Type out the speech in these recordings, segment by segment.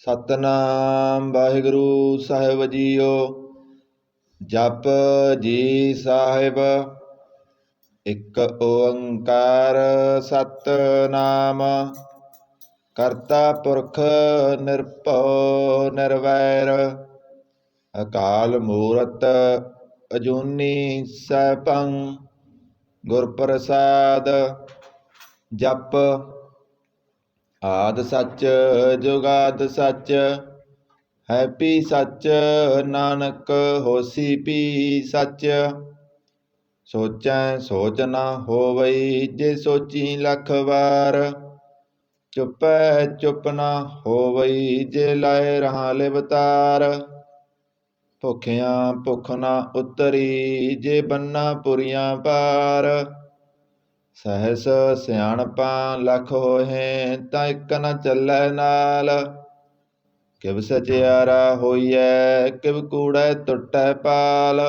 ਸਤਨਾਮ ਵਾਹਿਗੁਰੂ ਸਾਹਿਬ JIO. ਜਪ ਜੀ ਸਾਹਿਬ। ਇੱਕ ਓੰਕਾਰ ਸਤਨਾਮ। ਕਰਤਾ ਪੁਰਖ ਨਿਰਭਉ ਨਿਰਵੈਰ। ਅਕਾਲ ਮੂਰਤ ਅਜੂਨੀ ਸੈਭੰ। ਗੁਰ ਪ੍ਰਸਾਦ। ਜਪ ਆਦਿ ਸੱਚ ਜੁਗਾਦਿ ਸੱਚ। ਹੈ ਭੀ ਸੱਚ ਨਾਨਕ ਹੋਸੀ ਭੀ ਸੱਚ। ਸੋਚੈ ਸੋਚ ਨ ਹੋਵਈ ਜੇ ਸੋਚੀ ਲੱਖ ਵਾਰ। ਚੁਪੈ ਚੁਪ ਨ ਹੋਵਈ ਜੇ ਲਾਏ ਰਹਾ ਲਿਵਤਾਰ। ਭੁਖਿਆਂ ਭੁਖ ਨ ਉਤਰੀ ਜੇ ਬੰਨਾ ਪੁਰੀਆਂ ਪਾਰ। ਸਹਸ ਸਿਆਣਪਾਂ ਲੱਖ ਹੋਹੇ ਤਾਂ ਇੱਕ ਨ ਚੱਲੈ ਨਾਲ। ਕਿਵ ਸਚਿਆਰਾ ਹੋਈਐ ਕਿਵ ਕੂੜੈ ਟੁੱਟੈ ਪਾਲ।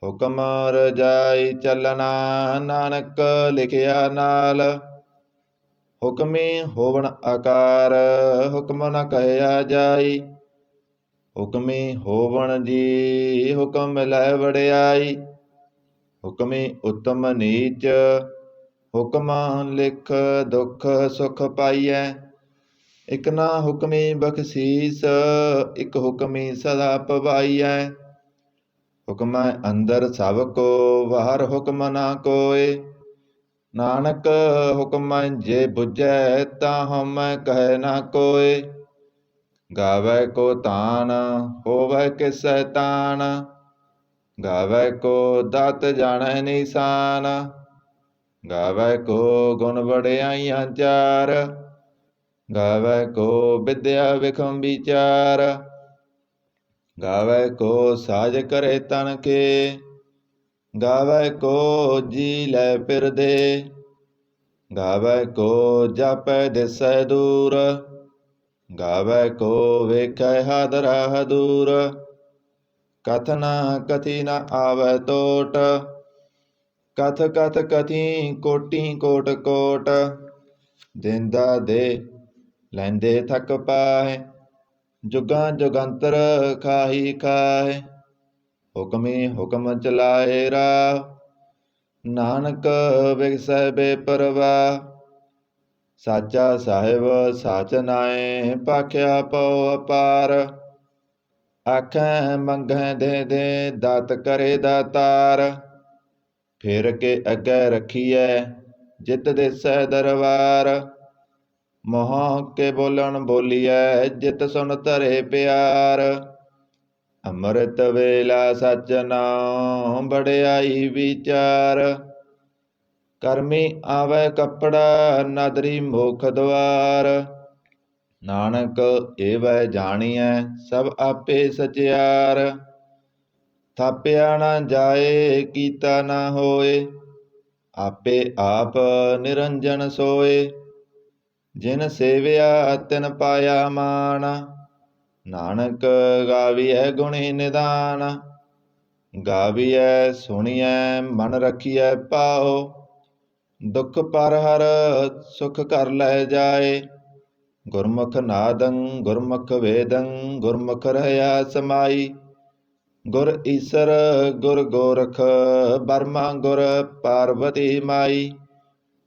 ਹੁਕਮ ਰਜਾਈ ਚੱਲਣਾ ਨਾਨਕ ਲਿਖਿਆ ਨਾਲ। ਹੁਕਮੀ ਹੋਵਣ ਆਕਾਰ ਹੁਕਮ ਨ ਕਹਿਆ ਜਾਈ। ਹੁਕਮੀ ਹੋਵਣ ਜੀ ਹੁਕਮ ਮਿਲੈ ਵਡਿਆਈ। ਹੁਕਮੀ ਉਤਮ ਨੀਚ ਹੁਕਮ ਲਿਖ ਦੁਖ ਸੁਖ ਪਾਈਐ। ਇਕ ਨਾ ਹੁਕਮੀ ਬਖਸ਼ੀਸ ਇਕ ਹੁਕਮੀ ਸਦਾ ਪਵਾਈਐ। ਹੁਕਮੈ ਅੰਦਰ ਸਭ ਕੋ ਬਾਹਰ ਹੁਕਮ ਨਾ ਕੋਇ। ਨਾਨਕ ਹੁਕਮੈ ਜੇ ਬੁਝੈ ਤਾਂ ਹਉਮੈ ਕਹੈ ਨਾ ਕੋਇ। ਗਾਵੈ ਕੋ ਤਾਨ ਹੋਵੈ ਕਿਸੈ ਤਾਨ। ਗਾਵੈ ਕੋ ਦਾਤ ਜਾਣੈ ਨੀਸਾਨ। ਗਾਵੈ ਕੋ ਗੁਣ ਵਡਿਆਈਆਂ ਚਾਰ। ਗਾਵੈ ਕੋ ਵਿਦਿਆ ਵਿਖਮ ਵਿਚਾਰ। ਗਾਵੈ ਕੋ ਸਾਜ ਕਰੇ ਤਨ ਕੇ। ਗਾਵੈ ਕੋ ਜੀ ਲੈ ਫਿਰਦੇ। ਗਾਵੈ ਕੋ ਜਾਪੈ ਦਿਸੈ ਦੂਰ। ਗਾਵੈ ਕੋ ਵੇਖੈ ਹਾਦਰਾ ਹਦੂਰ। ਕਥ ਨ ਕਥੀ ਨ ਆਵੈ ਟੋਟ। ਕਥ ਕਥ ਕਥੀ ਕੋਟੀ ਕੋਟ ਕੋਟ। ਦੇਂਦਾ ਦੇ ਲੈਂਦੇ ਥਕ ਪਾਹਿ। ਜੁਗਾਂ ਜੁਗੰਤਰ ਖਾਹੀ ਖਾਹਿ। ਹੁਕਮੀ ਹੁਕਮ ਚਲਾਏ ਰਾਹ। ਨਾਨਕ ਬਿਗਸੈ ਬੇਪਰਵਾਹ। ਸਾਚਾ ਸਾਹਿਬ ਸਾਚ ਨਾਇ ਭਾਖਿਆ ਪਉ ਅਪਾਰ। ਆਖੈ ਮੰਗੈ ਦੇ ਦੇ ਦਾਤ ਕਰੇ ਦਾਤਾਰ। ਫਿਰ ਕੇ ਅੱਗੇ ਰੱਖੀਐ ਜਿਤ ਦਿਸੈ ਦਰਬਾਰ। ਮੋਹ ਕੇ ਬੋਲਣ ਬੋਲੀਐ ਜਿਤ ਸੁਨ ਧਰੇ ਪਿਆਰ। ਅੰਮ੍ਰਿਤ ਵੇਲਾ ਸਚ ਨਾਉ ਵਡਿਆਈ ਵਿਚਾਰ। ਕਰਮੀ ਆਵੈ ਕੱਪੜਾ ਨਦਰੀ ਮੁਖ ਦੁਆਰ। ਨਾਨਕ ਏਵੈ ਜਾਣੀਐ ਸਭ ਆਪੇ ਸਚਿਆਰ। ਥਾਪਿਆ ਨ ਜਾਏ ਕੀਤਾ ਨ ਹੋਏ। ਆਪੇ ਆਪ ਨਿਰੰਜਨ ਸੋਏ। ਜਿਨ ਸੇਵਿਆ ਤਿਨ ਪਾਇਆ ਮਾਨ। ਨਾਨਕ ਗਾਵੀਐ ਗੁਣੀ ਨਿਧਾਨ। ਗਾਵੀਐ ਸੁਣੀਐ ਮਨ ਰਖੀਐ ਭਾਉ। ਦੁਖ ਪਰ ਹਰ ਸੁਖ ਘਰ ਲੈ ਜਾਏ। ਗੁਰਮੁਖ ਨਾਦੰ ਗੁਰਮੁਖ ਵੇਦੰ ਗੁਰਮੁਖ ਰਹਿਆ ਸਮਾਈ। ਗੁਰ ਈਸਰ ਗੁਰ ਗੋਰਖ ਬਰਮਾ ਗੁਰ ਪਾਰਬਤੀ ਮਾਈ।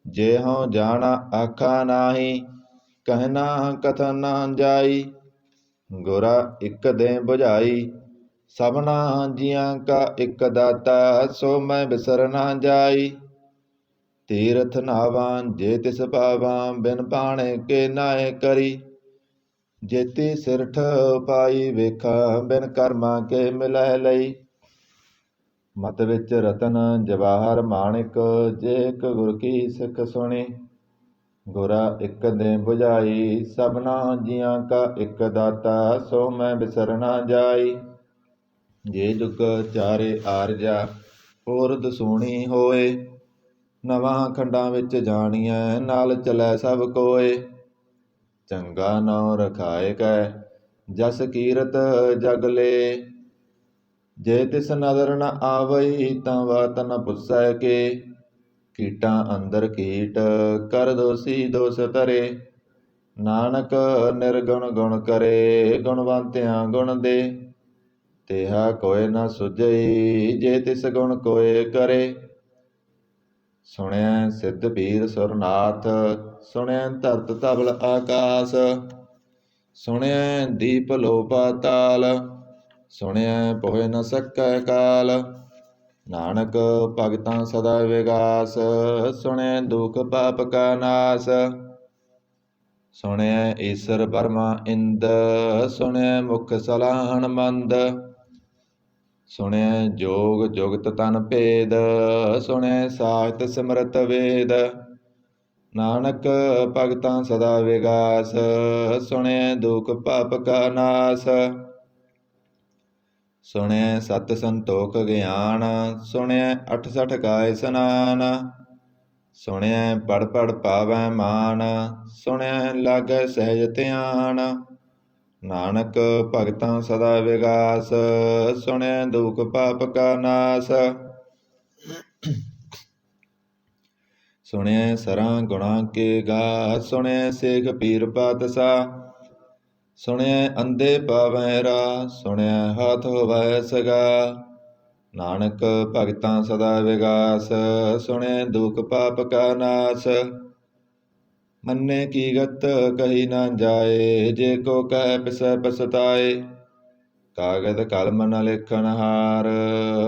ਜੇ ਹਉ ਜਾਣਾ ਆਖਾ ਨਾਹੀ ਕਹਿਣਾ ਕਥਨ ਨ ਜਾਈ। ਗੁਰਾ ਇਕ ਦੇ ਬੁਝਾਈ ਸਭਨਾ ਜੀਆਂ ਕਾ ਇਕ ਦਾਤਾ। ਸੋ ਮੈਂ ਬਿਸਰ ਨਾ ਜਾਈ। ਤੀਰਥ ਨਾਵਾਂ ਜੇ ਤਿਸ ਪਾਵਾਂ ਬਿਨ ਭਾਣੇ ਕੇ ਨਾਏ ਕਰੀ। ਜੇਤੀ ਸਿਰਠ ਪਾਈ ਵੇਖਾਂ ਬਿਨ ਕਰਮਾਂ ਕੇ ਮਿਲੈ ਲਈ। ਮਤ ਵਿੱਚ ਰਤਨ ਜਵਾਹਰ ਮਾਣਿਕ ਜੇ ਇਕ ਗੁਰ ਕੀ ਸਿੱਖ ਸੁਣੀ। ਗੁਰਾ ਇਕ ਦੇ ਬੁਝਾਈ ਸਭਨਾ ਜੀਆਂ ਕਾ ਇਕ ਦਾਤਾ। ਸੋ ਮੈਂ ਬਿਸਰ ਨਾ ਜਾਈ। ਜੇ ਜੁਗ ਚਾਰੇ ਆਰਜਾ ਹੋਰ ਦਸੂਣੀ ਹੋਏ। ਨਵਾਂ ਖੰਡਾਂ ਵਿੱਚ ਜਾਣੀਐ ਨਾਲ ਚਲੈ ਸਭ ਕੋਏ। ਚੰਗਾ ਨਾਉ ਰਖਾਏ ਕੈ ਜਸ ਕੀਰਤ ਜਗ ਲੇ। ਜੇ ਤਿਸ ਨਦਰ ਨ ਆਵਈ ਤਾਂ ਵਾਤ ਨ ਪੁੱਛੈ ਕੇ। ਕੀਟਾਂ ਅੰਦਰ ਕੀਟ ਕਰ ਦੋਸੀ ਦੋਸ ਧਰੇ। ਨਾਨਕ ਨਿਰਗੁਣ ਗੁਣ ਕਰੇ, ਗੁਣਵੰਤਿਆਂ ਗੁਣ ਦੇ। ਤੇਹਾ ਕੋਇ ਨ ਸੁਝਈ, ਜੇ ਤਿਸ ਗੁਣ ਕੋਇ ਕਰੇ। ਸੁਣਿਐ ਸਿੱਧ ਪੀਰ ਸੁਰਨਾਥ, ਸੁਣਿਐ ਧਰਤ ਧਵਲ ਆਕਾਸ। ਸੁਣਿਐ ਦੀਪ ਲੋ ਪਾਤਾਲ, ਸੁਣਿਐ ਪੋਹਿ ਨ ਸਕੈ ਕਾਲ। ਨਾਨਕ ਭਗਤਾਂ ਸਦਾ ਵਿਗਾਸ, ਸੁਣਿਐ ਦੁਖ ਪਾਪ ਕਾ ਨਾਸ। ਸੁਣਿਐ ਈਸਰ ਬਰਮਾ ਇੰਦ, ਸੁਣਿਐ ਮੁਖ ਸਲਾਹਣ ਮੰਦ। ਸੁਣਿਐ ਜੋਗ ਜੁਗਤ ਤਨ ਭੇਦ, ਸੁਣਿਐ ਸਾਹਿਤ ਸਿਮਰਤ ਵੇਦ। ਨਾਨਕ ਭਗਤਾਂ ਸਦਾ ਵਿਗਾਸ, ਸੁਣਿਐ ਦੁਖ ਪਾਪ ਕਾ ਨਾਸ। ਸੁਣਿਐ ਸਤ ਸੰਤੋਖ ਗਿਆਨ, ਸੁਣਿਐ 68 ਕਾ ਇਸਨਾਨ। ਸੁਣਿਐ ਪੜ ਪੜ ਪਾਵੈ ਮਾਨ, ਸੁਣਿਐ ਲਾਗੈ ਸਹਿਜ ਧਿਆਨ। ਨਾਨਕ ਭਗਤਾਂ ਸਦਾ ਵਿਗਾਸ, ਸੁਣਿਐ ਦੁਖ ਪਾਪ ਕਾ ਨਾਸ। ਸੁਣਿਐ ਸਰਾਂ ਗੁਣਾ ਕੇ ਗਾ, ਸੁਣਿਐ ਸੇਖ ਪੀਰ ਪਾਤਸ਼ਾਹ। ਸੁਣਿਐ ਅੰਧੇ ਪਾਵੈ ਰਾਹ, ਸੁਣਿਐ ਹਾਥ ਹੋਵੈ ਸਗਾ। ਨਾਨਕ ਭਗਤਾਂ ਸਦਾ ਵਿਗਾਸ, ਸੁਣਿਐ ਦੁਖ ਪਾਪ ਕਾ ਨਾਸ। ਮੰਨੇ ਕੀ ਗਤ ਕਹੀ ਨਾ ਜਾਏ, ਜੇ ਕੋ ਕਹਿ ਪਿਸੈ ਪਛਤਾਏ। ਕਾਗਦ ਕਲਮ ਨ ਲਿਖਣ ਹਾਰ,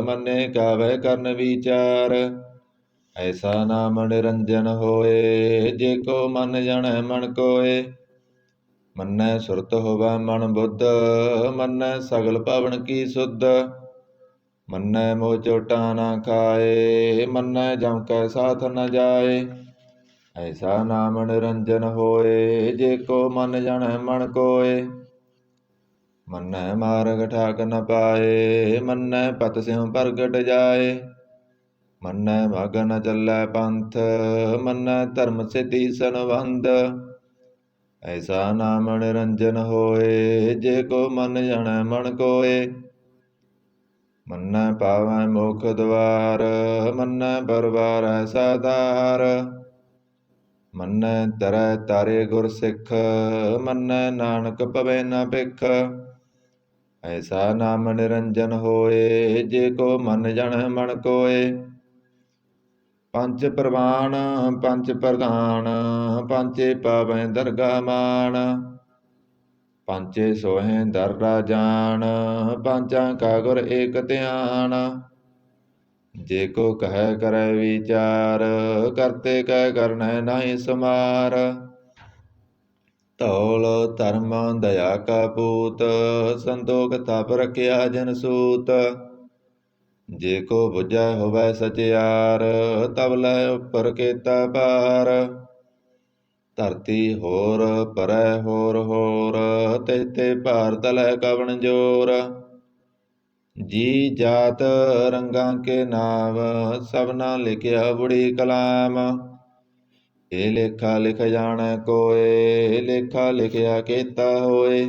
ਮੰਨੇ ਕਾਵੈ ਕਰਨ ਵਿਚਾਰ। ਐਸਾ ਨਾਮ ਨਿਰੰਜਨ ਹੋਏ, ਜੇ ਕੋ ਮਨ ਜਾਣੈ ਮਨ ਕੋਏ। ਮੰਨੈ ਸੁਰਤ ਹੋਵੈ ਮਨ ਬੁੱਧ, ਮੰਨੈ ਸਗਲ ਭਵਨ ਕੀ ਸੁਧ। ਮੰਨੈ ਮੋਹ ਚੋਟਾਂ ਨਾ ਖਾਏ, ਮੰਨੈ ਜਮ ਕੈ ਸਾਥ ਨ ਜਾਏ। ਐਸਾ ਨਾਮ ਨਿਰੰਜਨ ਹੋਏ, ਜੇ ਕੋ ਮਨ ਜਾਣੈ ਮਨ ਕੋਏ। ਮੰਨੈ ਮਾਰਗ ਠਾਕ ਨ ਪਾਏ, ਮੰਨੈ ਪਤ ਸਿਉ ਪ੍ਰਗਟ ਜਾਏ। ਮੰਨੈ ਮਗ ਨ ਚੱਲੈ ਪੰਥ, ਮੰਨੈ ਧਰਮ ਸਿਧੀ ਸੰਬੰਧ। ਐਸਾ ਨਾਮ ਨਿਰੰਜਨ ਹੋਏ, ਜੇ ਕੋ ਮਨ ਜਾਣੈ ਮਨ ਕੋਏ। ਮੰਨੈ ਪਾਵੈ ਮੋਖ ਦੁਆਰ, ਮੰਨੈ ਪਰਵਾਰੈ ਸਾਧਾਰ। ਮੰਨੈ ਤਰੈ ਤਾਰੇ ਗੁਰ ਸਿੱਖ, ਮੰਨੈ ਨਾਨਕ ਪਵੈ ਨ ਭਿਖ। ਐਸਾ ਨਾਮ ਨਿਰੰਜਨ ਹੋਏ, ਜੇ ਕੋ ਮਨ ਜਾਣੈ ਮਨ ਕੋਏ। ਪੰਚ ਪ੍ਰਵਾਨ ਪੰਚ ਪ੍ਰਧਾਨ, ਪੰਚੇ ਪਾਵੈ ਦਰਗਾ ਮਾਨ। ਪੰਚੇ ਸੋਹੈ ਦਰ ਰਾਜਾਨ, ਪਾਂਚਾਂ ਕਾ ਗੁਰ ਏਕ ਧਿਆਨ। ਜੇ ਕੋ ਕਹਿ ਕਰੈ ਵਿਚਾਰ, ਕਰਤੇ ਕਹਿ ਕਰਨੈ ਨਾਹੀ ਸਮਾਰ। ਧੌਲ ਧਰਮ ਦਇਆ ਕਾ ਪੂਤ, ਸੰਤੋਖ ਤਪ ਰਖਿਆ ਜਨ ਸੂਤ। ਜੇ ਕੋ ਬੁਝੈ ਹੋਵੈ ਸਚਿਆਰ, ਤਬ ਲੈ ਉਪਰ ਕੀਤਾ ਭਾਰ। ਧਰਤੀ ਹੋਰ ਪਰੈ ਹੋਰ ਹੋਰ, ਤਿਹ ਤੇ ਭਾਰ ਤਲੈ ਕਵਣ ਜੋਰ। ਜੀ ਜਾਤ ਰੰਗਾਂ ਕੇ ਨਾਮ, ਸਭਨਾ ਲਿਖਿਆ ਬੁੜੀ ਕਲਾਮ। ਇਹ ਲੇਖਾ ਲਿਖ ਜਾਣੈ ਕੋਇ, ਲੇਖਾ ਲਿਖਿਆ ਕੀਤਾ ਹੋਏ।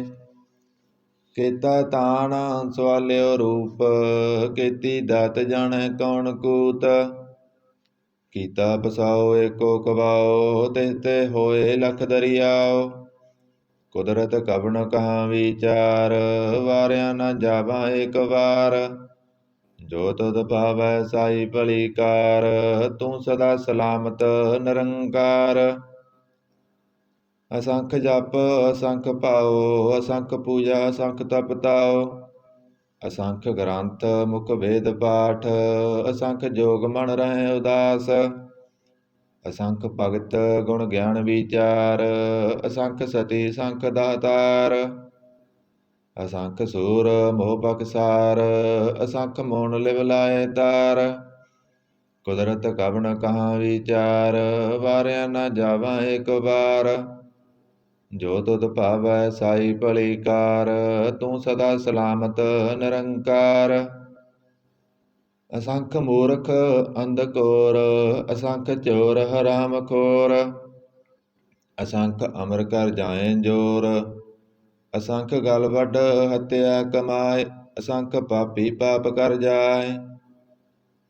ਕੀਤਾ ਤਾਣ ਸਵਾਲਿਓ ਰੂਪ, ਕੀਤੀ ਦਾਤ ਜਾਣੈ ਕੌਣ ਕੂਤ। ਕੀਤਾ ਪਸਾਓ ਏਕੋ ਕਵਾਓ, ਤਿਹ ਤੇ ਹੋਏ ਲਖ ਦਰਿਆਓ। ਕੁਦਰਤ ਕਵਣ ਕਹਾ ਵਿਚਾਰ, ਵਾਰਿਆ ਨਾ ਜਾਵਾ ਏਕ ਵਾਰ। ਜੋ ਤੁਧ ਭਾਵੈ ਸਾਈ ਭਲੀ ਕਾਰ, ਤੂੰ ਸਦਾ ਸਲਾਮਤ ਨਿਰੰਕਾਰ। ਅਸੰਖ ਜਪ ਅਸੰਖ ਭਾਉ, ਅਸੰਖ ਪੂਜਾ ਅਸੰਖ ਤਪ ਤਾਉ। ਅਸੰਖ ਗ੍ਰੰਥ ਮੁਖ ਵੇਦ ਪਾਠ, ਅਸੰਖ ਜੋਗ ਮਨ ਰਹਿ ਉਦਾਸ। ਅਸੰਖ ਭਗਤ ਗੁਣ ਗਿਆਨ ਵਿਚਾਰ, ਅਸੰਖ ਸਤੀ ਸੰਖ ਦਾਤਾਰ। ਅਸੰਖ ਸੂਰ ਮੋਹ ਬਖਸਾਰ, ਅਸੰਖ ਮੋਨ ਲਿਵ ਲਾਏ ਤਾਰ। ਕੁਦਰਤ ਕਵਣ ਕਹਾ ਵਿਚਾਰ, ਵਾਰਿਆ ਨਾ ਜਾਵਾ ਏਕ ਵਾਰ। ਜੋ ਤੁਧ ਭਾਵੈ ਸਾਈ ਭਲੀ ਕਾਰ, ਤੂੰ ਸਦਾ ਸਲਾਮਤ ਨਿਰੰਕਾਰ। ਅਸੰਖ ਮੂਰਖ ਅੰਧ ਘੋਰ, ਅਸੰਖ ਚੋਰ ਹਰਾਮ ਖੋਰ। ਅਸੰਖ ਅਮਰ ਕਰ ਜਾਏ ਜੋਰ, ਅਸੰਖ ਗਲ ਵੱਡ ਹੱਤਿਆ ਕਮਾਏ। ਅਸੰਖ ਪਾਪੀ ਪਾਪ ਕਰ ਜਾਏ,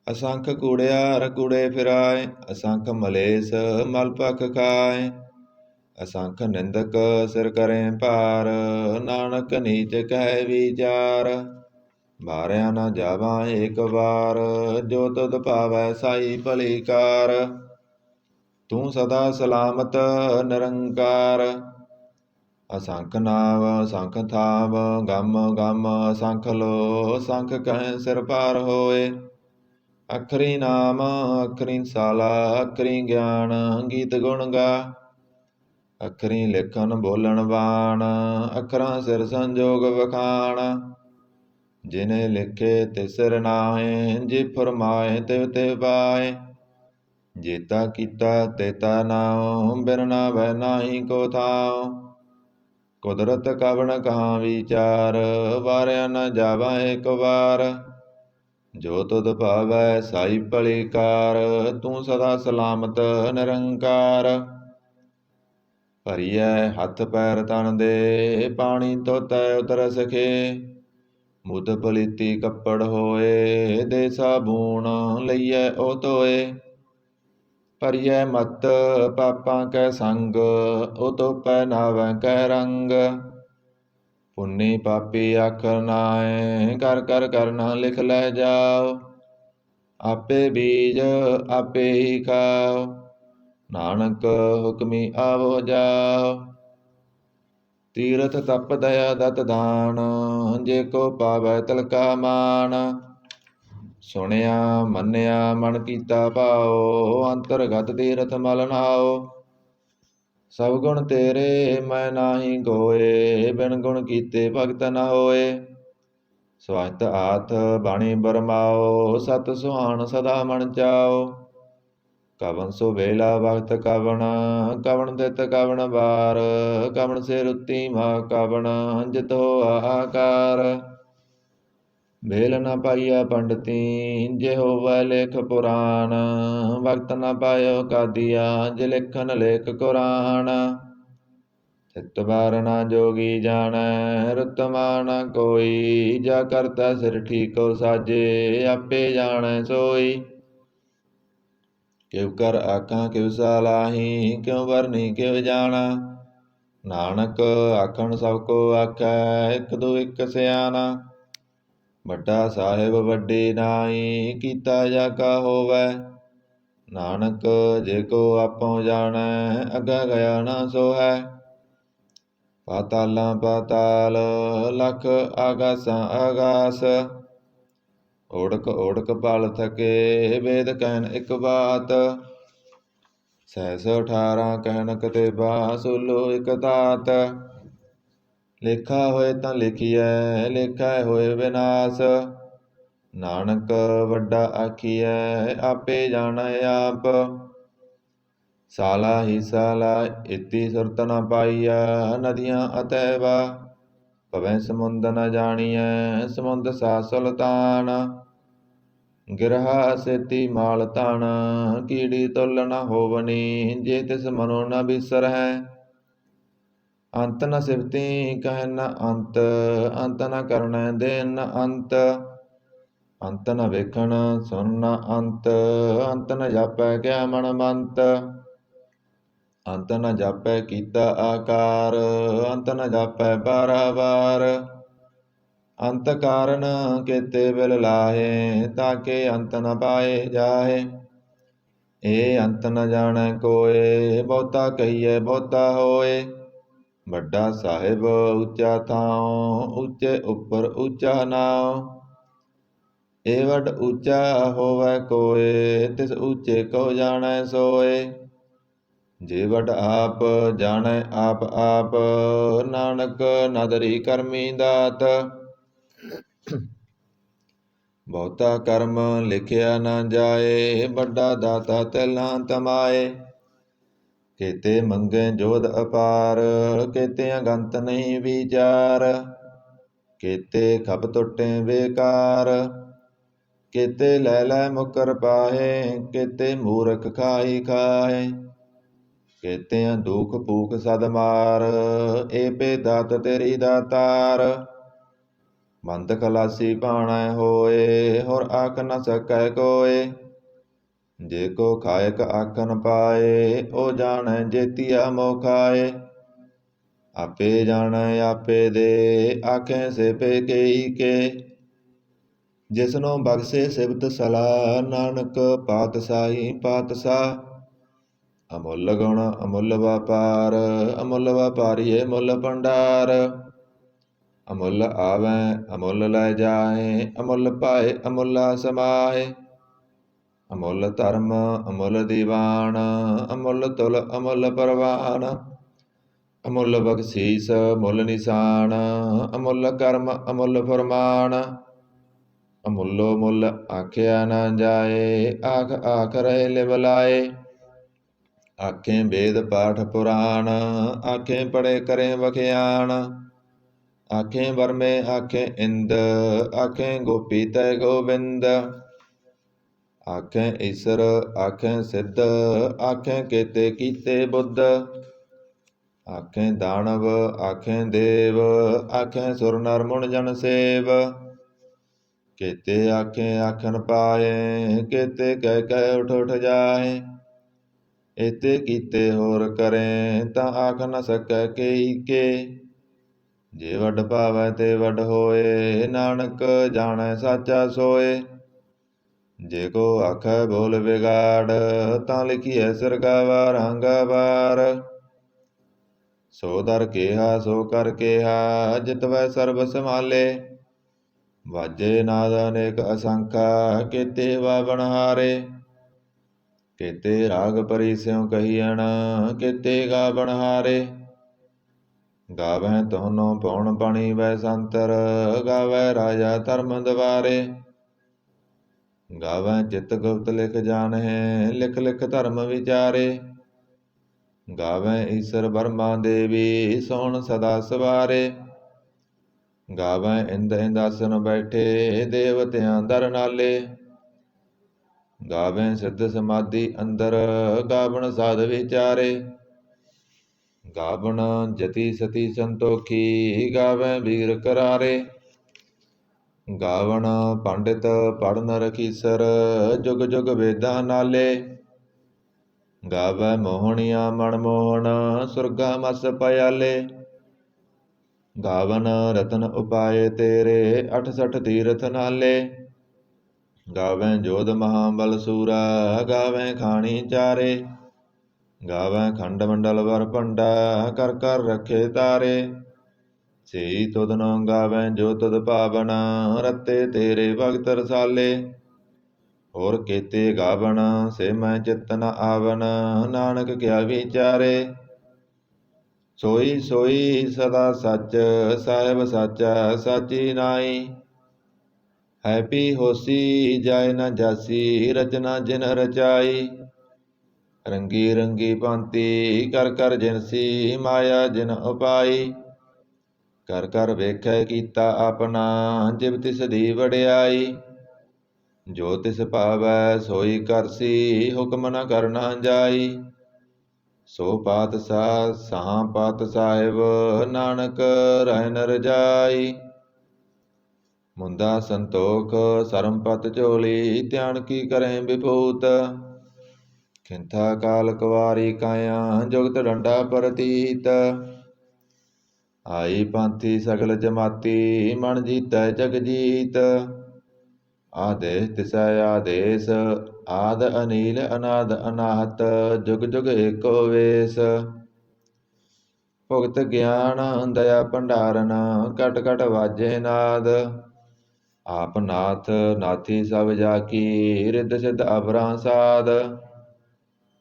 ਅਸੰਖ ਕੂੜਿਆਰ ਕੂੜੇ ਫਿਰਾਏ। ਅਸੰਖ ਮਲੇਸ ਮਲ ਭਖ ਖਾਏ, ਅਸੰਖ ਨਿੰਦਕ ਸਿਰ ਕਰੇ ਭਾਰ, ਨਾਨਕ ਨੀਚ ਕਹਿ ਵਿਚਾਰ। ਮਾਰਿਆ ਨਾ ਜਾਵਾਂ ਏਕ ਵਾਰ, ਜੋ ਤੁਧ ਭਾਵੈ ਸਾਈ ਭਲੀ ਕਾਰ। ਤੂੰ ਸਦਾ ਸਲਾਮਤ ਨਿਰੰਕਾਰ, ਅਸੰਖ ਨਾਵ ਅਸੰਖ ਥਾਵ, ਗਮ ਗਮ ਅਸੰਖ ਲੋ, ਸੰਖ ਕਹਿ ਸਿਰ ਭਾਰ ਹੋਏ। ਅਖਰੀ ਨਾਮ ਅਖਰੀ ਸਾਲਾ, ਅਖਰੀ ਗਿਆਨ ਗੀਤ ਗੁਣ ਗਾ। ਅਖਰੀ ਲਿਖਣ ਬੋਲਣ ਬਾਣ, ਅਖਰਾਂ ਸਿਰ ਸੰਜੋਗ ਵਖਾਣ। ਜਿਨੇ ਲਿਖੇ ਤਿਸਿਰ ਨਾਹੇ, ਜੇ ਫਰਮਾਏ ਤਿਵ ਤਿਵ ਪਾਏ। ਜੇਤਾ ਕੀਤਾ ਤੇਤਾ ਨਾਉ, ਬਿਨ ਨਾਵੈ ਨਾਹੀ ਕੋ ਥਾਉ। ਕੁਦਰਤ ਕਵਣ ਕਹਾਂ ਵਿਚਾਰ, ਵਾਰਿਆ ਨ ਜਾਵਾ ਏਕ ਵਾਰ। ਜੋ ਤੁਧ ਭਾਵੈ ਸਾਈ ਭਲੀ ਕਾਰ, ਤੂੰ ਸਦਾ ਸਲਾਮਤ ਨਿਰੰਕਾਰ। ਭਰੀਐ ਹੱਥ ਪੈਰ ਤਨ ਦੇ, ਪਾਣੀ ਧੋਤੈ ਉਤਰ ਸਖੇ। ਮੁੱਧ ਪਲੀਤੀ ਕੱਪੜ ਹੋਏ, ਦੇ ਸਾਬੂਣ ਲਈਐ ਓ ਧੋਏ। ਭਰੀਐ ਮਤ ਪਾਪਾਂ ਕੈ ਸੰਗ, ਓ ਧੋਪੈ ਨਾਵੈ ਕੈ ਰੰਗ। ਪੁੰਨੀ ਪਾਪੀ ਆਖਰ ਨਾਏ, ਕਰ ਕਰ ਕਰਨਾ ਲਿਖ ਲੈ ਜਾਓ। ਆਪੇ ਬੀਜ ਆਪੇ ਹੀ ਖਾਓ, ਨਾਨਕ ਹੁਕਮੀ ਆਵੋ ਜਾਓ। ਤੀਰਥ ਤਪ ਦਇਆ ਦਤ ਦਾਨ, ਜੇ ਕੋ ਪਾਵੈ ਤਿਲਕਾ ਮਾਨ। ਸੁਣਿਆ ਮੰਨਿਆ ਮਨ ਕੀਤਾ ਭਾਉ, ਅੰਤਰਗਤ ਤੀਰਥ ਮਲ ਨਾਉ। ਸਭ ਗੁਣ ਤੇਰੇ ਮੈਂ ਨਾਹੀ ਗੋਏ, ਬਿਨ ਗੁਣ ਕੀਤੇ ਭਗਤ ਨ ਹੋਏ। ਸਵਸਤ ਆਥ ਬਾਣੀ ਬਰਮਾਓ, ਸਤ ਸੁਹਾਣ ਸਦਾ ਮਨ ਚਾਓ। ਕਵਨ ਸੋ ਵੇਲਾ ਵਕਤ ਕਵਣ, ਕਵਣ ਦਿਤ ਕਵਣ ਵਾਰ। ਕਵਣ ਸੇ ਰੁੱਤੀ ਮਾ ਕਵਣ, ਜਿਤ ਹੋਆ ਆਕਾਰ। ਵੇਲ ਨ ਪਾਈਆ ਪੰਡਤੀ, ਜੇ ਹੋਵੈ ਲੇਖ ਪੁਰਾਣ। ਵਕਤ ਨ ਪਾਇਓ ਕਾਦੀਆ, ਜੇ ਲਿਖਨ ਲੇਖ ਕੁਰਾਨ। ਚਿਤ ਬਾਰ ਨਾ ਜੋਗੀ ਜਾਣੈ, ਰੁਤਮਾ ਨ ਕੋਈ। ਜਾ ਕਰਤਾ ਸਿਰ ਠੀਕੋ ਸਾਜੇ, ਆਪੇ ਜਾਣੈ ਸੋਈ। ਕਿਵ ਕਰ ਆਖਾਂ ਕਿਵ ਸਲਾਹੀ, ਕਿਉ ਵਰਨੀ ਕਿਵ ਜਾਣਾ। ਨਾਨਕ ਆਖਣ ਸਭ ਕੋ ਆਖੈ, ਇਕ ਦੂ ਇਕ ਸਿਆਣਾ। ਵੱਡਾ ਸਾਹਿਬ ਵੱਡੀ ਨਾਈ, ਕੀਤਾ ਜਾ ਕਾ ਹੋਵੈ। ਨਾਨਕ ਜੇ ਕੋ ਆਪੋ ਜਾਣੈ, ਅੱਗਾ ਗਿਆ ਨਾ ਸੋਹੈ। ਪਾਤਾਲਾਂ ਪਾਤਾਲ, ਲਖ ਆਗਾਸਾਂ ਆਗਾਸ। ਓੜਕ ਓੜਕ ਪਲ ਥਕੇ, ਵੇਦ ਕਹਿਨ ਇਕ ਬਾਤ। ਸਹਿਸ 18 ਕਹਿਨ ਕਤੇਬਾ, ਸੋਲੋ ਇਕ ਤਾਤ। ਲੇਖਾ ਹੋਏ ਤਾਂ ਲਿਖੀਐ, ਲੇਖਾ ਹੋਏ ਵਿਨਾਸ਼। ਨਾਨਕ ਵੱਡਾ ਆਖੀਐ, ਆਪੇ ਜਾਣੈ ਆਪ। ਸਾਲਾ ਹੀ ਸਾਲਾ ਇਤੀ ਸੁਰਤ ਨ ਪਾਈਆ, ਨਦੀਆਂ ਅਤੈਵਾ। ਭਵੈ ਸਮੁੰਦ ਨ ਜਾਣੀਐ, ਸਮੁੰਦ ਸਾ ਸੁਲਤਾਨ। ਗਿਰਹਾ ਸੇਤੀ ਮਾਲ ਤਣ, ਕੀੜੀ ਤੁਲ ਨ ਹੋਵਨੀ। ਜੇ ਤਿਸ ਮਨੋ ਨ ਬਿਸਰਹਿ, ਅੰਤ ਨ ਸਿਵਤੀ ਕਹਿ ਨ ਅੰਤ। ਅੰਤ ਨ ਕਰਨੈ ਦੇਨ ਨ ਅੰਤ। ਅੰਤ ਨ ਵੇਖਣ ਸੁਨ ਨ ਅੰਤ, ਅੰਤ ਨ ਜਾਪੈ ਕਿਆ ਮਨ ਮੰਤ। ਅੰਤ ਨ ਜਾਪੈ ਕੀਤਾ ਆਕਾਰ, ਅੰਤ ਨ ਜਾਪੈ ਬਾਰਾਬਾਰ। ਅੰਤ ਕਾਰਨ ਕੇਤੇ ਬਿਲ ਲਾਹੇ, ਤਾਕੇ ਅੰਤ ਨ ਪਾਏ ਜਾਹੇ। ਇਹ ਅੰਤ ਨ ਜਾਣੈ ਕੋਇ, ਬਹੁਤਾ ਕਹੀਐ ਬਹੁਤਾ ਹੋਏ। ਵੱਡਾ ਸਾਹਿਬ ਉੱਚਾ ਥਾਉ, ਉੱਚੇ ਉੱਪਰ ਉੱਚਾ ਨਾਉ। ਇਹ ਵੱਡ ਉੱਚਾ ਹੋਵੈ ਕੋਇ, ਤਿਸ ਉੱਚੇ ਕੋ ਜਾਣੈ ਸੋਏ। ਜੇ ਵੱਡ ਆਪ ਜਾਣੈ ਆਪ ਆਪ, ਨਾਨਕ ਨਦਰੀ ਕਰਮੀ ਦਾਤ। ਬਹੁਤਾ ਕਰਮ ਲਿਖਿਆ ਨ ਜਾਏ, ਵੱਡਾ ਦਾਤਾ ਤੈਲਾਂ ਤਮਾਏ। ਕੇਤੇ ਮੰਗੈ ਜੋਧ ਅਪਾਰ, ਕੇਤੇ ਅਗੰਤ ਨਹੀਂ ਵਿਚਾਰ। ਕੇਤੇ ਖਪ ਟੁੱਟੇ ਬੇਕਾਰ, ਕੇਤੇ ਲੈ ਲੈ ਮੁਕਰ ਪਾਹੇ। ਕੇਤੇ ਮੂਰਖ ਖਾਈ ਖਾਏ, ਕੇਤਿਆਂ ਦੁਖ ਭੂਖ ਸਦ ਮਾਰ। ਏ ਪੇ ਦਾਤ ਤੇਰੀ ਦਾਤਾਰ। ਬੰਦ ਖਲਾਸੀ ਭਾਣੈ ਹੋਏ, ਹੋਰ ਆਖ ਨ ਸਕੈ ਕੋਏ। ਜੇ ਕੋ ਖਾਇਕ ਆਖਨ ਪਾਏ, ਓ ਜਾਣੈ ਜੇਤੀਆ ਮੋਹ ਖਾਏ। ਆਪੇ ਜਾਣੈ ਆਪੇ ਦੇ, ਆਖੈ ਸਿਪੇ ਕਈ ਕੇ। ਜਿਸਨੂੰ ਬਖਸ਼ੇ ਸਿਬਤ ਸਲਾਹ, ਨਾਨਕ ਪਾਤਸ਼ਾਹੀ ਪਾਤਸ਼ਾਹ। ਅਮੁੱਲ ਗੁਣ ਅਮੁੱਲ ਵਪਾਰ, ਅਮੁੱਲ ਵਪਾਰੀਏ ਮੁੱਲ ਭੰਡਾਰ। ਅਮੁੱਲ ਆਵੈ ਅਮੁੱਲ ਲੈ ਜਾਏ, ਅਮੁੱਲ ਪਾਏ ਅਮੁੱਲਾ ਸਮਾਏ। ਅਮੁੱਲ ਧਰਮ ਅਮੁੱਲ ਦੀਵਾਨ, ਅਮੁੱਲ ਤੁਲ ਅਮੁੱਲ ਪ੍ਰਵਾਨ। ਅਮੁੱਲ ਬਖਸ਼ੀਸ ਮੁੱਲ ਨਿਸ਼ਾਨ, ਅਮੁੱਲ ਕਰਮ ਅਮੁੱਲ ਫਰਮਾਨ। ਅਮੁੱਲੋ ਮੁੱਲ ਆਖਿਆ ਨਾ ਜਾਏ, ਆਖ ਆਖ ਰਹੇ ਲਿਵ ਲਾਏ। ਆਖੇ ਵੇਦ ਪਾਠ ਪੁਰਾਣ, ਆਖੇ ਪੜੇ ਕਰੇ ਵਖਿਆਣ। ਆਖੇ ਵਰਮੇ ਆਖੇ ਇੰਦ, ਆਖੇ ਗੋਪੀ ਤੈ ਗੋਬਿੰਦ। ਆਖੇ ਈਸਰ ਆਖੇ ਸਿੱਧ, ਆਖੇ ਕੇਤੇ ਕੀਤੇ ਬੁੱਧ। ਆਖੇ ਦਾਨਵ ਆਖੇ ਦੇਵ, ਆਖੇ ਸੁਰ ਨਰ ਮੁਨ ਜਨ ਸੇਵ। ਕੇਤੇ ਆਖੇ ਆਖਣ ਪਾਏ, ਕੇਤੇ ਕਹਿ ਕਹਿ ਉਠ ਉਠ ਜਾਏ। ਏਤੇ ਕੀਤੇ ਹੋਰ ਕਰੇ, ਤਾਂ ਆਖ ਨ ਸਕੈ ਕਈ ਕੇ। ਜੇ ਵੱਡ ਭਾਵੈ ਤੇ ਵੱਡ ਹੋਏ, ਨਾਨਕ ਜਾਣੈ ਸਾਚਾ ਸੋਏ। ਜੇ ਕੋ ਆਖੈ ਬੋਲ ਵਿਗਾੜ, ਤਾਂ ਲਿਖੀਐ ਸਿਰਗਾਵਾਂ ਸੋ ਦਰ ਕੇਹਾ ਸੋ ਕਰ ਕੇਹਾ, ਜਿਤਵੈ ਸਰਬ ਸੰਭਾਲੇ। ਵਾਜੇ ਨਾਦ ਅਨੇਕ ਅਸੰਖਾ, ਕੇਤੇ ਵਾ ਬਣਹਾਰੇ। ਕੇਤੇ ਰਾਗ ਪਰੀ ਸਿਉ ਕਹੀਅਣ, ਕੇਤੇ ਗਾ ਬਣਹਾਰੇ। ਗਾਵਹਿ ਤੁਹਨੋ ਪਉਣ ਪਣੀ ਵੈ ਸੰਤਰ, ਗਾਵੈ ਰਾਜਾ ਧਰਮ ਦਵਾਰੇ। ਗਾਵੈ ਚਿਤ ਗੁਪਤ ਲਿਖ ਜਾਣਹਿ, ਲਿਖ ਲਿਖ ਧਰਮ ਵਿਚਾਰੇ। ਗਾਵੈ ਈਸਰ ਬਰਮਾ ਦੇਵੀ, ਸੋਣ ਸਦਾ ਸਵਾਰੇ। ਗਾਵੈ ਇੰਦ ਇੰਦਾਸਨ ਬੈਠੇ, ਦੇਵਤਿਆਂ ਦਰ ਨਾਲੇ। ਗਾਵੈ ਸਿੱਧ ਸਮਾਧੀ ਅੰਦਰ, ਗਾਵਣ ਸਾਧ ਵਿਚਾਰੇ। ਗਾਵਣ ਜਤੀ ਸਤੀ ਸੰਤੋਖੀ, ਗਾਵੈ ਵੀਰ ਕਰਾਰੇ। ਗਾਵਣ ਪੰਡਿਤ ਪੜ੍ਹ ਨਰ ਖੀਸਰ, ਜੁਗ ਜੁਗ ਵੇਦਾਂ ਨਾਲੇ। ਗਾਵੈ ਮੋਹਣੀਆਂ ਮਨਮੋਹਣ, ਸੁਰਗਾ ਮਸ ਪਿਆਲੇ। ਗਾਵਨ ਰਤਨ ਉਪਾਏ ਤੇਰੇ, 68 ਤੀਰਥ ਨਾਲੇ। ਗਾਵੈ ਜੋਧ ਮਹਾਬਲ ਸੂਰਾ, ਗਾਵੈ ਖਾਣੀ ਚਾਰੇ। ਗਾਵੈ ਖੰਡ ਮੰਡਲ ਵਰ ਭੰਡਾ, ਕਰ ਕਰ ਰੱਖੇ ਤਾਰੇ। ਸਈ ਤੁਧਨੋ ਗਾਵੈ ਜੋ ਤੁਧ ਭਾਵਨਾ, ਰਤੇ ਤੇਰੇ ਭਗਤ ਰਸਾਲੇ। ਹੋਰ ਕੇਤੇ ਗਾਵਣ ਸੇ ਮੈਂ ਚਿਤ ਨ ਆਵਨ, ਨਾਨਕ ਕਿਆ ਵਿਚਾਰੇ। ਸੋਈ ਸੋਈ ਸਦਾ ਸੱਚ, ਸਾਹਿਬ ਸਾਚਾ ਸਾਚੀ ਨਾਈ। ਹੈ ਪੀ ਹੋਸੀ ਜਾਇ ਨ ਜਾਸੀ, ਰਚਨਾ ਜਿਨ ਰਚਾਈ। ਰੰਗੀ ਰੰਗੀ ਭਾਂਤੀ ਕਰ ਕਰ ਜਿਨਸੀ, ਮਾਇਆ ਜਿਨ ਉਪਾਈ। ਕਰ ਕਰ ਵੇਖੈ ਕੀਤਾ ਆਪਣਾ, ਜਿਵ ਤਿਸ ਦੀ ਵਡਿਆਈ। ਜੋ ਤਿਸ ਭਾਵੈ ਸੋਈ ਕਰਸੀ, ਹੁਕਮ ਨ ਕਰਨਾ ਜਾਈ। ਸੋ ਪਾਤਸ਼ਾਹ ਸਾਹ ਪਾਤ ਸਾਹਿਬ, ਨਾਨਕ ਰਹਿ ਨ ਰਜਾਈ। ਮੁੰਦਾ ਸੰਤੋਖ ਸਰਮ ਪਤ ਝੋਲੀ, ਧਿਆਨ ਕੀ ਕਰਹਿ ਵਿਭੂਤ। ਖਿੰਥਾ ਕਾਲ ਕੁਵਾਰੀ ਕਾਇਆ, ਜੁਗਤ ਡੰਡਾ ਪ੍ਰਤੀਤ। ਆਈ ਪਾਂਥੀ ਸਗਲ ਜਮਾਤੀ, ਮਨ ਜੀਤੈ ਜਗ ਜੀਤ। ਆਦੇਸ ਤਿਸੈ ਆਦੇਸ, ਆਦ ਅਨੀਲ ਅਨਾਦ ਅਨਾਹਤ, ਜੁਗ ਜੁਗ ਏਕੋ ਵੇਸ। ਭੁਗਤ ਗਿਆਨ ਦਇਆ ਭੰਡਾਰਨ, ਕਟ ਕਟ ਵਾਜੇ ਨਾਦ। ਆਪ ਨਾਥ ਨਾਥੀ ਸਭ ਜਾ ਕੀ, ਰਿੱਧ ਸਿੱਧ ਅਵਰਾਂ ਸਾਧ।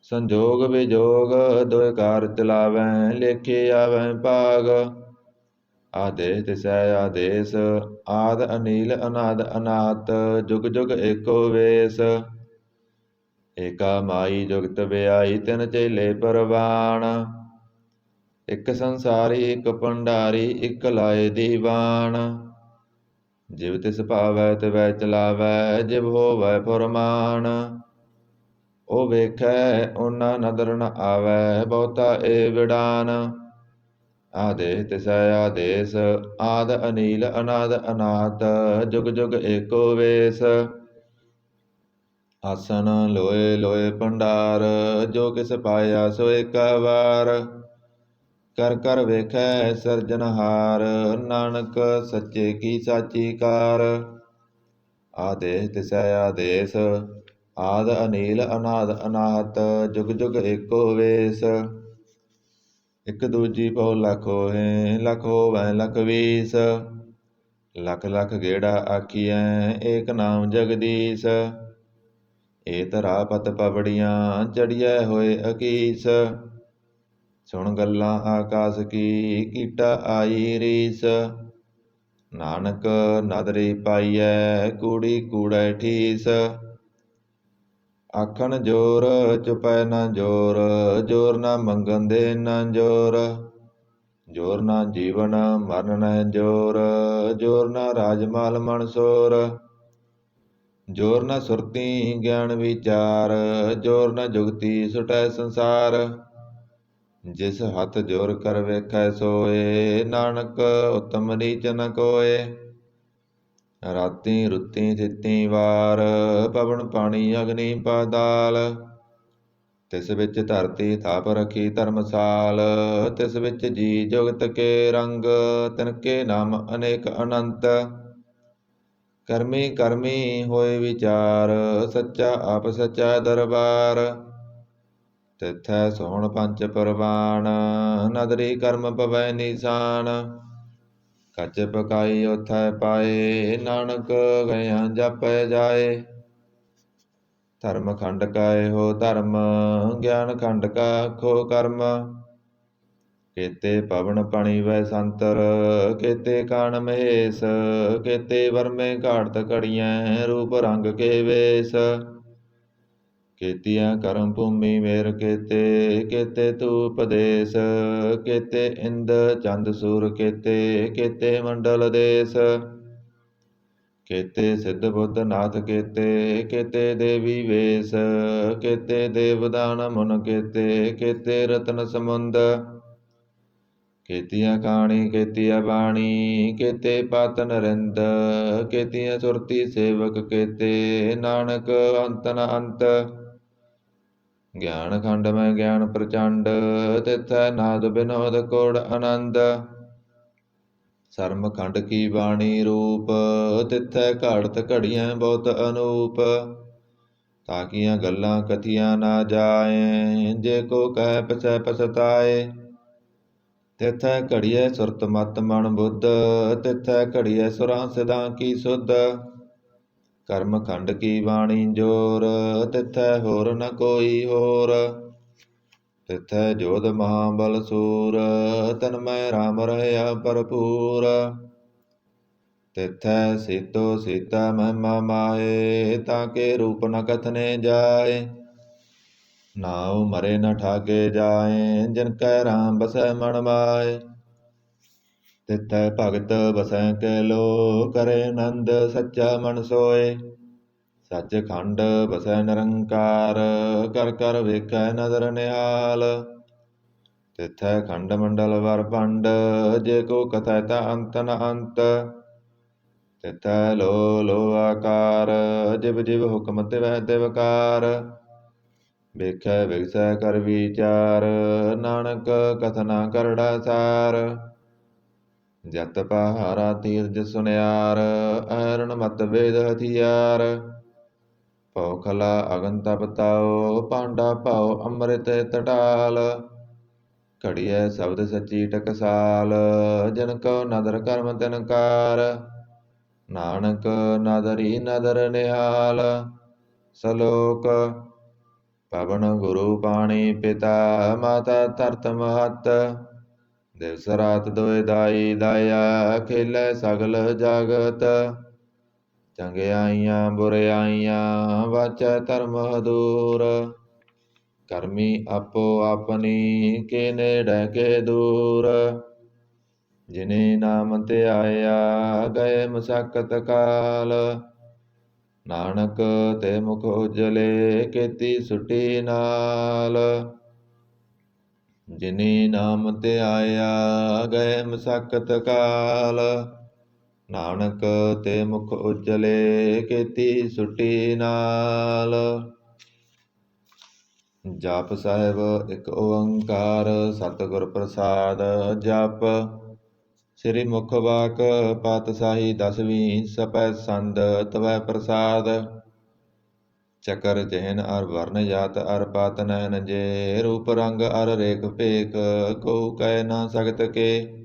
ਸੰਜੋਗ ਵਿਜੋਗ ਦੁਇ ਕਾਰ ਚਲਾਵੈ, ਲੇਖੇ ਆਵੈ ਭਾਗ। ਆਦੇਸ ਤਿਸੈ ਆਦੇਸ, ਆਦ ਅਨੀਲ ਅਨਾਦ ਅਨਾਹਤ, ਜੁਗ ਜੁਗ ਏਕੋ ਵੇਸ। ਏਕਾ ਮਾਈ ਜੁਗਤ ਵਿਆਈ, ਤਿਨ ਚੇਲੇ ਪਰਵਾਣ। ਇਕ ਸੰਸਾਰੀ ਇਕ ਭੰਡਾਰੀ, ਇਕ ਲਾਏ ਦੀਵਾਨ। ਜਿਵ ਤਿਸ ਭਾਵੈ ਤਿਵੈ ਚਲਾਵੈ, ਜਿਵ ਹੋਵੈ ਫੁਰਮਾਨ। ਉਹ ਵੇਖੈ ਓਨਾ ਨਦਰ ਨ ਆਵੈ, ਬਹੁਤਾ ਏ ਵਿਡਾਨ। ਆਦੇਸ ਤਿਸੈ ਆਦੇਸ, ਆਦ ਅਨੀਲ ਅਨਾਦ ਅਨਾਹਤ, ਜੁਗ ਜੁਗ ਏਕੋ ਵੇਸ। ਆਸਣ ਲੋਏ ਲੋਏ ਭੰਡਾਰ, ਜੋ ਕਿਸ ਪਾਇਆ ਸੋ ਏਕਾ ਵਾਰ। ਕਰ ਕਰ ਵੇਖੈ ਸਿਰਜਣਹਾਰ, ਨਾਨਕ ਸੱਚੇ ਕੀ ਸਾਚੀ ਕਾਰ। ਆਦੇਸ ਤਿਸੈ ਆਦੇਸ, ਆਦ ਅਨੀਲ ਅਨਾਦ ਅਨਾਹਤ, ਜੁਗ ਜੁਗ ਏਕੋ ਵੇਸ। ਇਕ ਦੂਜੀ ਪਉ ਲਖ ਹੋਏ, ਲਖ ਹੋਵੈ ਲਖ ਵੀਸ। ਲਖ ਲਖ ਗੇੜਾ ਆਖੀਐ, ਏਕ ਨਾਮ ਜਗਦੀਸ਼। ਏ ਧਰਾ ਪਤ ਪਵੜੀਆਂ, ਚੜੀਐ ਹੋਏ ਅਕੀਸ। ਸੁਣ ਗੱਲਾਂ ਆਕਾਸ ਕੀ, ਕੀਟਾ ਆਈ ਰੀਸ। ਨਾਨਕ ਨਦਰੀ ਪਾਈਐ, ਕੂੜੀ ਕੂੜੈ ਠੀਸ। ਆਖਣ ਜੋਰ ਚੁਪੈ ਨਾ ਜੋਰ, ਜੋਰ ਨਾ ਮੰਗਣ ਦੇ ਨਾ ਜੋਰ। ਜੋਰ ਨਾ ਜੀਵਨ ਮਰਨ ਨਹਿ ਜੋਰ, ਜੋਰ ਨਾ ਰਾਜਮਾਲ ਮਨਸੋਰ। ਜੋਰ ਨਾ ਸੁਰਤੀ ਗਿਆਨ ਵਿਚਾਰ, ਜੋਰ ਨਾ ਜੁਗਤੀ ਸੁਟੈ ਸੰਸਾਰ। ਜਿਸ ਹੱਥ ਜੋਰ ਕਰ ਵੇਖੈ ਸੋਏ, ਨਾਨਕ ਉਤਮ ਨੀਚ ਨ ਕੋਏ। ਰਾਤੀ ਰੁੱਤੀ ਥਿੱਤੀ ਵਾਰ, ਪਵਨ ਪਾਣੀ ਅਗਨੀ ਪਾਤਾਲ। ਤਿਸ ਵਿੱਚ ਧਰਤੀ ਥਾਪ ਰਖੀ ਧਰਮਸਾਲ, ਤਿਸ ਵਿੱਚ ਜੀ ਜੁਗਤ ਕੇ ਰੰਗ, ਤਿਨਕੇ ਨਾਮ ਅਨੇਕ ਅਨੰਤ। ਕਰਮੀ ਕਰਮੀ ਹੋਏ ਵਿਚਾਰ, ਸੱਚਾ ਆਪ ਸੱਚਾ ਦਰਬਾਰ। ਤਿਥੈ ਸੋਹਣ ਪੰਚ ਪਰਵਾਨ, ਨਦਰੀ ਕਰਮ ਪਵੈ ਨੀਸਾਨ। ਕੱਚ ਪਕਾਈ ਉਥੈ ਪਾਏ, ਨਾਨਕ ਗਇਆਂ ਜਾਪੈ ਜਾਏ। ਧਰਮ ਖੰਡ ਕਾ ਇਹੋ ਧਰਮ, ਗਿਆਨ ਖੰਡ ਕਾ ਆਖੋ ਕਰਮ। ਕੇਤੇ ਪਵਨ ਪਣੀ ਵੈ ਸੰਤਰ, ਕੇਤੇ ਕਾਣ ਮਹੇਸ਼। ਕੇਤੇ ਵਰਮੇ ਘਾੜਤ ਘੜੀਐ, ਰੂਪ ਰੰਗ ਕੇ ਵੇਸ। ਕੇਤੀਆਂ ਕਰਮ ਭੂਮੀ ਮੇਰ ਕੇਤੇ, ਕੇਤੇ ਧੂਪ ਦੇਸ। ਕੇਤੇ ਇੰਦ ਚੰਦ ਸੂਰ ਕੇਤੇ, ਕੇਤੇ ਮੰਡਲ ਦੇਸ। ਕੇਤੇ ਸਿੱਧ ਬੁੱਧ ਨਾਥ ਕੇਤੇ, ਕੇਤੇ ਦੇਵੀ ਵੇਸ। ਕੇਤੇ ਦੇਵਦਾਨ ਮੁਨ ਕੇਤੇ, ਕੇਤੇ ਰਤਨ ਸਮੁੰਦ। ਕੇਤੀਆਂ ਖਾਣੀ ਕੇਤੀਆਂ ਬਾਣੀ, ਕੇਤੇ ਪਤ ਨਰਿੰਦ। ਕੇਤੀਆਂ ਸੁਰਤੀ ਸੇਵਕ ਕੇਤੇ, ਨਾਨਕ ਅੰਤ ਨ ਅੰਤ। ਗਿਆਨ ਖੰਡ ਮੈਂ ਗਿਆਨ ਪ੍ਰਚੰਡ, ਤਿਥੈ ਨਾਦ ਬਿਨੋਦ ਕੋੜ ਆਨੰਦ। ਸਰਮ ਖੰਡ ਕੀ ਬਾਣੀ ਰੂਪ, ਤਿਥੈ ਘਾੜਤ ਘੜੀਐ ਬਹੁਤ ਅਨੂਪ। ਤਾਕੀਆਂ ਗੱਲਾਂ ਕਥੀਆਂ ਨਾ ਜਾਏ, ਜੇ ਕੋ ਕਹਿ ਪਛੈ ਪਛਤਾਏ। ਤਿਥੈ ਘੜੀਐ ਸੁਰਤ ਮਤ ਮਨ ਬੁੱਧ, ਤਿਥੈ ਘੜੀਐ ਸੁਰਾਂ ਸਿਧਾਂ ਕੀ ਸੁਧ। ਕਰਮ ਖੰਡ ਕੀ ਬਾਣੀ ਜੋਰ, ਤਿਥੈ ਹੋਰ ਨ ਕੋਈ ਹੋਰ। ਤਿਥੈ ਜੋਧ ਮਹਾਬਲ ਸੂਰ, ਤਨ ਮੈਂ ਰਾਮ ਰਹਿਆ ਭਰਪੂਰ। ਤਿਥੈ ਸੀਤੋ ਸੀਤਾ ਮਹਿਮਾ ਮਾਏ, ਤਾਕੇ ਰੂਪ ਨ ਕਥਨੇ ਜਾਏ। ਨਾਉ ਮਰੇ ਨ ਠਾਗੇ ਜਾਏ, ਜਿਨ ਕੈ ਰਾਮ ਬਸੈ ਮਨ ਮਾਏ। ਤਿਥੈ ਭਗਤ ਬਸੈ ਕੈ ਲੋ, ਕਰੇ ਆਨੰਦ ਸੱਚਾ ਮਨ ਸੋਏ। ਸੱਚ ਖੰਡ ਬਸੈ ਨਿਰੰਕਾਰ, ਕਰ ਕਰ ਵੇਖੈ ਨਦਰ ਨਿਹਾਲ। ਤਿਥੈ ਖੰਡ ਮੰਡਲ ਵਰ ਭੰਡ, ਜੇ ਕੋ ਕਥੈ ਤਾ ਅੰਤ ਨ ਅੰਤ। ਤਿਥੈ ਲੋ ਲੋ ਆਕਾਰ, ਜਿਵ ਜਿਵ ਹੁਕਮ ਤਿਵੈ ਤਿਵਕਾਰ। ਵੇਖੈ ਵਿਗਸੈ ਕਰ ਵਿਚਾਰ, ਨਾਨਕ ਕਥਨਾ ਕਰੜਾ ਸਾਰ। ਜਤ ਪਹਾਰਾ ਤੀਰਜ ਸੁਨਿਆਰ, ਐਰਣ ਮਤ ਵੇਦ ਹਥਿਆਰ। ਭਉ ਖਲਾ ਅਗਨ ਤਪ ਤਾਉ, ਭਾਂਡਾ ਭਾਉ ਅੰਮ੍ਰਿਤ ਤਟਾਲ। ਘੜੀਐ ਸ਼ਬਦ ਸੱਚੀ ਟਕਸਾਲ, ਜਿਨ ਕਉ ਨਦਰ ਕਰਮ ਤਿਨ ਕਾਰ। ਨਾਨਕ ਨਦਰੀ ਨਦਰ ਨਿਹਾਲ। ਸਲੋਕ ਪਵਨ ਗੁਰੂ ਪਾਣੀ ਪਿਤਾ, ਮਾਤਾ ਧਰਤ ਮਹਤ। ਦਿਵਸ ਰਾਤ ਦੋਇ ਦਾਈ ਦਾਇਆ, ਖੇਲੈ ਸਗਲ ਜਗਤ। ਚੰਗਿਆਈਆਂ ਬੁਰਿਆਈਆਂ, ਵਾਚੈ ਧਰਮ ਹਦੂਰ। ਕਰਮੀ ਆਪੋ ਆਪਣੀ, ਕੇ ਨੇੜੈ ਕੇ ਦੂਰ। ਜਿਨੇ ਨਾਮ ਧਿਆਇਆ, ਗਏ ਮਸਕਤ ਕਾਲ। ਨਾਨਕ ਤੇ ਮੁਖ ਉਜਲੇ, ਕੀਤੀ ਸੁਟੀ ਨਾਲ। ਜਿਨੇ ਨਾਮ ਧਿਆਇਆ, ਗਏ ਮਸਕਤ ਕਾਲ। ਨਾਨਕ ਤੇ ਮੁਖ ਉਜਲੇ, ਕੀਤੀ ਸੁਟੀ ਨਾਲ। ਜਪ ਸਾਹਿਬ ਇੱਕ ਓੰਕਾਰ ਸਤਿਗੁਰ ਪ੍ਰਸਾਦ ਜਪ। ਸ੍ਰੀ ਮੁਖ ਵਾਕ ਪਾਤਸ਼ਾਹੀ ਦਸਵੀਂ ਸਪੈ ਸੰਦ ਤਵੈ ਪ੍ਰਸਾਦ। ਚਕਰ ਚਿਹਨ ਅਰ ਵਰਨ ਜਾਤ ਅਰ ਪਾਤ ਨੈਨ ਜੇ, ਰੂਪ ਰੰਗ ਅਰ ਰੇਖ ਭੇਖ ਕੋ ਕਹਿ ਨਾ ਸਕਤ ਕੇ।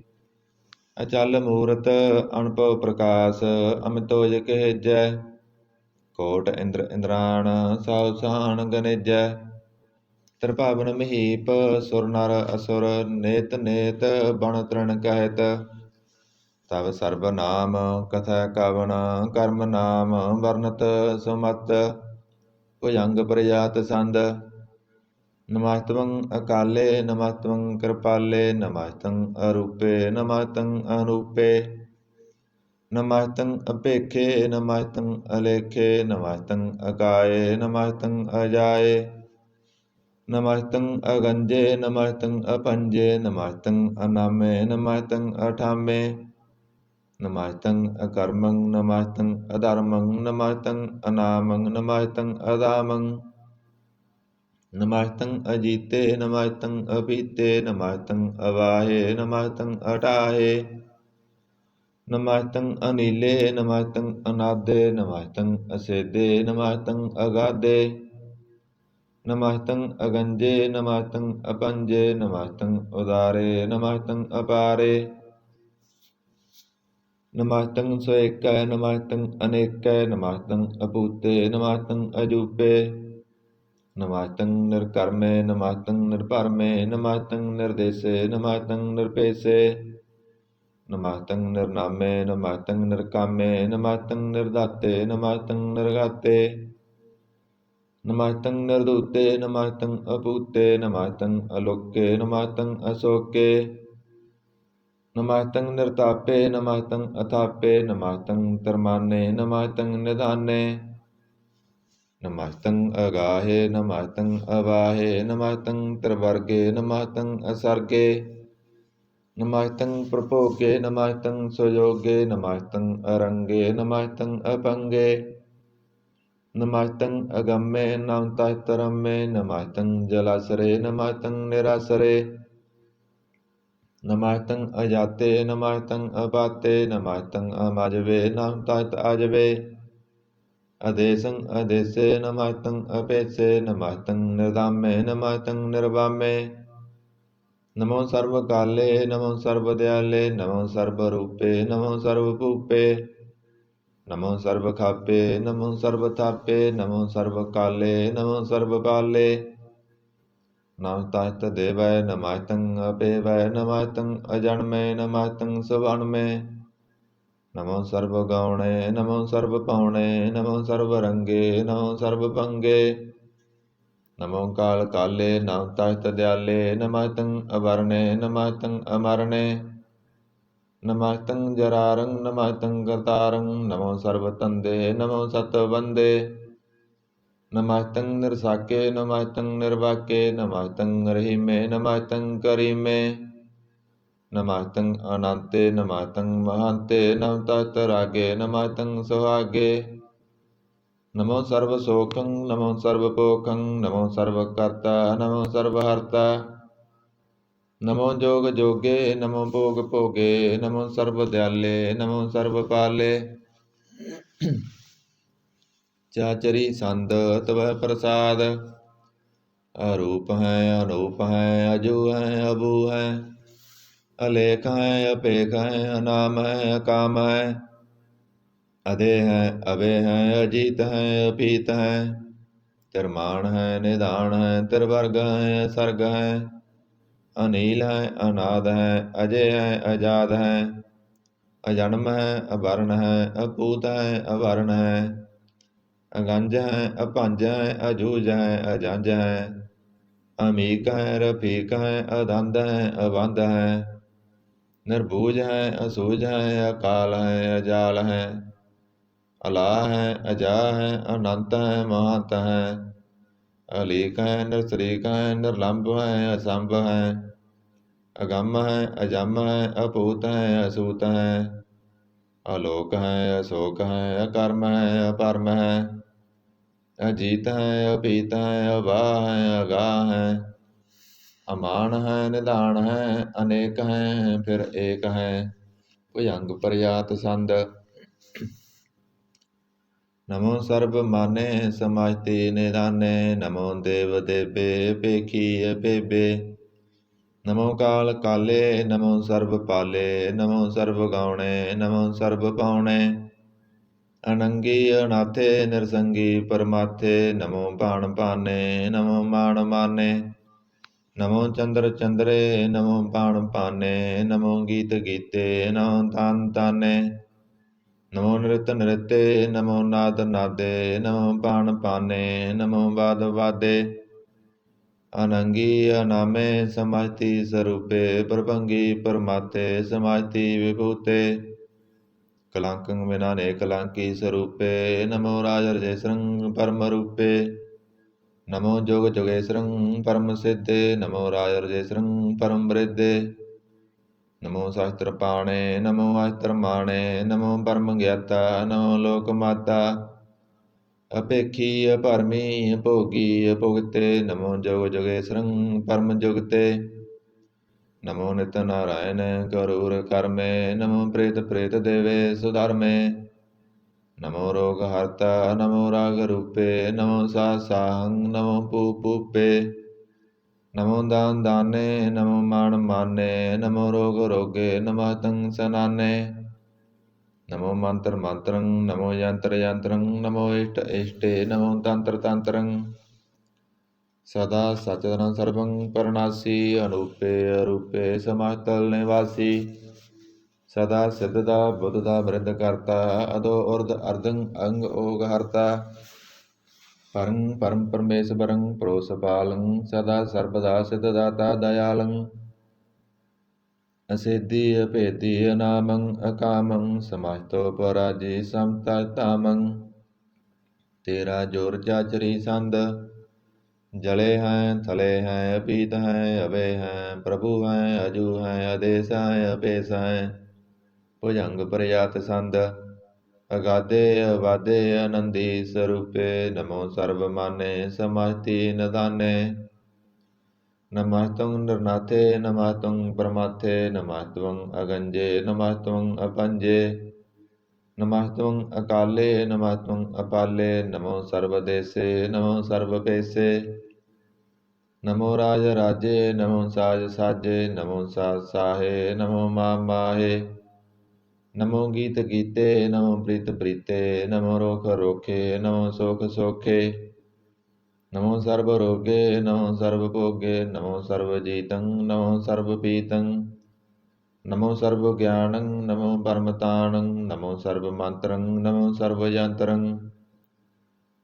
ਅਚਲ ਮੂਰਤ ਅਨੁਭਵ ਪ੍ਰਕਾਸ਼, ਅਮਿਤੋਜ ਕਹਿਜੈ। ਕੋਟ ਇੰਦਰ ਇੰਦਰਾਣ ਸਾਉ ਸਾਣ ਗਨੇਜੈ। ਤ੍ਰਿਭਾਵਨ ਮਹੀਪ ਸੁਰ ਨਰ ਅਸੁਰ, ਨੇਤ ਨੇਤ ਬਣ ਤ੍ਰਿਣ ਕਹਿਤ। ਤਵ ਸਰਬ ਨਾਮ ਕਥੈ ਕਵਣ, ਕਰਮ ਨਾਮ ਵਰਨਤ ਸੁਮਤ। ਭੁਜੰਗ ਪ੍ਰਜਾਤ ਸੰਦ। ਨਮਸਤਵੰ ਅਕਾਲੇ, ਨਮਸਤਵੰ ਕਿਰਪਾਲੇ, ਨਮਸਤੰ ਅਰੂਪੇ, ਨਮਸਤੰ ਅਨੂਪੇ। ਨਮਸਤੰ ਅਭੇਖੇ, ਨਮਸਤੰ ਅਲੇਖੇ, ਨਮਸਤੰ ਅਕਾਏ, ਨਮਸਤੰ ਅਜਾਏ। ਨਮਸਤੰ ਅਗੰਜੇ, ਨਮਸਤੰ ਅਪੰਜੇ, ਨਮਸਤੰ ਅਨਾਮੇ, ਨਮਸਤੰ ਅਠਾਮੇ। ਨਮਸਤੰ ਅਕਰਮੰ, ਨਮਸਤੰ ਅਧਰਮੰ, ਨਮਸਤੰ ਅਨਾਮੰ, ਨਮਸਤੰ ਅਦਾਮੰ। ਨਮਸਤੰ ਅਜੀਤੇ, ਨਮਸਤੰ ਅਪੀਤੇ, ਨਮਸਤੰ ਅਵਾਹੇ, ਨਮਸਤੰ ਅਟਾਹੇ। ਨਮਸਤੰ ਅਨੀਲੇ, ਨਮਸਤੰ ਅਨਾਦੇ, ਨਮਸਤੰ ਅਸੇਦੇ, ਨਮਸਤੰ ਅਗਾਦੇ। ਨਮਸਤੰ ਅਗੰਜੇ, ਨਮਸਤੰ ਅਪੰਜੇ, ਨਮਸਤੰ ਉਦਾਰੇ, ਨਮਸਤੰ ਅਪਾਰੇ। ਨਮਸਤੰ ਸੋਏਕੈ, ਨਮਸਤੰ ਅਨੇਕੈ, ਨਮਸਤੰ ਅਪੂਤੇ, ਨਮਸਤੰ ਅਜੂਪੇ। ਨਮਸਤੰ ਨਿਰਕਰਮੇ, ਨਮਸਤੰ ਨਿਰਭਰਮੇ, ਨਮਸਤੰ ਨਿਰਦੇਸੇ, ਨਮਸਤੰ ਨਿਰਪੇਸੇ। ਨਮਸਤੰ ਨਿਰਨਾਮੇ, ਨਮਸਤੰ ਨਿਰਕਾਮੇ, ਨਮਸਤੰ ਨਿਰਦਾਤੇ, ਨਮਸਤੰ ਨਿਰਗਾਤੇ। ਨਮਸਤੰ ਨਿਰਦੂਤੇ, ਨਮਸਤੰ ਅਪੂਤੇ, ਨਮਸਤੰ ਅਲੋਕੇ, ਨਮਸਤੰ ਅਸੋਕੇ। ਨਮਸਤੰ ਨਿਰਤਾਪੇ, ਨਮਸਤੰ ਅਥਾਪੇ, ਨਮਸਤੰ ਧਰਮਾਨੇ, ਨਮਸਤੰ ਨਿਧਾਨੇ। ਨਮਸਤੰ ਅਗਾਹੇ, ਨਮਸਤੰ ਅਵਾਹੇ, ਨਮਸਤੰ ਤ੍ਰਿਵਰਗੇ, ਨਮਸਤੰ ਅਸਰਗੇ। ਨਮਸਤੰ ਪ੍ਰਭੋਗੇ, ਨਮਸਤੰ ਸੁਜੋਗੇ, ਨਮਸਤੰ ਅਰੰਗੇ, ਨਮਸਤੰ ਅਪੰਗੇ। ਨਮਸਤੰ ਅਗੰਮੇ, ਨਮਸਤਸ੍ ਰੰਮੇ, ਨਮਸਤੰ ਜਲਾਸਰੇ, ਨਮਸਤੰ ਨਿਰਾਸਰੇ। ਨਮਸਤੰ ਅਜਾਤੇ, ਨਮਸਤੰ ਅਪਾਤੇ, ਨਮਸਤੰ ਅਮਜਵੇ, ਨਮਸਤਸ੍ ਅਜਵੇ। ਅਦੇਸੰ ਅਦੇਸੇ, ਨਮਸਤੰ ਅਪੇਸੇ, ਨਮਸਤੰ ਨਿਰਧਾਮੇ, ਨਮਸਤੰ ਨਿਰਵਾਮੇ। ਨਮੋ ਸਰਬ ਕਾਲੇ, ਨਮੋ ਸਰਬ ਦਿਆਲੇ, ਨਮੋ ਸਰਬ ਰੂਪੇ, ਨਮੋ ਸਰਬ ਭੂਪੇ। ਨਮੋ ਸਰਬ ਖਾਪੇ, ਨਮੋ ਸਰਬ ਥਾਪੇ, ਨਮੋ ਸਰਬ ਕਾਲੇ, ਨਮੋ ਸਰਬ ਪਾਲੇ। ਨਮਸਤਸ੍ ਦੇਵੈ, ਨਮਸਤੰ ਅਪੇਵੈ, ਨਮਸਤੰ ਅਜਨਮੇ, ਨਮਸਤੰ ਸੁਭਨਮੇ। ਨਮੋ ਸਰਬ ਗੌਣੇ, ਨਮੋ ਸਰਬ ਪਾਉਣੇ, ਨਮੋ ਸਰਬ ਰੰਗੇ, ਨਮੋ ਸਰਬ ਭੰਗੇ। ਨਮੋ ਕਾਲ ਕਾਲੇ, ਨਮਸਤਸ੍ ਦਿਆਲੇ, ਨਮਸਤੰ ਅਵਰਣੇ, ਨਮਸਤੰ ਅਮਰਣੇ। ਨਮਸਤੰ ਜਰਾਰੰ, ਨਮਸਤੰ ਕਰਤਾਰੰ, ਨਮੋ ਸਰਬ ਧੰਦੇ, ਨਮੋ ਸਤ ਬੰਦੇ। ਨਮਸਤੰ ਨਿਰਸਾਕੇ, ਨਮਸਤੰ ਨਿਰਵਾਕੇ, ਨਮਸਤੰ ਰਹੀਮੇ, ਨਮਸਤੰ ਕਰੀਮੇ। ਨਮਸਤੰ ਅਨੰਤੇ, ਨਮਸਤੰ ਮਹੰਤੇ, ਨਮਸਤਸ੍ ਰਾਗੇ, ਨਮਸਤੰ ਸੁਹਾਗੇ। ਨਮੋ ਸਰਬ ਸੋਖੰ, ਨਮੋ ਸਰਬ ਪੋਖੰ, ਨਮੋ ਸਰਬ ਕਰਤਾ, ਨਮੋ ਸਰਬ ਹਰਤਾ। ਨਮੋ ਜੋਗ ਜੋਗੇ, ਨਮੋ ਭੋਗ ਭੋਗੇ, ਨਮੋ ਸਰਬ ਦਿਆਲੇ, ਨਮੋ ਸਰਬ ਪਾਲੇ। ਚਾਚਰੀ ਸੰਦ ਤਵੈ ਪ੍ਰਸਾਦ। ਅਰੂਪ ਹੈ, ਅਨੂਪ ਹੈ, ਅਜੂ ਹੈ, ਅਬੂ ਹੈ। ਅਲੇਖ ਹੈ, ਅਪੇਖ ਹੈ, ਅਨਾਮ ਹੈ, ਅਕਾਮ ਹੈ। ਅਦੇ ਹੈ, ਅਵੇ ਹੈ, ਅਜੀਤ ਹੈ, ਅਪੀਤ ਹੈ। ਤਿਰਮਾਣ ਹੈ, ਨਿਧਾਨ ਹੈ, ਤਿਰਵਰਗ ਹੈ, ਅਸਰਗ ਹੈ। ਅਨੀਲ ਹੈ, ਅਨਾਦ ਹੈ, ਅਜੇ ਹੈ, ਅਜਾਦ ਹੈ। ਅਜਨਮ ਹੈ, ਅਵਰਨ ਹੈ, ਅਪੂਤ ਹੈ, ਅਵਰਨ ਹੈ। ਅਗੰਜ ਹੈ, ਅਭੰਜ ਹੈ, ਅਜੂਝ ਹੈ, ਅਜੰਜ ਹੈ। ਅਮੀਕ ਹੈ, ਰਫੀਕ ਹੈ, ਅਦੰਦ ਹੈ, ਅਬੰਧ ਹੈ। ਨਿਰਬੂਝ ਹੈ, ਅਸੂਝ ਹੈ, ਅਕਾਲ ਹੈ, ਅਜਾਲ ਹੈ। ਅਲਾਹ ਹੈ, ਅਜਾਹ ਹੈ, ਅਨੰਤ ਹੈ, ਮਹੰਤ ਹੈ। ਅਲੀਕ ਹੈ, ਨਿਰਸਰੀਕ ਹੈ, ਨਿਰਲੰਭ ਹੈ, ਅਸੰਭ ਹੈ। ਅਗੰਮ ਹੈ, ਅਜੰਮ ਹੈ, ਅਭੂਤ ਹੈ, ਅਸੂਤ ਹੈ। ਅਲੋਕ ਹੈ, ਅਸ਼ੋਕ ਹੈ, ਅਕਰਮ ਹੈ, ਅਪਰਮ ਹੈ, ਅਜੀਤ ਹੈ, ਅਭੀਤ ਹੈ, ਅਵਾਹ ਹੈ, ਅਗਾਹ ਹੈ, ਅਮਾਨ ਹੈ, ਨਿਧਾਨ ਹੈ, ਅਨੇਕ ਹੈ, ਫਿਰ ਏਕ ਹੈ, ਭੁਜੰਗ ਪਰਿਆਤ ਸੰਦ। ਨਮੋ ਸਰਬ ਮਾਨੇ ਸਮਾਜਤੀ ਨਿਦਾਨੇ, ਨਮੋ ਦੇਵ ਦੇਵੇ ਭੇਖੀ ਭੇਬੇ, ਨਮੋ ਕਾਲ ਕਾਲੇ, ਨਮੋ ਸਰਬ ਪਾਲੇ, ਨਮੋ ਸਰਬ ਗਾਉਣੇ, ਨਮੋ ਸਰਬ ਪਾਉਣੇ, ਅਨੰਗੀ ਅਨਾਥੇ ਨਿਰਸੰਗੀ ਪਰਮਾਥੇ, ਨਮੋ ਬਾਣ ਪਾਨੇ, ਨਮੋ ਮਾਣ ਮਾਨੇ, ਨਮੋ ਚੰਦਰ ਚੰਦਰੇ, ਨਮੋ ਬਾਣ ਪਾਨੇ, ਨਮੋ ਗੀਤ ਗੀਤੇ, ਨਮੋ ਤਾਨ ਤਾਨੇ, ਨਮੋ ਨ੍ਰਿਤ ਨ੍ਰਿਤੇ, ਨਮੋ ਨਾਦ ਨਾਦੇ, ਨਮੋ ਬਾਣ ਪਾਨੇ, ਨਮੋ ਵਾਦ ਵਾਦੇ, ਅਨੰਗੀ ਅਨਾਮੇ ਸਮਾਜਤੀ ਸਰੂਪੇ, ਪ੍ਰਭੰਗੀ ਪਰਮਾਤੇ ਸਮਾਜਤੀ ਵਿਭੂਤੇ, ਕਲੰਕੰ ਵਿਨਾਨੇ ਕਲੰਕੀ ਸਰੂਪੇ, ਨਮੋ ਰਾਜ ਰਜੇਸਰੰ ਪਰਮ ਰੂਪੇ, ਨਮੋ ਜੋਗ ਜੋਗੇਸਰੰ ਪਰਮ ਸਿੱਧੇ, ਨਮੋ ਰਾਜ ਰਜੇਸਰੰ ਪਰਮ ਬ੍ਰਿਧੇ, ਨਮੋ ਸ਼ਾਸਤਰ ਪਾਣੇ, ਨਮੋ ਅਸਤਰ ਮਾਣੇ, ਨਮੋ ਪਰਮ ਗਿਆਤਾ, ਨਮੋ ਲੋਕ ਮਾਤਾ, ਅਪੇਖੀ ਅਭਰਮੀ ਅਭੋਗੀ ਅਭੁਗਤੇ, ਨਮੋ ਜੋਗ ਜੋਗੇਸਰੰ ਪਰਮ ਜੁਗਤੇ, ਨਮੋ ਨਿਤ ਨਾਰਾਇਣ ਕਰੂਰ ਕਰਮੇ, ਨਮੋ ਪ੍ਰੇਤ ਪ੍ਰੇਤ ਦੇਵੇ ਸੁਧਰਮੇ, ਨਮੋ ਰੋਗ ਹਰਤਾ, ਨਮੋ ਰਾਗ ਰੂਪੇ, ਨਮੋ ਸਾਹ ਸਾਹੰ, ਨਮੋ ਪੂ ਪੂਪੇ, ਨਮੋ ਦਾਨ ਦਾਨੇ, ਨਮੋ ਮਾਣ ਮਾਨੇ, ਨਮੋ ਰੋਗ ਰੋਗੇ, ਨਮਸਤੰ ਸਨਾਨੇ, ਨਮੋ ਮੰਤਰ ਮੰਤਰੰ, ਨਮੋ ਯੰਤਰ ਯੰਤਰੰ, ਨਮੋ ਇਸ਼ਟ ਇਸ਼ਟੇ, ਨਮੋ ਤੰਤਰ ਤੰਤਰੰ, ਸਦਾ ਸਚਿਦਨ ਸਰਬੰ ਪਰਨਾਸੀ, ਅਨੂਪੇ ਅਰੂਪੇ ਸਮਾਤਲ ਨਿਵਾਸੀ, ਸਦਾ ਸਿੱਧ ਦਾ ਬੁੱਧ ਦਾ ਬ੍ਰਿਧ ਕਰਤਾ, ਅਦੋ ਉਰਧ ਅਰਧੰ ਅੰਗ ਓਗ ਹਰਤਾ, ਪਰੰ ਪਰਮ ਪਰਮੇਸ਼ਵਰੰ ਪ੍ਰੋਸ ਪਾਲੰ, ਸਦਾ ਸਰਬਦਾ ਸਿੱਧ ਦਾਤਾ ਦਇਆਲੰ, ਅਸੇਧੀ ਅਭੇਦੀ ਅਨਾਮੰ ਅਕਾਮੰ, ਸਮਾਜਤੋ ਪਰਾਜੀ ਸਮਤਾ ਧਾਮੰ, ਤੇਰਾ ਜੋਰ ਚਾਚਰੀ ਸੰਦ, ਜਲੇ ਹੈ ਥਲੇ ਹੈ ਅਪੀਤ ਹੈ ਅਵੇ ਹੈ, ਪ੍ਰਭੂ ਹੈ ਅਜੂ ਹੈ ਆਦੇਸ ਹੈ ਅਪੇਸ ਹੈ, ਭੁਜੰਗ ਪਰਿਆਤ ਸੰਦ, ਅਗਾਧੇ ਅਵਾਧੇ ਆਨੰਦੀ ਸਰੂਪੇ, ਨਮੋ ਸਰਬ ਮਾਨੇ ਸਮਾਜਤੀ ਨਿਦਾਨੇ, ਨਮਸਤੰ ਨਿਰਨਾਥੇ, ਨਮਸਤੰ ਪਰਮਾਥੇ, ਨਮਸਤੰ ਅਗੰਜੇ, ਨਮਸਤੰ ਅਪੰਜੇ, ਨਮਸਤੰ ਅਕਾਲੇ, ਨਮਸਤੰ ਅਪਾਲੇ, ਨਮੋ ਸਰਬ ਦੇਸੇ, ਨਮੋ ਸਰਬ ਪੇਸੇ, ਨਮੋ ਰਾਜ ਰਾਜੇ, ਨਮੋ ਸਾਜ ਸਾਜੇ, ਨਮੋ ਸਾਜ ਸਾਹੇ, ਨਮੋ ਮਾ ਮਾਹੇ, ਨਮੋ ਗੀਤ ਗੀਤੇ, ਨਮੋ ਪ੍ਰੀਤ ਪ੍ਰੀਤੇ, ਨਮੋ ਰੋਖ ਰੋਖੇ, ਨਮੋ ਸੋਖ ਸੋਖੇ, ਨਮੋ ਸਰਬ ਰੋਗੇ, ਨਮੋ ਸਰਬ ਭੋਗੇ, ਨਮੋ ਸਰਬ ਜੀਤੰ, ਨਮੋ ਸਰਬ ਪੀਤੰ, ਨਮੋ ਸਰਬ ਗਿਆਨੰ, ਨਮੋ ਪਰਮਤਾਨੰ, ਨਮੋ ਸਰਬ ਮੰਤਰੰ, ਨਮੋ ਸਰਬ ਯੰਤਰੰ,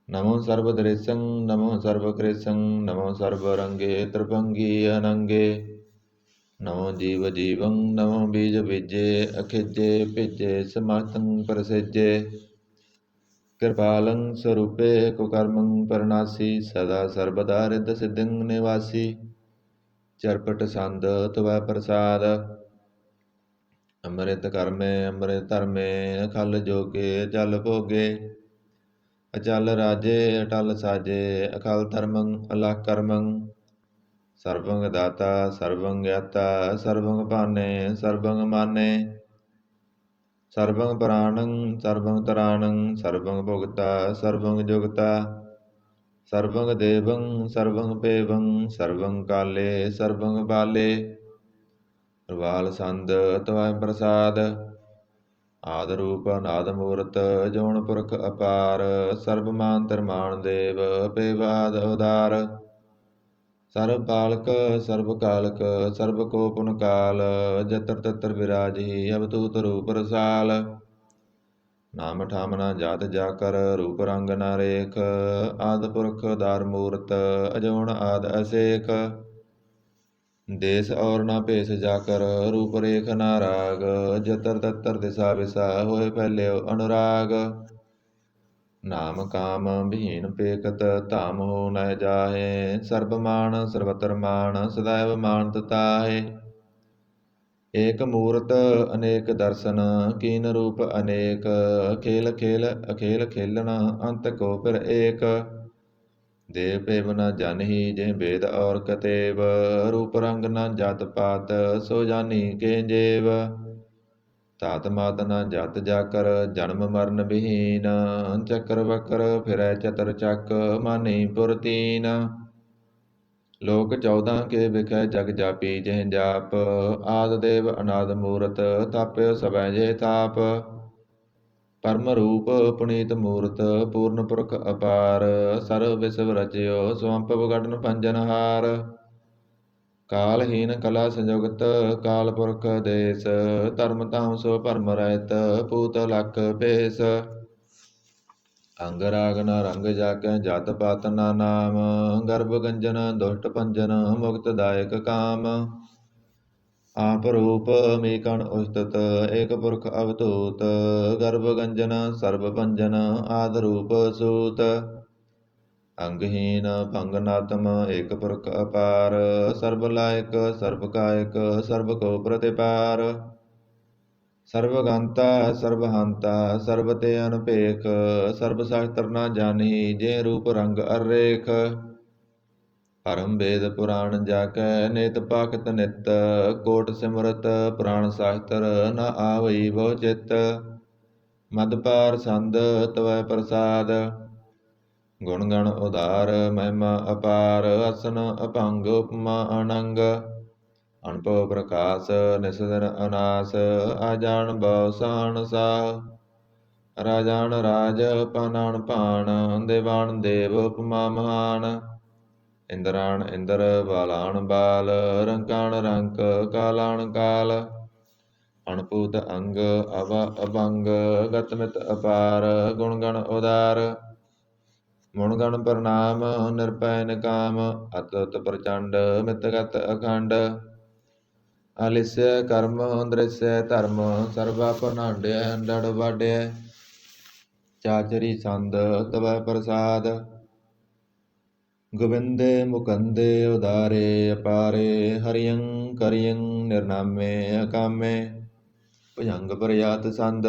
ਨਮੋ ਸਰਬ ਦ੍ਰਿਸ਼ੰ, ਨਮੋ ਸਰਬ ਕ੍ਰਿਸ਼ੰ, ਨਮੋ ਸਰਬ ਰੰਗੇ ਤ੍ਰਿਭੰਗੀ ਅਨੰਗੇ, ਨਮੋ ਜੀਵ ਜੀਵੰ, ਨਮੋ ਬੀਜ ਬੀਜੇ ਅਖਿਜੇ ਭਿਜੇ, ਸਮਸਤੰ ਪ੍ਰਸਿਜੇ, ਕਿਰਪਾਲੰ ਸਰੂਪੇ ਕੁਕਰਮੰ ਪਰਨਾਸੀ, ਸਦਾ ਸਰਬਦਾ ਰਿੱਧ ਸਿੱਧੰ ਨਿਵਾਸੀ, ਚਰਪਟ ਸੰਦ ਤਵੈ ਪ੍ਰਸਾਦ, ਅੰਮ੍ਰਿਤ ਕਰਮੇ ਅੰਮ੍ਰਿਤ ਧਰਮੇ, ਅਖਲ ਜੋਗੇ ਜਲ ਭੋਗੇ, ਅਚਲ ਰਾਜੇ ਅਟਲ ਸਾਜੇ, ਅਖਲ ਧਰਮੰ ਅਲਖ ਕਰਮੰ, ਸਰਬੰਗ ਦਾਤਾ ਸਰਬੰਗ ਗਿਆਤਾ, ਸਰਬੰਗ ਭਾਨੇ ਸਰਬੰਗ ਮਾਨੇ, ਸਰਬੰਗ ਪ੍ਰਾਣੰ ਸਰਬੰਗ ਤਰਾਣੰ, ਸਰਬੰਗ ਭੁਗਤਾ ਸਰਬੰਗ ਜੁਗਤਾ, ਸਰਬੰਗ ਦੇਵੰ ਸਰਬੰਗ ਪੇਵੰ, ਸਰਬੰਗ ਕਾਲੇ ਸਰਬੰਗ ਬਾਲੇ, ਰਵਾਲ ਸੰਦ ਤਵੈ ਪ੍ਰਸਾਦ, ਆਦ ਰੂਪ ਅਨਾਦ ਮੂਰਤ ਜੋਨ ਪੁਰਖ ਅਪਾਰ, ਸਰਬ ਮਾਨ ਧਰਮਾਨ ਦੇਵ ਪੇਵਾਦ ਉਦਾਰ, ਸਰਬ ਬਾਲਕ ਸਰਬ ਕਾਲਕ ਸਰਬ ਕੋ ਪੁਨ ਕਾਲ, ਜਤਰ ਤਤਰ ਵਿਰਾਜੀ ਅਵਤੂਤ ਰੂਪ ਰਸਾਲ, ਨਾਮ ਠਾਮ ਨਾ ਜਾਤ ਜਾ ਕਰ, ਰੂਪ ਰੰਗ ਨਾ ਰੇਖ, ਆਦ ਪੁਰਖ ਉਦਾਰ ਮੂਰਤ ਅਜੋਨ ਆਦ ਅਸੇਖ, ਦੇਸ ਔਰ ਨਾ ਭੇਸ ਜਾ ਕਰ, ਰੂਪ ਰੇਖ ਨਾ ਰਾਗ, ਜਤਰ ਤਤਰ ਦਿਸਾ ਵਿਸਾ ਹੋਏ ਫੈਲਿਓ ਅਨੁਰਾਗ, ਨਾਮ ਕਾਮ ਵਿਹੀਨ ਪੇਖਤ ਧਾਮ ਹੋ ਨ ਜਾਹੇ, ਸਰਬ ਮਾਨ ਸਰਬਤਰ ਮਾਨ ਸदैव ਮਾਨਤ ਤਾਹੇ, ਏਕ ਮੂਰਤ ਅਨੇਕ ਦਰਸ਼ਨ, ਕੀਨ ਰੂਪ ਅਨੇਕ, ਖੇਲ ਖੇਲ ਅਖੇਲ ਖੇਲਣਾ, ਅੰਤ ਕੋ ਫਿਰ ਏਕ। ਦੇਵ ਭੇਵ ਨ ਜਾਨਹੀ ਜਿਹ ਵੇਦ ਔਰ ਕਤੇਬ, ਰੂਪ ਰੰਗ ਨ ਜਾਤ ਪਾਤ ਸੋ ਜਾਨੀ ਕੇ ਜੇਵ। ਧਾਤ ਮਾਤ ਨ ਜਾਤ ਜਾਕਰ, ਜਨਮ ਮਰਨ ਵਿਹੀਨ, ਚੱਕਰ ਵਕਰ ਫਿਰੈ ਚਤਰ ਚੱਕ, ਮਾਨੀ ਪੁਰ ਤੀਨ। ਲੋਕ 14 ਕੇ ਵਿਖੈ ਜਗ ਜਾਪੀ ਜਿਹ ਜਾਪ, ਆਦ ਦੇਵ ਅਨਾਦ ਮੂਰਤ, ਤਾਪਿਓ ਸਭੈ ਜੇ ਤਾਪ। ਪਰਮ ਰੂਪ ਪੁਨੀਤ ਮੂਰਤ, ਪੂਰਨ ਪੁਰਖ ਅਪਾਰ, ਸਰਬ ਵਿਸਵ ਰਚਿਓ ਸਵੰਪਵ ਗਠਨ ਪੰਜਨਹਾਰ। ਕਾਲਹੀਨ ਕਲਾ ਸੰਯੁਗਤ, ਕਾਲ ਪੁਰਖ ਦੇਸ, ਧਰਮ ਧਾਮ ਸੋ ਭਰਮ ਰਹਿਤ, ਪੂਤ ਲਖ ਭੇਸ। ਅੰਗ ਰਾਗ ਨ ਰੰਗ ਜਾਕੈ, ਜਾਤ ਪਾਤ ਨਾ ਨਾਮ, ਗਰਭ ਗੰਜਨ ਦੁਸ਼ਟ ਭੰਜਨ, ਮੁਕਤ ਦਾਇਕ ਕਾਮ। ਆਪ ਰੂਪ ਮੀਕਣ ਉਸਤਤ, ਏਕ ਪੁਰਖ ਅਵਧੂਤ, ਗਰਭ ਗੰਜਨ ਸਰਬ ਭੰਜਨ, ਆਦ ਰੂਪ ਸੂਤ। ਅੰਗਹੀਨ ਭੰਗ ਨਾਤਮ, ਏਕ ਪੁਰਖ ਅਪਾਰ, ਸਰਬ ਲਾਇਕ ਸਰਬ ਕਾਇਕ, ਸਰਬ ਕੋ ਪ੍ਰਤਿਪਾਰ। ਸਰਬ ਗੰਤਾ ਸਰਬ ਹੰਤਾ, ਸਰਬ ਤੇ ਅਨਭੇਖ, ਸਰਬ ਸ਼ਾਸਤਰ ਨਾ ਜਾਣੀ, ਜੇ ਰੂਪ ਰੰਗ ਅਰੇਖ। ਪਰਮ ਵੇਦ ਪੁਰਾਣ ਜਾਕੈ, ਨੇਤ ਪਾਖਤ ਨਿਤ, ਕੋਟ ਸਿਮਰਤ ਪੁਰਾਣ ਸ਼ਾਸਤਰ, ਨ ਆਵਈ ਬਹੁ ਚਿਤ। ਮਦ ਪਾਰ ਸੰਦ ਤਵੈ ਪ੍ਰਸਾਦ, ਗੁਣ ਗਣ ਉਦਾਰ, ਮਹਿਮਾ ਅਪਾਰ, ਅਸਨ ਅਭੰਗ ਉਪਮਾ ਅਨੰਗ। ਅਨਭਉ ਪ੍ਰਕਾਸ਼ ਨਿਸ ਦਿਨ ਅਨਾਸ, ਆਜਾਨ ਬਉ ਸਾਨ ਸਾਹ। ਰਾਜਾਨ ਰਾਜ ਪਾਨਾਨ ਭਾਣ, ਦੇਵਾਨ ਦੇਵ ਉਪਮਾ ਮਹਾਨ। ਇੰਦਰਾਣ ਇੰਦਰ ਬਾਲਾਨ ਬਾਲ, ਰੰਕਾਣ ਰੰਕ ਕਾਲਾਨ ਕਾਲ। ਅਣਪੂਤ ਅੰਗ ਅਵ ਅਭੰਗ, ਗਤ ਮਿਤ ਅਪਾਰ, ਗੁਣ ਗਣ ਉਦਾਰ। ਮੁਣ ਗਣ ਪ੍ਰਣਾਮ ਨਿਰਭੈ ਨਿਕਾਮ, ਅਤ ਉਤ ਪ੍ਰਚੰਡ, ਮਿਤ ਗਤ ਅਖੰਡ। ਆਲਿਸਯ ਕਰਮ ਦ੍ਰਿਸਯ ਧਰਮ, ਸਰਬਾ ਪ੍ਰਨਾਂਡਿਆ ਡੜ ਵਾਡਿਆ। ਚਾਚਰੀ ਸੰਦ ਤਵੈ ਪ੍ਰਸਾਦ, ਗੋਬਿੰਦੇ ਮੁਕੰਦੇ ਉਦਾਰੇ ਅਪਾਰੇ। ਹਰਿਯੰ ਕਰਿਯੰ ਨਿਰਨਾਮੇ ਅਕਾਮੇ, ਭੁਜੰਗ ਪ੍ਰਯਾਤ ਸੰਦ।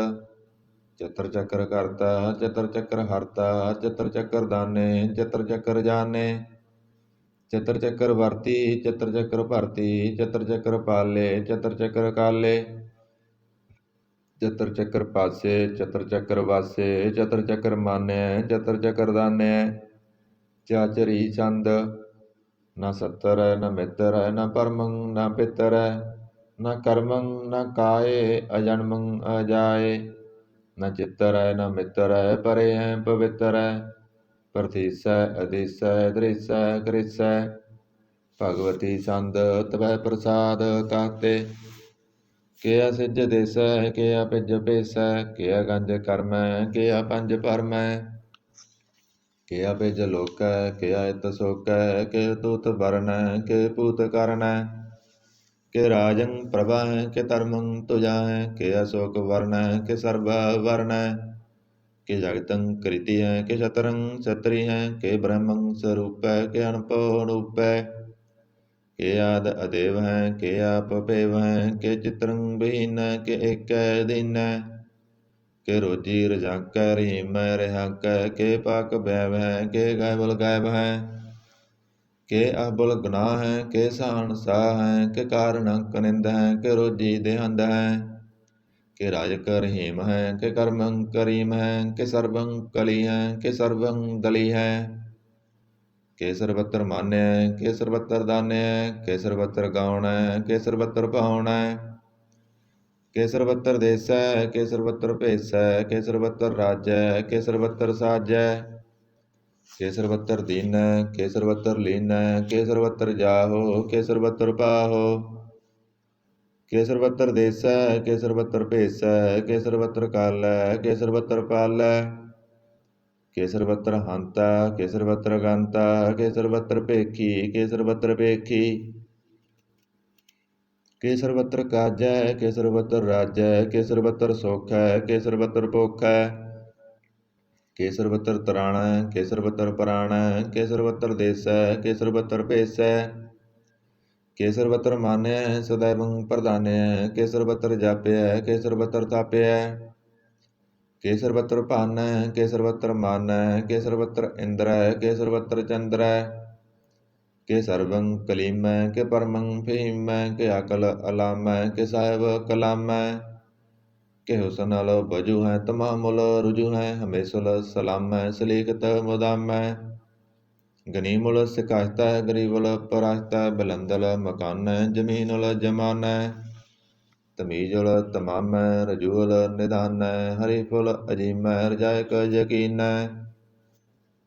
ਚਤਰ ਚੱਕਰ ਕਰਤਾ ਚਤਰ ਚੱਕਰ ਹਰਤਾ, ਚਤਰ ਚੱਕਰ ਦਾਨੇ ਚਤਰ ਚੱਕਰ ਜਾਨੇ। ਚਤਰ ਚੱਕਰ ਵਰਤੀ ਚਤਰ ਚੱਕਰ ਭਰਤੀ, ਚਤਰ ਚੱਕਰ ਪਾਲੇ ਚਤਰ ਚੱਕਰ ਕਾਲੇ। ਚਤਰ ਚੱਕਰ ਪਾਸੇ ਚਤਰ ਚੱਕਰ ਵਾਸੇ, ਚਤਰ ਚੱਕਰ ਮਾਨਿਆ ਚਤਰ ਚੱਕਰ ਦਾਨਿਆ। ਚਾਚਰੀ ਚੰਦ, ਨਾ ਸੱਤਰ ਨ ਮਿੱਤਰ ਨ ਪਰਮੰ ਨ ਪਿੱਤਰ, ਨ ਕਰਮੰ ਨ ਕਾਏ ਅਜਨਮੰ ਅਜਾਏ। ਨ ਚਿੱਤਰ ਨ ਮਿੱਤਰ ਪਰੇ ਹੈ ਪਵਿੱਤਰ, ਪ੍ਰਥੀਸੈ ਅਧੀਸੈ ਦ੍ਰਿਸੈ ਕ੍ਰਿਸੈ। ਭਗਵਤੀ ਸੰਦ ਤਵੈ ਪ੍ਰਸਾਦ ਕਾਤੇ, ਕਿਆ ਸਿਜ ਦੇਸੈ ਕਿਆ ਪਿਜ ਭੇਸੈ। ਕਿਆ ਗੰਜ ਕਰਮੈ ਕਿਆ ਪੰਜ ਭਰਮੈ, ਕਿਆ ਪਿਜ ਲੋਕੈ ਕਿਆ ਇਤ ਸੋਕੈ। ਕਿ ਤੂਤ ਬਰਨੈ ਕਿ ਪੂਤ ਕਰਨੈ, ਕਿ ਰਾਜੰ ਪ੍ਰਭਾਹੈ ਕਿ ਧਰਮੰ ਤੁਜਾਹੈ। ਕਿ ਅਸ਼ੋਕ ਵਰਨੈ ਕਿ ਸਰਬਾ ਵਰਨੈ, ਕਿ ਜਗਤੰ ਕ੍ਰਿਤੀਹੈ ਕਿ ਛਤਰੰ ਛਤਰੀਹੈ। ਕਿ ਬ੍ਰਹਮੰ ਸਰੂਪੈ ਕਿ ਅਨਭਉ ਅਨੂਪੈ, ਕਿ ਆਦ ਅਦੇਵ ਹੈ ਕਿ ਆਪ ਭੇਵ ਹੈ। ਕਿ ਚਿਤਰੰ ਬਹੀਨੈ ਕਿ ਏਕੈ ਦੀਨੈ, ਕਿ ਰੋਜੀ ਰਜਾਕੈ ਰਹੀਮੈ ਰਿਹਾਕੈ। ਕਿ ਪਾਕ ਬੈਵ ਹੈ ਕਿ ਗਾਇਬੁਲ ਗਾਇਬ ਹੈ, ਕਿ ਅਬੁਲ ਗੁਨਾਹ ਹੈ ਕਿ ਸ਼ਾਹਨਸ਼ਾਹ ਹੈ। ਕਿ ਕਾਰਨ ਕਨਿੰਦ ਹੈ ਕਿ ਰੋਜੀ ਦੇਹੰਦ ਹੈ, ਕਿ ਰਾਜਕ ਰਹੀਮ ਹੈ ਕਿ ਕਰਮੰ ਕਰੀਮ ਹੈ। ਕਿ ਸਰਬੰ ਕਲੀ ਹੈ ਕਿ ਸਰਬੰ ਦਲੀ ਹੈ, ਕਿ ਸਰਬਤਰ ਮਾਨਿਆ ਕਿ ਸਰਬਤਰ ਦਾਨਿਆ। ਕਿ ਸਰਬਤਰ ਗਾਉਣੈ ਕਿ ਸਰਬਤਰ ਭਾਉਣੈ, ਕਿ ਸਰਬਤਰ ਦੇਸੈ ਕਿ ਸਰਬਤਰ ਭੇਸੈ। ਕਿ ਸਰਬਤਰ ਰਾਜੈ ਕਿ ਸਰਬਤਰ ਸਾਜੈ, ਕਿ ਸਰਬਤਰ ਦੀਨੈ ਕਿ ਸਰਬਤਰ ਲੀਨੈ। ਕਿ ਸਰਬਤਰ ਜਾਹੋ ਕਿ ਸਰਬਤਰ ਪਾਹੋ, ਕਿ ਸਰਬਤਰ ਦੇਸੈ ਕਿ ਸਰਬਤਰ ਭੇਸੈ। ਕਿ ਸਰਬਤਰ ਕਾਲੈ ਕਿ ਸਰਬਤਰ ਪਾਲੈ, ਕਿ ਸਰਬਤਰ ਹੰਤਾ ਕਿ ਸਰਬਤਰ ਗੰਤਾ। ਕਿ ਸਰਬਤਰ ਭੇਖੀ ਕਿ ਸਰਬਤਰ ਭੇਖੀ, ਕਿ ਸਰਬਤਰ ਕਾਜੈ ਕਿ ਸਰਬਤਰ ਰਾਜੈ। ਕਿ ਸਰਬਤਰ ਸੋਖੈ ਕਿ ਸਰਬਤਰ ਭੋਖੈ, ਕਿ ਸਰਬਤਰ ਤਰਾਣੈ ਕਿ ਸਰਬਤਰ ਪਰਾਣੈ। ਕਿ ਸਰਬਤਰ ਦੇਸੈ ਕਿ ਸਰਬਤਰ ਭੇਸੈ, ਕੇਸਰ ਬਤਰ ਮਾਨਿਆ ਸदैवं ਪ੍ਰਧਾਨਿਆ, ਕੇਸਰ ਬਤਰ ਜਾਪਿਆ ਕੇਸਰ ਬਤਰ ਥਾਪਿਆ, ਕੇਸਰ ਬਤਰ ਭਾਨੈ ਕੇਸਰ ਬਤਰ ਮਾਨੈ, ਕੇਸਰ ਬਤਰ ਇੰਦਰੈ ਕੇਸਰ ਬਤਰ ਚੰਦਰੈ, ਕੇ ਸਰਬੰ ਕਲੀਮੈ ਕੇ ਪਰਮੰ ਫਹੀਮੈ, ਕੇ ਅਕਲ ਅਲਾਮੈ ਕੇ ਸਾਹਿਬ ਕਲਾਮੈ, ਕੇ ਹੁਸਨ ਅਲ ਬਜੂ ਹੈ ਤਮਾਮੁਲ ਰੁਜੂ ਹੈ, ਹਮੇਸ਼ੁਲ ਸਲਾਮੈ ਸਲੀਕਤ ਮੁਦਾਮੈ, ਗਨੀਮੁਲ ਸਿਕਾਇਤੈ ਗਰੀਬੁਲ ਪਰਾਇਤੈ, ਬਲੰਦਲ ਮਕਾਨੈ ਜਮੀਨੁਲ ਜਮਾਨੈ, ਤਮੀਜੁਲ ਤਮਾਮੈ ਰਜੂਲ ਨਿਦਾਨੈ, ਹਰੀਫੁਲ ਅਜੀਮੈ ਰਜਾਇਕ ਯਕੀਨੈ,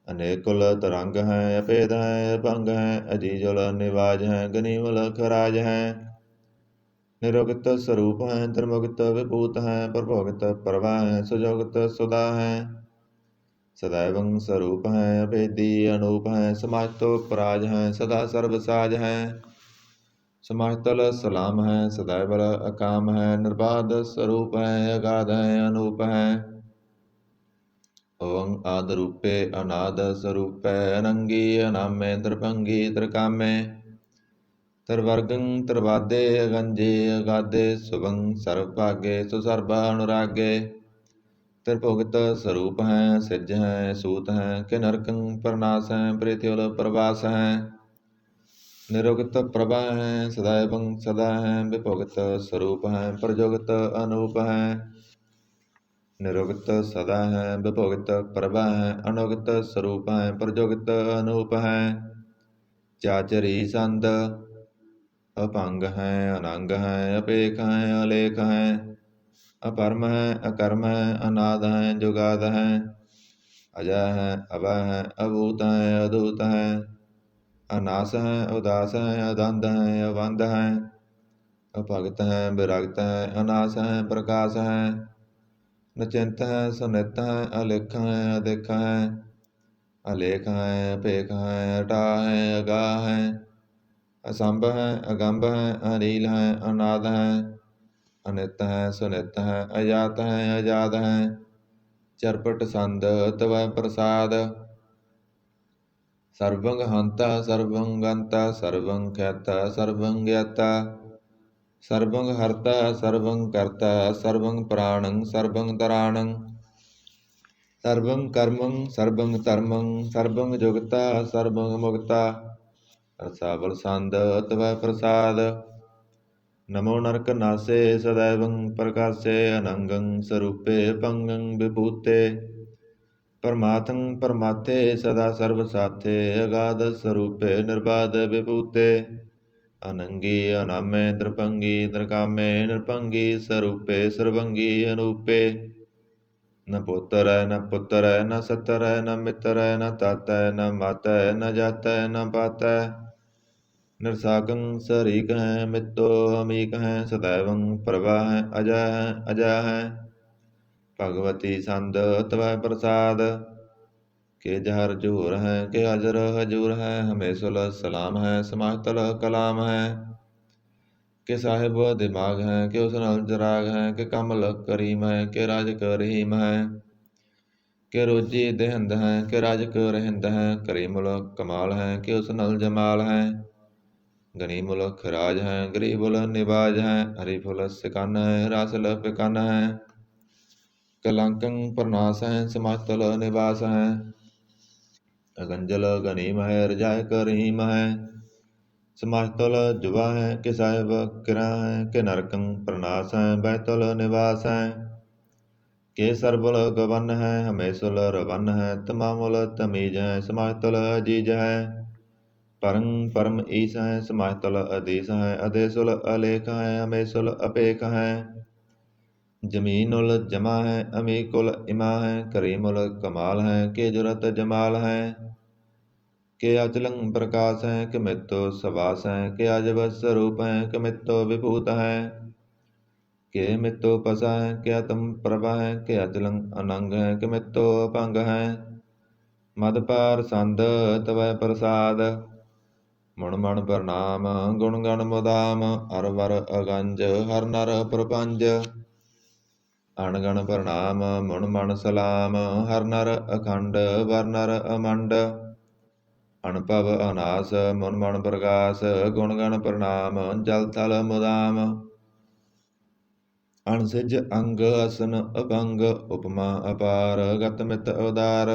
ਅਨੇਕੁਲ ਤਰੰਗ ਹੈ ਅਭੇਦ ਹੈ ਅਭੰਗ ਹੈ, ਅਜੀਜੁਲ ਨਿਵਾਜ ਹੈ ਗਨੀਮੁਲ ਖਰਾਜ ਹੈ, ਨਿਰੋਗਤ ਸਰੂਪ ਹੈ ਧਰਮੋਗਤ ਵਿਭੂਤ ਹੈ, ਪ੍ਰਭੋਗਤ ਪ੍ਰਭਾ ਹੈ ਸੁਜੋਗਤ ਸੁਦਾ ਹੈ, ਸदैवं ਸਰੂਪ ਹੈ ਅਭੇਦੀ ਅਨੂਪ ਹੈ, ਸਮਾਜਤੋ ਪਰਾਜ ਹੈ ਸਦਾ ਸਰਬ ਸਾਜ ਹੈ, ਸਮਾਜਤਲ ਸਲਾਮ ਹੈ ਸदैवल ਅਕਾਮ ਹੈ, ਨਿਰਬਾਧ ਸਰੂਪ ਹੈ ਅਗਾਧ ਹੈ ਅਨੂਪ ਹੈ, ਓੰ ਆਦ ਰੂਪੇ ਅਨਾਦ ਸਰੂਪੈ, ਅਨੰਗੀ ਅਨਾਮੇ ਤ੍ਰਿਭੰਗੀ ਤ੍ਰਿਕਾਮੇ, ਤਰਵਰਗੰ ਤਰਵਾਦੇ ਅਗੰਜੇ ਅਗਾਦੇ, ਸੁਭੰ ਸਰਬ ਭਾਗੇ ਸੁਸਰਬ ਅਨੁਰਾਗੇ, ਤ੍ਰਿਭੁਗਤ ਸਰੂਪ ਹੈ ਸਿਜ ਹੈ ਸੂਤ ਹੈ, ਕਿ ਨਰਕੰ ਪਰਨਾਸ ਹੈ ਪ੍ਰੀਤਿਉਲ ਪ੍ਰਵਾਸ ਹੈ, ਨਿਰੁਗਤ ਪ੍ਰਭਾ ਹੈ ਸदैवं ਸਦਾ ਹੈ, ਵਿਭੁਗਤ ਸਰੂਪ ਹੈ ਪ੍ਰਜੁਗਤ ਅਨੂਪ ਹੈ, ਨਿਰੁਗਤ ਸਦਾ ਹੈ ਵਿਭੁਗਤ ਪ੍ਰਭਾ ਹੈ, ਅਨੁਗਤ ਸਰੂਪ ਹੈ ਪ੍ਰਜੁਗਤ ਅਨੂਪ ਹੈ, ਚਾਚਰੀ ਸੰਦ ਅਭੰਗ ਹੈ ਅਨੰਗ ਹੈ ਅਪੇਖ ਹੈ ਅਲੇਖ ਹੈ, ਅਪਰਮ ਹੈ ਅਕਰਮ ਹੈ ਅਨਾਦ ਹੈ ਜੁਗਾਦ ਹੈ, ਅਜਾ ਹੈ ਅਭੈ ਹੈ ਅਭੂਤ ਹੈ ਅਦੂਤ ਹੈ, ਅਨਾਸ ਹੈ ਉਦਾਸ ਹੈ ਅਦੰਦ ਹੈ ਅਵੰਦ ਹੈ, ਅਭਗਤ ਹੈ ਵਿਰਗਤ ਹੈ ਅਨਾਸ ਹੈ ਪ੍ਰਕਾਸ਼ ਹੈ, ਨਚਿੰਤ ਹੈ ਸੁਨਿਤ ਹੈ ਅਲਿਖ ਹੈ ਅਦਿਖ ਹੈ, ਅਲੇਖ ਹੈ ਅਭੇਖ ਹੈ ਅਟਾ ਹੈ ਅਗਾਹ ਹੈ, ਅਸੰਭ ਹੈ ਅਗੰਭ ਹੈ ਅਨੀਲ ਹੈ ਅਨਾਦ ਹੈ, ਅਨਿਤ ਹੈ ਸੁਨਿਤ ਹੈ ਅਜਾਤ ਹੈ ਅਜਾਦ ਹੈ, ਚਰਪਟ ਸੰਦ ਤਵੈ ਪ੍ਰਸਾਦ, ਸਰਬੰ ਹੰਤਾ ਸਰਬੰ ਗੰਤਾ ਸਰਬੰ ਖਿਆਤਾ ਸਰਬੰ ਗਿਆਤਾ, ਸਰਬੰ ਹਰਤਾ ਸਰਬੰ ਕਰਤਾ ਸਰਬੰ ਪ੍ਰਾਣੰ ਸਰਬੰ ਤਰਾਣੰ, ਸਰਬੰ ਕਰਮੰ ਸਰਬੰ ਧਰਮੰ ਸਰਬੰ ਜੁਗਤਾ ਸਰਬੰ ਮੁਗਤਾ, ਰਸਾਵਲ ਸੰਦ ਤਵੈ ਪ੍ਰਸਾਦ, ਨਮੋ ਨਰਕ ਨਾਸੇ ਸदैवं ਪ੍ਰਕਾਸੇ, ਅਨੰਗੰ ਸਰੂਪੇ ਭੰਗੰ ਵਿਭੂਤੇ, ਪਰਮਾਤੰ ਪਰਮਾਥੇ ਸਦਾ ਸਰਬ ਸਾਥੇ, ਅਗਾਧ ਸਰੂਪੇ ਨਿਰਬਾਧ ਵਿਭੂਤੇ, ਅਨੰਗੀ ਅਨਾਮੇ ਤ੍ਰਿਭੰਗੀ ਤ੍ਰਿਕਾਮੇ, ਨਿਰਭੰਗੀ ਸਰੂਪੇ ਸਰਬੰਗੀ ਅਨੂਪੇ, ਨ ਪੁੱਤਰੈ ਨ ਪੁੱਤਰੈ ਨ ਸੱਤਰੈ ਨ ਮਿੱਤਰੈ ਨ ਤਾਤੈ ਨ ਮਾਤੈ ਨ ਜਾਤੈ ਨ ਪਾਤੈ, ਨਿਰਸਾਕੰ ਸਰੀਕ ਹੈ ਮਿੱਤੋ ਅਮੀਕ ਹੈ, ਸदैवं ਪ੍ਰਭਾ ਹੈ ਅਜਾ ਹੈ, ਭਗਵਤੀ ਸੰਦ ਤਵੈ ਪ੍ਰਸਾਦ, ਕੇ ਜਹਰ ਜੂਰ ਹੈ ਕੇ ਹਾਜ਼ਰ ਹਜੂਰ ਹੈ, ਹਮੇਸ਼ੁਲ ਸਲਾਮ ਹੈ ਸਮਾਤਲ ਕਲਾਮ ਹੈ, ਕੇ ਸਾਹਿਬ ਦਿਮਾਗ ਹੈ ਕੇ ਉਸ ਨਾਲ ਜਰਾਗ ਹੈ, ਕੇ ਕਮਲ ਕਰੀਮ ਹੈ ਕੇ ਰਾਜਕ ਰਹੀਮ ਹੈ, ਕੇ ਰੋਜੀ ਦੇਹਿੰਦ ਹੈ ਕੇ ਰਾਜਕ ਰਹਿੰਦ ਹੈ, ਕਰੀਮੁਲ ਕਮਾਲ ਹੈ ਕੇ ਉਸ ਨਾਲ ਜਮਾਲ ਹੈ, ਗਨੀਮੁਲ ਖਰਾਜ ਹੈ ਗਰੀਬੁਲ ਨਿਵਾਜ ਹੈ, ਹਰੀਫੁਲ ਸਿਕਨ ਹੈ ਰਾਸਲ ਪਿਕਨ ਹੈ, ਕਲੰਕੰ ਪ੍ਰਨਾਸ ਹੈ ਸਮਾਤਲ ਨਿਵਾਸ ਹੈ, ਅਗੰਜਲ ਗਨੀਮ ਹੈ ਰਜਾਇਕ ਰਹੀਮ ਹੈ, ਸਮਾਤਲ ਜੁਵਾ ਹੈ ਕਿ ਸਾਹਿਬ ਕਿਰਾ ਹੈ, ਕਿ ਨਰਕੰ ਪ੍ਰਨਾਸ ਹੈ ਬੈਤਲ ਨਿਵਾਸ ਹੈ, ਕੇ ਸਰਬੁਲ ਗਵਨ ਹੈ ਹਮੇਸ਼ੁਲ ਰਵਨ ਹੈ, ਤਮਾਮੁਲ ਤਮੀਜ ਹੈ ਸਮਾਤਲ ਅਜੀਜ ਹੈ, ਪਰੰ ਪਰਮ ਈਸ ਹੈ ਸਮਾਤਲ ਅਦੀਸ ਹੈ, ਅਦੇਸੁਲ ਅਲੇਖ ਹੈ ਹਮੇਸ਼ੁਲ ਅਪੇਖ ਹੈ, ਜਮੀਨੁਲ ਜਮਾ ਹੈ ਅਮੀਕੁਲ ਇਮਾ ਹੈ, ਕਰੀਮੁਲ ਕਮਾਲ ਹੈ ਕੇ ਜੁਰਤ ਜਮਾਲ ਹੈ, ਕੇ ਅਚਲੰ ਪ੍ਰਕਾਸ਼ ਹੈ ਕਿ ਮਿਤੋ ਸਵਾਸ ਹੈ, ਕੇ ਅਜਬ ਸਰੂਪ ਹੈ ਕਿ ਮਿਤੋ ਵਿਭੂਤ ਹੈ, ਕੇ ਮਿਤੋ ਪਸਾ ਹੈ ਕਿ ਆਤਮ ਪ੍ਰਭਾ ਹੈ, ਕਿ ਅਚਲੰ ਅਨੰਗ ਹੈ ਕਿ ਮਿਤੋ ਅਭੰਗ ਹੈ, ਮਦ ਪਾਰ ਸੰਦ ਤਵੈ ਪ੍ਰਸਾਦ, ਮੁਣ ਮਣ ਪ੍ਰਣਾਮ ਗੁਣ ਗਣ ਮੁਦਾਮ, ਹਰ ਵਰ ਅਗੰਜ ਹਰ ਨਰ ਪ੍ਰਪੰਜ, ਅਣਗਣ ਪ੍ਰਣਾਮ ਮੁਣ ਮਣ ਸਲਾਮ, ਹਰ ਨਰ ਅਖੰਡ ਵਰ ਨਰ ਅਮੰਡ, ਅਨੁਭਵ ਅਨਾਸ ਮਨ ਮਨ ਪ੍ਰਗਾਸ ਗੁਣ ਗਣ ਪ੍ਰਣਾਮ ਜਲ ਥਲ ਮੁਦਾਮ ਅਣਸਿਜ ਅੰਗ ਅਸਨ ਅਭੰਗ ਉਪਮਾ ਅਪਾਰ ਗਤ ਮਿਤ ਉਦਾਰ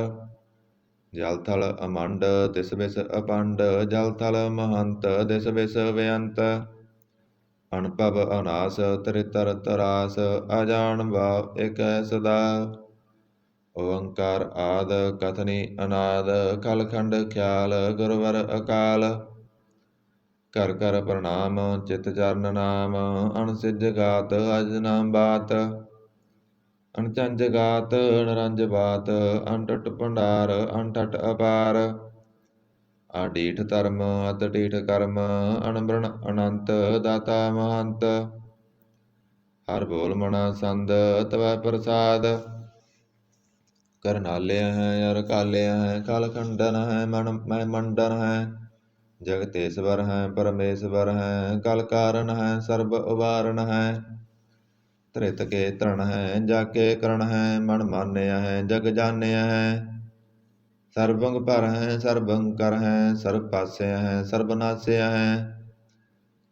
ਜਲ ਥਲ ਅਮੰਡ ਤਿਸ ਵਿਸ ਅਪੰਡ ਜਲ ਥਲ ਮਹੰਤ ਦਿਸ ਵਿਸ ਬੇਅੰਤ ਅਨੁਭਵ ਅਨਾਸ ਤ੍ਰਿਤਰ ਤਰਾਸ ਅਜਾਨ ਭਾਵ ਏਕੈ ਸਦਾ ਓੰਕਾਰ ਆਦ ਕਥਨੀ ਅਨਾਦ ਕਲਖੰਡ ਖਿਆਲ ਗੁਰਵਰ ਅਕਾਲ ਕਰ ਕਰ ਪ੍ਰਣਾਮ ਚਿਤ ਚਰਨ ਨਾਮ ਅਣਸਿਜ ਗਾਤ ਅਜ ਨਾਮ ਬਾਤ ਅਣਚੰਜ ਗਾਤ ਨਰੰਜ ਬਾਤ ਅਣਟਟ ਭੰਡਾਰ ਅਣਠਟ ਅਪਾਰ ਆਡੀਠ ਧਰਮ ਅਤਡੀਠ ਕਰਮ ਅਣਬ੍ਰਣ ਅਨੰਤ ਦਾਤਾ ਮਹੰਤ ਹਰ ਬੋਲ ਮਣਾ ਸੰਦ ਤਵੈ ਪ੍ਰਸਾਦ ਕਰਨਾਲਿਆ ਹੈ ਅਰ ਕਾਲਿਆ ਹੈ ਕਲ ਖੰਡਨ ਹੈ ਮਨ ਮੈਂ ਮੰਡਨ ਹੈ ਜਗਤੇਸ਼ਵਰ ਹੈ ਪਰਮੇਸ਼ਵਰ ਹੈ ਕਲ ਕਾਰਨ ਹੈ ਸਰਬ ਉਬਾਰਨ ਹੈ ਧ੍ਰਿਤ ਕੇ ਤ੍ਰਣ ਹੈ ਜਾ ਕੇ ਕਰਨ ਹੈ ਮਨ ਮਾਨਿਆ ਹੈ ਜਗ ਜਾਣਿਆ ਹੈ ਸਰਬੰਗ ਭਰ ਹੈ ਸਰਬੰਗ ਕਰ ਹੈ ਸਰਬ ਪਾਸਿਆ ਹੈ ਸਰਬ ਨਾਸਿਆ ਹੈ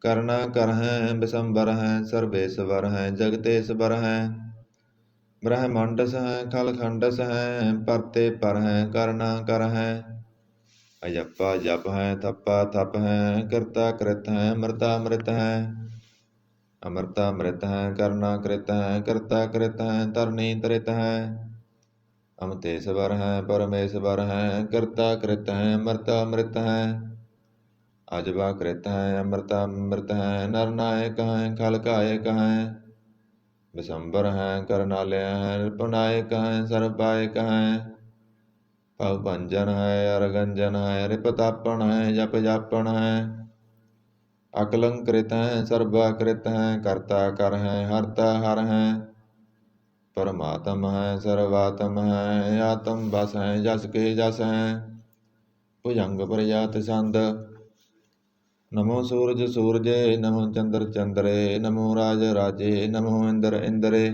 ਕਰਨਾ ਕਰ ਹੈ ਬਿਸੰਬਰ ਹੈ ਸਰਬੇਸ਼ਵਰ ਹੈ ਜਗਤੇਸ਼ਵਰ ਹੈ ਬ੍ਰਹਮੰਡਸ ਹੈ ਖਲ ਖੰਡਸ ਹੈ ਪਰਤੇ ਪਰ ਹੈ ਕਰਨਾ ਕਰ ਹੈ ਅਜੱਪਾ ਜਪ ਹੈ ਥੱਪਾ ਥਪ ਹੈ ਕਰਤਾ ਕ੍ਰਿਤ ਹੈ ਅਮਰਤਾ ਅੰਮ੍ਰਿਤ ਹੈ ਅਮਰਤਾ ਅੰਮ੍ਰਿਤ ਹੈ ਕਰਨਾ ਕ੍ਰਿਤ ਹੈ ਕਰਤਾ ਕ੍ਰਿਤ ਹੈ ਧਰਨੀ ਤ੍ਰਿਤ ਹੈ ਅਮਤੇਸ਼ਵਰ ਹੈ ਪਰਮੇਸ਼ਵਰ ਹੈ ਕਰਤਾ ਕ੍ਰਿਤ ਹੈ ਅਮਰਤਾ ਅੰਮ੍ਰਿਤ ਹੈ ਅਜਬਾ ਕ੍ਰਿਤ ਹੈ ਅਮਰਤਾ ਅੰਮ੍ਰਿਤ ਹੈ ਨਰ ਨਾਇਕ ਹੈ ਖਲ ਕਾਇਕ ਹੈ ਬਿਸੰਬਰ ਹੈ ਕਰਨਾਲਿਆ ਹੈ ਨਿਰਪਨਾਇਕ ਹੈ ਸਰਬਾਇਕ ਹੈ ਭਵ ਭੰਜਨ ਹੈ ਅਰਗੰਜਨ ਹੈ ਰਿਪਤਾਪਨ ਹੈ ਜਪ ਜਾਪਨ ਹੈ ਅਕਲੰਕ੍ਰਿਤ ਹੈ ਸਰਬਾਕ੍ਰਿਤ ਹੈ ਕਰਤਾ ਕਰ ਹੈ ਹਰਤਾ ਹਰ ਹੈ ਪਰਮਾਤਮ ਹੈ ਸਰਵਾਤਮ ਹੈ ਆਤਮ ਬਸ ਹੈ ਜਸ ਕੇ ਜਸ ਹੈ ਭੁਜੰਗ ਪ੍ਰਜਾਤ ਸੰਦ ਨਮੋ ਸੂਰਜ ਸੂਰਜੇ ਨਮੋ ਚੰਦਰ ਚੰਦਰੇ ਨਮੋ ਰਾਜ ਰਾਜੇ ਨਮੋ ਇੰਦਰ ਇੰਦਰੇ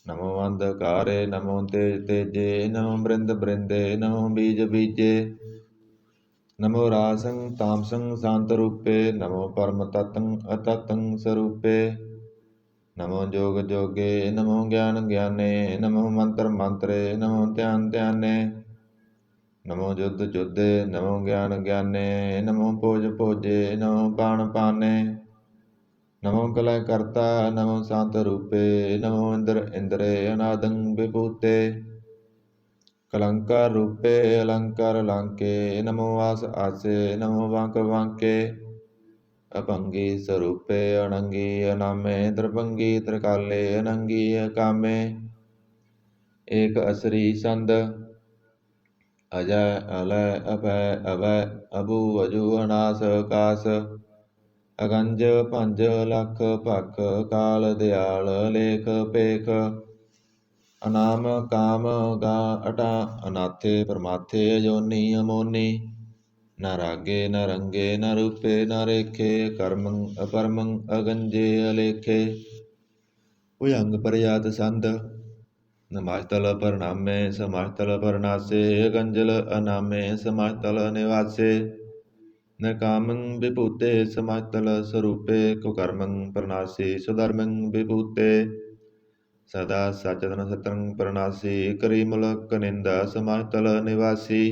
ਨਮੋ ਅੰਧਕਾਰੇ ਨਮੋ ਤੇਜ ਤੇਜੇ ਨਮੋ ਬ੍ਰਿੰਦ ਬ੍ਰਿੰਦੇ ਨਮੋ ਬੀਜ ਬੀਜੇ ਨਮੋ ਰਾਸੰ ਤਾਮਸੰ ਸ਼ਾਂਤ ਰੂਪੇ ਨਮੋ ਪਰਮ ਤਤੰ ਅਤਤੰ ਸਰੂਪੇ ਨਮੋ ਜੋਗ ਜੋਗੇ ਨਮੋ ਗਿਆਨ ਗਿਆਨੇ ਨਮੋ ਮੰਤਰ ਮੰਤਰੇ ਨਮੋ ਧਿਆਨ ਧਿਆਨੇ ਨਮੋ ਜੁਧ ਜੁਧੇ ਨਮੋ ਗਿਆਨ ਗਿਆਨੇ ਨਮੋ ਭੋਜ ਭੋਜੇ ਨਮੋ ਪਾਣ ਪਾਨੇ ਨਮੋ ਕਲੈ ਕਰਤਾ ਨਮੋ ਸ਼ਾਂਤ ਰੂਪੇ ਨਮੋ ਇੰਦਰ ਇੰਦਰੇ ਅਨਾਦੰ ਵਿਭੂਤੇ ਕਲੰਕਾਰ ਰੂਪੇ ਅਲੰਕਾਰ ਅਲੰਕੇ ਨਮੋ ਆਸ ਆਸੇ ਨਮੋ ਵਾਂਕ ਵਾਂਕੇ ਅਭੰਗੀ ਸਰੂਪੇ ਅਣੰਗੀ ਅਨਾਮੇ ਦਰਭੰਗੀ ਤ੍ਰਿਕਾਲੇ ਅਨੰਗੀ ਅਕਾਮੇ ਏਕ ਅਸਰੀ ਸੰਦ ਅਜੈ ਅਲੈ ਅਭੈ ਅਭੈ ਅਬੂ ਅਜੂ ਅਨਾਸ ਕਾਸ ਅਗੰਜ ਭੰਜ ਲਖ ਭਖ ਕਾਲ ਦਿਆਲ ਲੇਖ ਪੇਖ ਅਨਾਮ ਕਾਮ ਗਾ ਅਟਾ ਅਨਾਥੇ ਪਰਮਾਥੇ ਅਜੋਨੀ ਅਮੋਨੀ ਨ ਰਾਗੇ ਨ ਰੰਗੇ ਨ ਰੂਪੇ ਨ ਰੇਖੇ ਕਰਮੰ ਅਪਰਮੰ ਅਗੰਜੇ ਅਲੇਖੇ ਭੁਜੰਗ ਪ੍ਰਜਾਤ ਸੰਦ ਨਮਾਸਤਲ ਪਰਨਾਮੇ ਸਮਾਸਤਲ ਪਰਨਾਸੇ ਅਗੰਜਲ ਅਨਾਮੇ ਸਮਾਸਤਲ ਨਿਵਾਸੇ ਨਿਰਕਾਮੰ ਵਿਭੂਤੇ ਸਮਾਸਤਲ ਸਰੂਪੇ ਕੁਕਰਮੰ ਪਰਨਾਸੀ ਸੁਧਰਮੰ ਵਿਭੂਤੇ ਸਦਾ ਸਚਤਨ ਸਤੰ ਪਰਨਾਸੀ ਕਰੀ ਮੁਲਕ ਨਿੰਦਾ ਸਮਾਸਤਲ ਨਿਵਾਸੀ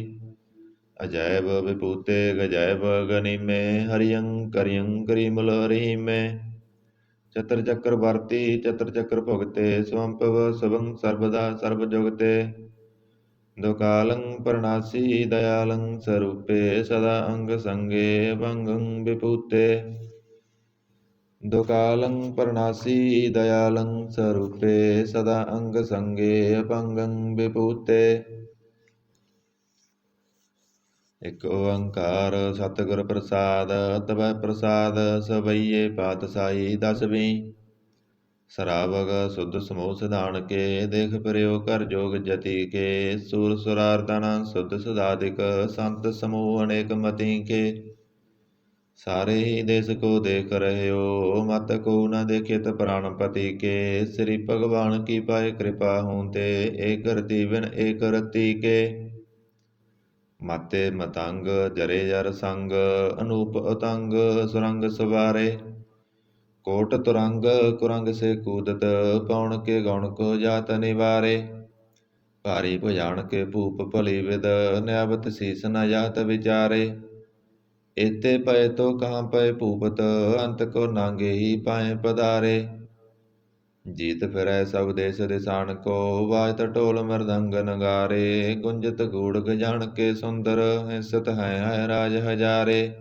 ਅਜੈਬ ਵਿਭੂਤੇ ਗਜੈਬ ਗਨੀਮੇ ਹਰਿਯੰ ਕਰਿਯੰ ਕਰੀਮਲ ਰਹੀਮੇ ਚਤਰ ਚੱਕਰ ਵਰਤੀ ਚਤਰ ਚੱਕਰ ਭੁਗਤੇ ਸਵੰਪਵ ਸਵੰ ਸਰਬਦਾ ਸਰਬ ਜੁਗਤੇ ਦੁਕਾਲੰ ਪਰਨਾਸੀ ਦਇਆਲੰ ਸਰੂਪੇ ਸਦਾ ਅੰਗ ਸੰਗੇ ਭੰਗੰ ਵਿਭੂਤੇ ਦੁਕਾਲੰ ਪਰਨਾਸੀ ਦਇਆਲੰ ਸਰੂਪੇ ਸਦਾ ਅੰਗ ਸੰਗੇ ਅਭੰਗੰ ਵਿਭੂਤੇ ਇਕ ਓੰਕਾਰ ਸਤਿਗੁਰ ਪ੍ਰਸਾਦ ਤਵੈ ਪ੍ਰਸਾਦ ਸਵਈਏ ਪਾਤਸ਼ਾਹੀ ਦਸਵੀਂ ਸਰਾਵਗ ਸੁਧ ਸਮੂਹ ਸਿਧਾਨ ਕੇ ਦੇਖ ਪਰਿਓ ਕਰ ਜੋਗ ਜਤੀ ਕੇ ਸੂਰ ਸੁਰਾਰਦਨ ਸੁਧ ਸੁਧਾਦਿਕ ਸੰਤ ਸਮੂਹ ਅਨੇਕ ਮਤੀ ਕੇ ਸਾਰੇ ਹੀ ਦੇਸ ਕੋ ਦੇਖ ਰਹਿਓ ਮਤ ਕੋ ਨ ਦੇਖਿਤ ਪ੍ਰਾਣਪਤੀ ਕੇ ਸ੍ਰੀ ਭਗਵਾਨ ਕੀ ਪਾਏ ਕਿਰਪਾ ਹੋਂ ਤੇ ਏਕ ਰਤੀ ਬਿਨ ਏਕ ਰਤੀ ਕੇ ਮਾਤੇ ਮਤੰਗ ਜਰੇ ਜਰ ਸੰਗ, ਅਨੂਪ ਉਤੰਗ ਸੁਰੰਗ ਸਵਾਰੇ। ਕੋਟ ਤੁਰੰਗ ਕੁਰੰਗ ਸੇ ਕੂਦਤ, ਪਉਣ ਕੇ ਗਉਣ ਕੋ ਜਾਤ ਨਿਵਾਰੇ। ਭਾਰੀ ਭੁਜਾਨ ਕੇ ਭੂਪ ਭਲੀ ਵਿਦ, ਨਿਆਵਤ ਸੀਸ ਨ ਜਾਤ ਵਿਚਾਰੇ। ਏਤੇ ਪਏ ਤੋ ਕਹਾਂ ਪਏ ਭੂਪਤ, ਅੰਤ ਕੋ ਨਾਂਗੇ ਹੀ ਪਾਏ ਪਧਾਰੇ। ਜੀਤ ਫਿਰੈ ਸਭ ਦੇਸ ਦਿਸਾਨ ਕੋ, ਵਾਜਤ ਢੋਲ ਮਰਦੰਗ ਨਗਾਰੇ। ਗੁੰਜਤ ਗੂੜਗ ਜਾਣ ਕੇ ਸੁੰਦਰ, ਹਿੰਸਤ ਹੈ ਰਾਜ ਹਜ਼ਾਰੇ।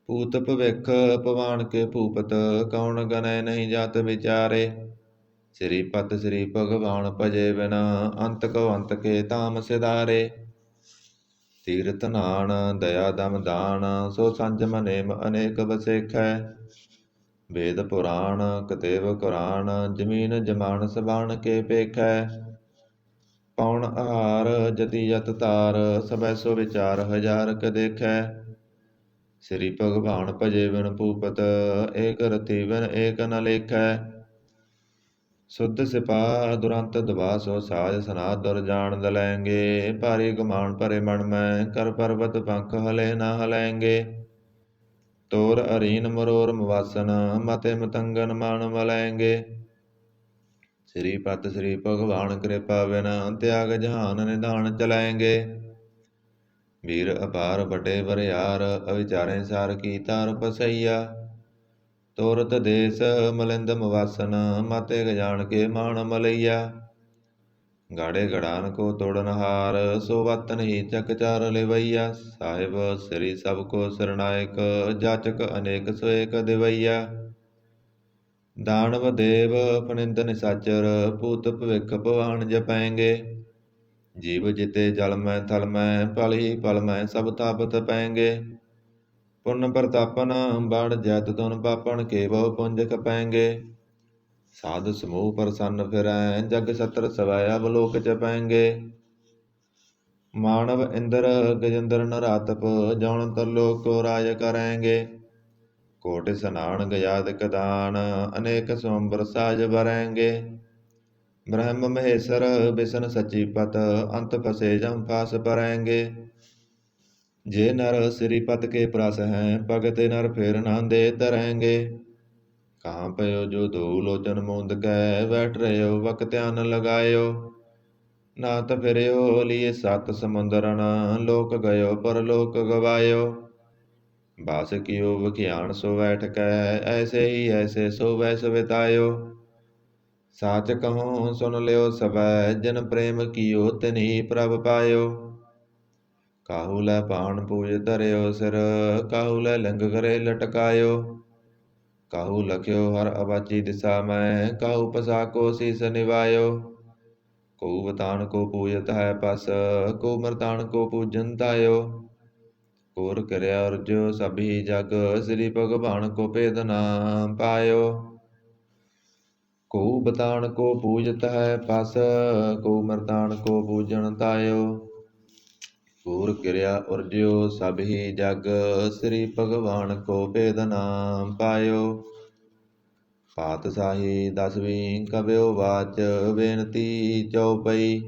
ਭੂਤ ਭਵਿਖ ਪਵਾਨ ਕੇ ਭੂਪਤ, ਕੌਣ ਗਨੈ ਨਹੀਂ ਜਾਤ ਵਿਚਾਰੇ। ਸ੍ਰੀਪਤ ਸ੍ਰੀ ਭਗਵਾਨ ਭਜੇ ਬਿਨਾ, ਅੰਤ ਕੋ ਅੰਤ ਕੇ ਧਾਮ ਸਿਧਾਰੇ। ਤੀਰਥ ਨਾਨ ਦਇਆ ਦਮ ਦਾਨ, ਸੋ ਸੰਜਮ ਨੇਮ ਅਨੇਕ ਵਸੇਖੈ। ਵੇਦ ਪੁਰਾਣ ਕਤੇਬ ਕੁਰਾਨ, ਜਮੀਨ ਜਮਾਨ ਸਬਾਣ ਕੇ ਪੇਖੈ। ਪਉਣ ਆਹਾਰ ਜਤੀ ਜਤ ਤਾਰ, ਸਭੈ ਸੋ ਵਿਚਾਰ ਹਜ਼ਾਰ ਕ ਦੇਖੈ। ਸ੍ਰੀ ਭਗਵਾਨ ਭਜੇ ਬਿਨ ਭੂਪਤ, ਏਕ ਰਤੀ ਬਿਨ ਏਕ ਨ ਲੇਖੈ। ਸੁਧ ਸਿਪਾਹ ਦੁਰੰਤ ਦਬਾ ਸੋ ਸਾਜ, ਸਨਾਤ ਦੁਰ ਜਾਣ ਦਲੈਂਗੇ। ਭਾਰੀ ਗੁਮਾਨ ਭਰੇ ਮਨ ਮੈਂ, ਕਰ ਪਰਬਤ ਪੰਖ ਹਲੇ ਨਾ ਹਲੈਂਗੇ। ਤੋਰ ਅਰੀਨ ਮਰੋਰ ਮਵਾਸਨ, ਮਤੇ ਮਤੰਗਨ ਮਾਨ ਮਲੈਂਗੇ। ਸ੍ਰੀਪਤ ਸ੍ਰੀ ਭਗਵਾਨ ਕਿਰਪਾ ਬਿਨ, ਤਿਆਗ ਜਹਾਨ ਨਿਧਾਨ ਚਲੈਂਗੇ। ਵੀਰ ਅਪਾਰ ਵੱਡੇ ਬਰਿਆਰ, ਅਵਿਚਾਰੇ ਸਾਰ ਕੀ ਤਾਰ ਪਸਈਆ। ਤੋਰਤ ਦੇਸ ਮਲਿੰਦ ਮਵਾਸਨ, ਮਾਤੇ ਗਜਾਨ ਕੇ ਮਾਨ ਮਲਈਆ। ਗਾੜੇ ਗੜਾਨ ਕੋ ਤੋੜਨ ਹਾਰ, ਸੋ ਵਤਨ ਹੀ ਚੱਕ ਚਾਰ ਲਿਵਈਆ। ਸਾਹਿਬ ਸ੍ਰੀ ਸਭ ਕੋ ਸਰਨਾਇਕ, ਜਾਚਕ ਅਨੇਕ ਸੋ ਏਕ ਦਿਵਈਆ। ਦਾਨਵ ਦੇਵ ਫਨਿੰਦ ਨਿਸਾਚਰ, ਭੂਤ ਭਵਿਖ ਭਵਾਨ ਜਪੈਂਗੇ। ਜੀਵ ਜਿਤੇ ਜਲ ਮੈਂ ਥਲ ਮੈਂ, ਪਲ ਹੀ ਪਲ ਮੈਂ ਸਭ ਤਾਪਤ ਪੈਂਗੇ। ਪੁੰਨ ਪ੍ਰਤਾਪਨ ਬਾੜ ਜੈਤ ਤੁਨ ਪਾਪਨ, ਕੇ ਬਹੁ ਪੁੰਜ ਖਪੈਂਗੇ। ਸਾਧ ਸਮੂਹ ਪ੍ਰਸੰਨ ਫਿਰੈ, ਜਗ ਸਤਰ ਸਵੈ ਅਵਲੋਕ ਚਪੈਂਗੇ। ਮਾਨਵ ਇੰਦਰ ਗਜਿੰਦਰ ਨਰਾਤਪ, ਜੌਨ ਤਰਲੋਕ ਕੋ ਰਾਜ ਕਰੈਂਗੇ। ਕੋਟਿ ਸਨਾਨ ਗਜਾਦਿਕ ਦਾਨ, ਅਨੇਕ ਸਵੰਬਰ ਸਾਜ ਬਰੈਂਗੇ। ਬ੍ਰਹਮ ਮਹੇਸ਼ਰ ਬਿਸ਼ਨ ਸਚੀ ਪਤ, ਅੰਤ ਫਸੇ ਜਮ ਫਾਸ ਪਰੈਂਗੇ। ਜੇ ਨਰ ਸ੍ਰੀਪਤ ਕੇ ਪ੍ਰਸ ਹੈ, ਭਗਤ ਨਰ ਫੇਰ ਨਾ ਦੇ ਤਰੈਂਗੇ। ਕਹਾਂ ਪਇਓ ਜੋ ਦੋ ਲੋਚਨ ਮੂੰਦ ਕੈ, ਬੈਠ ਰਹਿਓ ਵਕ ਧਿਆਨ ਲਗਾਇਓ। ਨਾਥ ਫਿਰਿਓ ਲੀਏ ਸਤ ਸਮੁੰਦਰਨ, ਲੋਕ ਗਇਓ ਪਰਲੋਕ ਗਵਾਇਓ। ਬਾਸ ਕੀਓ ਵਿਖਿਆਨ ਸੋ ਬੈਠ ਕੈ, ਐਸੇ ਹੀ ਐਸੇ ਸੋ ਵੈਸ ਬਿਤਾਇਓ। ਸਾਚ ਕਹੂੰ ਸੁਨ ਲਿਓ ਸਭੈ, ਜਿਨ ਪ੍ਰੇਮ ਕੀਓ ਤਿਨ ਹੀ ਪ੍ਰਭ ਪਾਇਓ। ਕਾਹੂ ਲੈ ਪਾਣ ਪੂਜ ਧਰਿਓ ਸਿਰ, ਕਾਹੂ ਲੈ ਲਿੰਗ ਕਰੇ ਲਟਕਾਇਓ। ਕਾਹੂ ਲਖਿਓ ਹਰ ਅਵਾਜੀ ਦਿਸਾ ਮੈਂ, ਕਾਹੂ ਪਸਾ ਕੋ ਸੀਸ ਨਿਵਾਇਓ। ਕੋ ਬਤਾਨ ਕੋ ਪੂਜਤ ਹੈ ਪਸ, ਕੋ ਮਰਤਾਨ ਕੋ ਪੂਜਨ ਤਾਇਓ। ਕੋਰ ਕਰਿਆ ਅਰਜੋ ਸਭੀ ਜਗ, ਸ੍ਰੀ ਭਗਵਾਨ ਕੋ ਭੇਦ ਨਾ ਪਾਇਓ। ਕੋ ਬਤਾਨ ਕੋ ਪੂਜਤ ਹੈ ਪਸ, ਕੋ ਮਰਤਾਨ ਕੋ ਪੂਜਨ ਤਾਇਓ। ਕੋਰ ਕਿਰਿਆ ਉਰਜਿਓ ਸਭੀ ਜਗ, ਸ੍ਰੀ ਭਗਵਾਨ ਕੋ ਭੇਦ ਨਾ ਪਾਇਓ। ਪਾਤਸ਼ਾਹੀ ਦਸਵੀਂ ਕਬਿਓ ਵਾਚ, ਬੇਨਤੀ ਚਉਪਈ।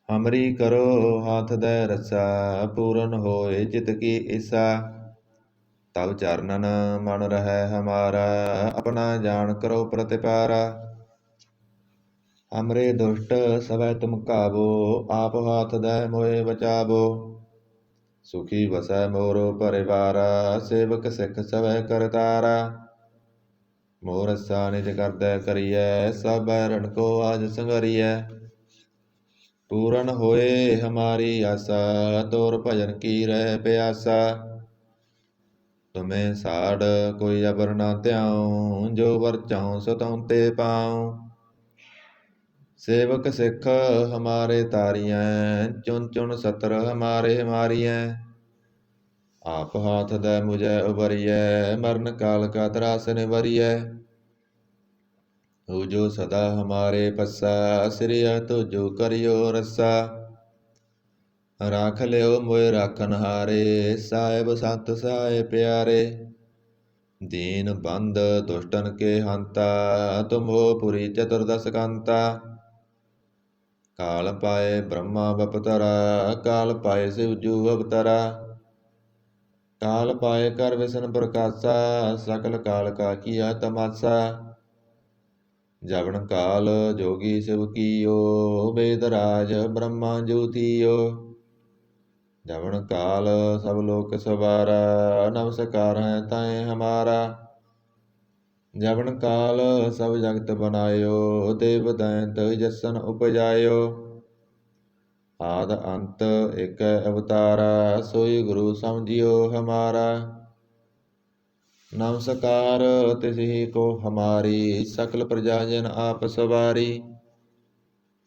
ਹਮਰੀ ਕਰੋ ਹਾਥ ਦੈ ਰੱਸਾ, ਪੂਰਨ ਹੋਏ ਚਿਤ ਕੀ ਇੱਛਾ। ਤਬ ਚਰਨਨ ਮਨ ਰਹੈ ਹਮਾਰਾ, ਆਪਣਾ ਜਾਣ ਕਰੋ ਪ੍ਰਤਿਪਾਰਾ। ਹਮਰੇ ਦੁਸ਼ਟ ਸਵੈ ਤੁਮ ਕਾਬੋ, ਆਪ ਹਾਥ ਦੈ ਮੋਹਿ ਬਚਾਵੋ। ਸੁਖੀ ਵਸੈ ਮੋਰੋ ਪਰਿਵਾਰਾ, ਸੇਵਕ ਸਿੱਖ ਸਵੈ ਕਰਤਾਰਾ। ਮੋਹ ਰੱਸਾ ਨਿਜ ਕਰਦੈ ਕਰੀਐ, ਸਭ ਬੈਰਣ ਕੋ ਆਜ ਸੰਗਰੀਐ। ਪੂਰਨ ਹੋਏ ਹਮਾਰੀ ਆਸਾ, ਤੋਰ ਭਜਨ ਕੀ ਰਹਿ ਪਿਆਸਾ। ਤੁਮੇ ਸਾੜ ਕੋਈ ਅਬਰ ਨਾ ਧਿਆਉ, ਜੋ ਵਰ ਚਾਉ ਸੋ ਤਉ ਤੇ ਪਾਉ। ਸੇਵਕ ਸਿੱਖ ਹਮਾਰੇ ਤਾਰੀਐ, ਚੁਨ ਚੁਨ ਸਤਰ ਹਮਾਰੇ ਮਾਰੀਐ। ਆਪ ਹਾਥ ਦੈ ਮੁਝੈ ਉਬਰੀਐ, ਮਰਨ ਕਾਲ ਕਾ ਤਰਾਸ ਨਿਵਰੀਐ। ਹੋ ਜੋ ਸਦਾ ਹਮਾਰੇ ਪੱਸਾ, ਸ੍ਰਿਯ ਤੁਜੋ ਕਰਿਓ ਰੱਸਾ। ਰਾਖ ਲਿਓ ਮੋਇ ਰਾਖਨ ਹਾਰੇ, ਸਾਹਿਬ ਸੰਤ ਸਹਾਇ ਪਿਆਰੇ। ਦੀਨ ਬੰਦ ਦੁਸ਼ਟਨ ਕੇ ਹੰਤਾ, ਤੁਮ ਹੋ ਪੁਰੀ ਚਤੁਰਦਸ ਕੰਤਾ। ਕਾਲ ਪਾਏ ਬ੍ਰਹਮਾ ਬਪਤਰਾ, ਕਾਲ ਪਾਏ ਸਿਵ ਜੂ ਅਵਤਰਾ। ਕਾਲ ਪਾਏ ਕਰ ਵਿਸ਼ਨ ਪ੍ਰਕਾਸ਼ਾ, ਸਕਲ ਕਾਲ ਕਾ ਕੀਆ ਤਮਾਸਾ। ਜਵਨ ਕਾਲ ਜੋਗੀ ਸਿਵ ਕੀਓ, ਵੇਦ ਰਾਜ ਬ੍ਰਹਮਾ ਜੋਤੀਓ। ਜਵਨ ਕਾਲ ਸਭ ਲੋਕ ਸਵਾਰਾ, ਨਮਸਕਾਰ ਹੈ ਤਾਏ ਹਮਾਰਾ। ਜਵਨ ਕਾਲ ਸਭ ਜਗਤ ਬਨਾਇਓ, ਦੇਵ ਦੈਂਤ ਜਸਨ ਉਪਜਾਇਓ। ਆਦ ਅੰਤ ਏਕ ਅਵਤਾਰਾ, ਸੋਈ ਗੁਰੂ ਸਮਝਿਓ ਹਮਾਰਾ। ਨਮਸਕਾਰ ਤਿਸਹੀ ਕੋ ਹਮਾਰੀ, ਸਕਲ ਪ੍ਰਜਾ ਜਨ ਆਪ ਸਵਾਰੀ।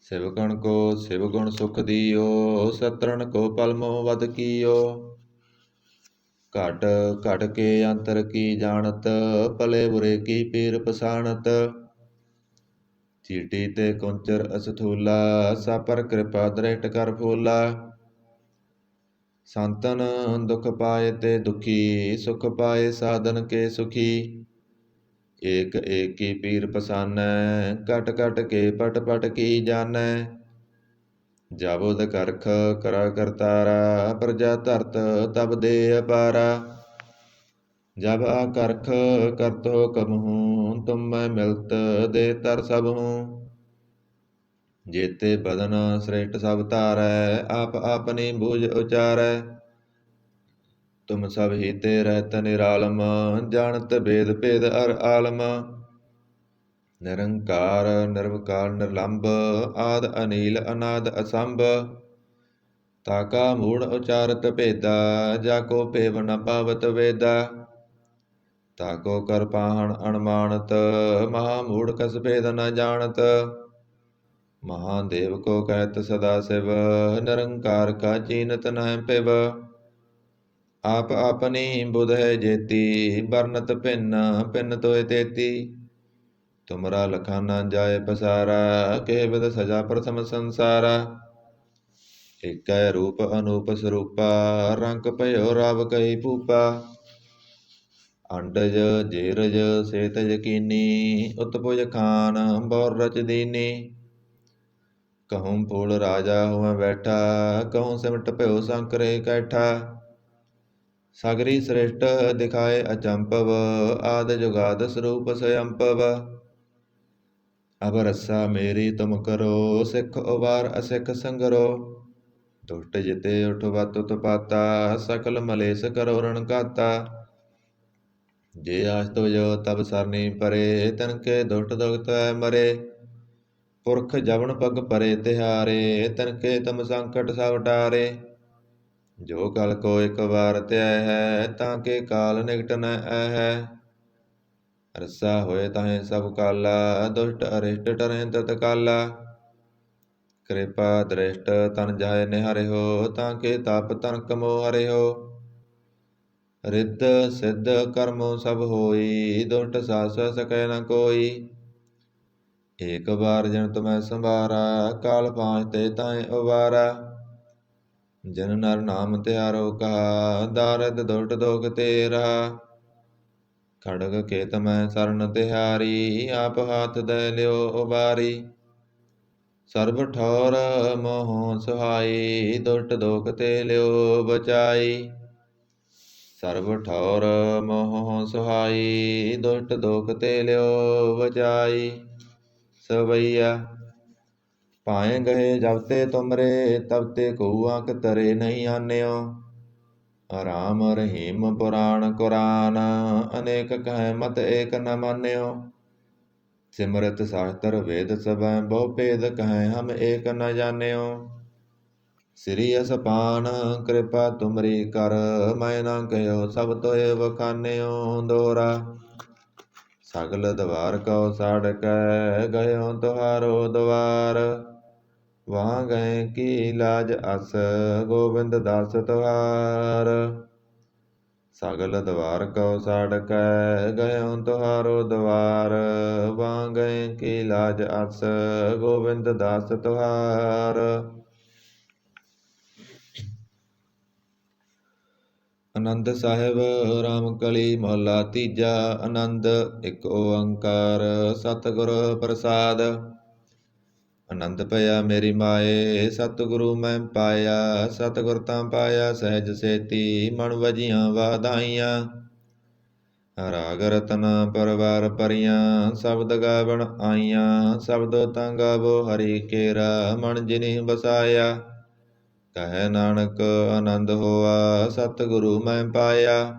ਸਿਵਗਣ ਕੋ ਸਿਵ ਗੁਣ ਸੁਖ ਦਿਓ, ਸਤਰਨ ਕੋ ਪਲ ਮੋਹ ਵਧ ਕੀਓ। ਘਟ ਘਟ ਕੇ ਅੰਤਰ ਕੀ ਜਾਣਤ, ਭਲੇ ਬੁਰੇ ਕੀ ਪੀਰ ਪਛਾਣਤ। ਚੀਟੀ ਤੇ ਕੁੰਚਰ ਅਸਥੂਲਾ, ਸਾਪਰ ਕਿਰਪਾ ਦ੍ਰਿਸ਼ਟ ਕਰ ਫੂਲਾ। ਸੰਤਨ ਦੁਖ ਪਾਏ ਤੇ ਦੁਖੀ, ਸੁਖ ਪਾਏ ਸਾਧਨ ਕੇ ਸੁਖੀ। ਏਕ ਏਕ ਕੀ ਪੀਰ ਪਸਾਨੈ, ਘਟ ਘਟ ਕੇ ਪਟ ਪਟ ਕੀ ਜਾਣੈ। ਜਬੁਦ ਕਰਖ ਕਰਾ ਕਰਤਾਰਾ, ਪ੍ਰਜਾ ਧਰਤ ਤਬ ਦੇ ਅਪਾਰਾ। ਜਬ ਆ ਕਰਖ ਕਰਤ ਹੋ ਕਬਹੂੰ, ਤੁਮ ਮੈਂ ਮਿਲਤ ਦੇ ਤਰ ਸਭਹੂੰ। ਜੇਤੇ ਬਦਨ ਸ੍ਰੇਸ਼ਟ ਸਭ ਧਾਰੈ, ਆਪ ਆਪਨੀ ਬੂਝ ਉਚਾਰੈ। ਤੁਮ ਸਭ ਹੀ ਤੇ ਰਹਿਤ ਨਿਰਾਲਮ, ਜਾਣਤ ਬੇਦ ਭੇਦ ਅਰ ਆਲਮ। ਨਿਰੰਕਾਰ ਨਿਰਵਕਾਰ ਨਿਰਲੰਭ, ਆਦ ਅਨੀਲ ਅਨਾਦ ਅਸੰਭ। ਤਾਕਾ ਮੂੜ ਉਚਾਰਤ ਭੇਦਾ, ਜਾਕੋ ਭੇਵ ਨ ਪਾਵਤ ਵੇਦਾ। ਤਾਕੋ ਕਰ ਪਾਹਣ ਅਣਮਾਨਤ, ਮਹਾ ਮੂੜ ਕਸ ਭੇਦ ਨ ਜਾਣਤ। ਮਹਾਦੇਵ ਕੋ ਕਹਿਤ ਸਦਾ ਸਿਵ, ਨਿਰੰਕਾਰ ਕਾ ਚੀਨਤ ਨਹਿ ਪਿਵ। ਆਪ ਆਪਨੀ ਬੁਧ ਹੈ ਜੇਤੀ, ਬਰਨਤ ਭਿੰਨ ਭਿੰਨ ਤੋਇ ਤੇਤੀ। ਤੁਮਰਾ ਲਖਾ ਨ ਜਾਏ ਪਸਾਰਾ, ਕੇ ਵਿਦ ਸਜਾ ਪ੍ਰਥਮ ਸੰਸਾਰਾ। ਏਕੈ ਰੂਪ ਅਨੂਪ ਸਰੂਪਾ, ਰੰਗ ਭਇਓ ਰਵ ਕਈ ਭੂਪਾ। ਅੰਡਜ ਜੇਰਜ ਸੇਤਜ ਕੀਨੀ, ਉਤਪੁਜ ਖਾਨ ਬੌਰ ਰਚ ਦੀਨੀ। ਕਹੂੰ ਫੂਲ ਰਾਜਾ ਹੋਵੈ ਬੈਠਾ, ਕਹੂੰ ਸਿਮਟ ਭਇਓ ਸੰਕਰੇ ਕੈਠਾ। ਸਗਰੀ ਸ੍ਰੇਸ਼ਟ ਦਿਖਾਏ ਅਚੰਭਵ, ਆਦ ਜੁਗਾਦ ਸਰੂਪ ਸਯੰਭਵ। ਅਬ ਰੱਸਾ ਮੇਰੀ ਤੁਮ ਕਰੋ, ਸਿੱਖ ਉਬਾਰ ਅਸਿੱਖ ਸੰਗਰੋ। ਦੁਸ਼ਟ ਜਿਤੇ ਉਠਵਤ ਉਤਪਾਤਾ, ਸਕਲ ਮਲੇਸ ਕਰੋ ਰਣ ਘਾਤਾ। ਜੇ ਆਸ ਤੁਜ ਤਬ ਸਰਨੀ ਪਰੇ, ਤਿਨਕੇ ਦੁਸ਼ਟ ਦੁਖਤ ਹੈ ਮਰੇ। ਪੁਰਖ ਜਵਨ ਪਗ ਪਰੇ ਤਿਹਾਰੇ, ਤਿਨਕੇ ਤੁਮ ਸੰਕਟ ਸਭ ਟਾਰੇ। ਜੋ ਕਲ ਕੋ ਇਕ ਵਾਰ ਧਿਆਇ ਹੈ, ਤਾਂ ਕੇ ਕਾਲ ਨਿਕਟ ਨ ਐਹੈ। ਰੱਸਾ ਹੋਏ ਤਾਹੇ ਸਭ ਕਾਲਾ, ਦੁਸ਼ਟ ਅਰਿਸ਼ਟ ਟਰਹਿ ਤਤ ਕਾਲਾ। ਕਿਰਪਾ ਦ੍ਰਿਸ਼ਟ ਤਨ ਜਾਇ ਨਿਹਾਰਿਓ, ਤਾਂ ਕੇ ਤਪ ਤਨਕ ਮੋਹ ਹਰਿਓ। ਰਿੱਧ ਸਿੱਧ ਕਰਮੋ ਸਭ ਹੋਈ, ਦੁਸ਼ਟ ਸਾਸ ਸਕੈ ਨ ਕੋਈ। ਏਕ ਵਾਰ ਜਨ ਤੁਮੈ ਸੰਭਾਰਾ, ਕਾਲ ਪਾਂਚ ਤੇ ਤਾਹੇ ਉਬਾਰਾ। ਜਿਨ ਨਰ ਨਾਮ ਤਿਹਾਰੋ ਕਹਾ, ਦਾਰਿਦ ਦੁਸ਼ਟ ਦੋਖ ਤੇ ਰਹਾ। ਖੜਗ ਕੇਤ ਮੈਂ ਸਰਨ ਤਿਹਾਰੀ, ਆਪ ਹਾਥ ਦੈ ਲਿਓ ਉਬਾਰੀ। ਸਰਬ ਠੌਰ ਮੋਹ ਸੁਹਾਈ, ਦੁਸ਼ਟ ਦੋਖ ਤੇ ਲਿਓ ਬਚਾਈ। ਸਰਬ ਠੌਰ ਮੋਹ ਸੁਹਾਈ, ਦੁਸ਼ਟ ਦੋਖ ਤੇ ਲਿਓ ਬਚਾਈ। ਸਵਈਆ ਪਾਏ ਗਏ ਜਬ ਤੇ ਤੁਮਰੇ, ਤਬ ਤੇ ਕਉ ਆਂਕ ਤਰੇ ਨਹੀਂ ਆਨਿਓ। ਰਾਮ ਰਹੀਮ ਪੁਰਾਣ ਕੁਰਾਨ, ਅਨੇਕ ਕਹਿ ਮਤ ਏਕ ਨ ਮਾਨਿਓ। ਸਿਮਰਤ ਸਾਸਤਰ ਵੇਦ ਸਭੈ, ਬਹੁ ਭੇਦ ਕਹਿ ਹਮ ਏਕ ਨ ਜਾਣਿਓ। ਸ੍ਰੀ ਅਸਪਾਨ ਕਿਰਪਾ ਤੁਮਰੀ ਕਰ, ਮੈਂ ਨਾ ਕਹਿਓ ਸਭ ਤੋਏ ਵਖਾਨਿਓ। ਦੋਹਰਾ ਸਗਲ ਦਵਾਰ ਕਉ ਸਾੜਕੈ, ਗਇਓ ਤੁਹਾਰੋ ਦਵਾਰ। ਵਾਹ ਗਏ ਕੀ ਲਾਜ ਅਸ, ਗੋਬਿੰਦ ਦਾਸ ਤੁਹਾਰ। ਸਗਲ ਦਵਾਰ ਕਉ ਸਾੜਕੈ, ਗਇਓ ਤੁਹਾਰੋ ਦਵਾਰ। ਵਾਹ ਗਏ ਕੀ ਲਾਜ ਅਸ, ਗੋਬਿੰਦ ਦਾਸ ਤੁਹਾਰ। ਆਨੰਦ ਸਾਹਿਬ ਰਾਮ ਕਲੀ ਮਹਲਾ ਤੀਜਾ। ਆਨੰਦ ਇੱਕ ਓੰਕਾਰ ਸਤਿਗੁਰ ਪ੍ਰਸਾਦ। ਆਨੰਦ ਭਇਆ ਮੇਰੀ ਮਾਏ, ਸਤਿਗੁਰੂ ਮੈਂ ਪਾਇਆ। ਸਤਿਗੁਰ ਤਾਂ ਪਾਇਆ ਸਹਿਜ ਸੇਤੀ, ਮਨ ਵਜੀਆਂ ਵਾਧਾਈਆਂ। ਰਾਗ ਰਤਨ ਪਰਵਾਰ ਪਰੀਆਂ, ਸ਼ਬਦ ਗਾਵਣ ਆਈਆਂ। ਸ਼ਬਦੋ ਤਾਂ ਗਾਵੋ ਹਰੀ ਕੇਰਾ, ਮਨ ਜਿਨੀ ਬਸਾਇਆ। ਕਹੈ ਨਾਨਕ ਆਨੰਦ ਹੋਆ, ਸਤਿਗੁਰੂ ਮੈਂ ਪਾਇਆ।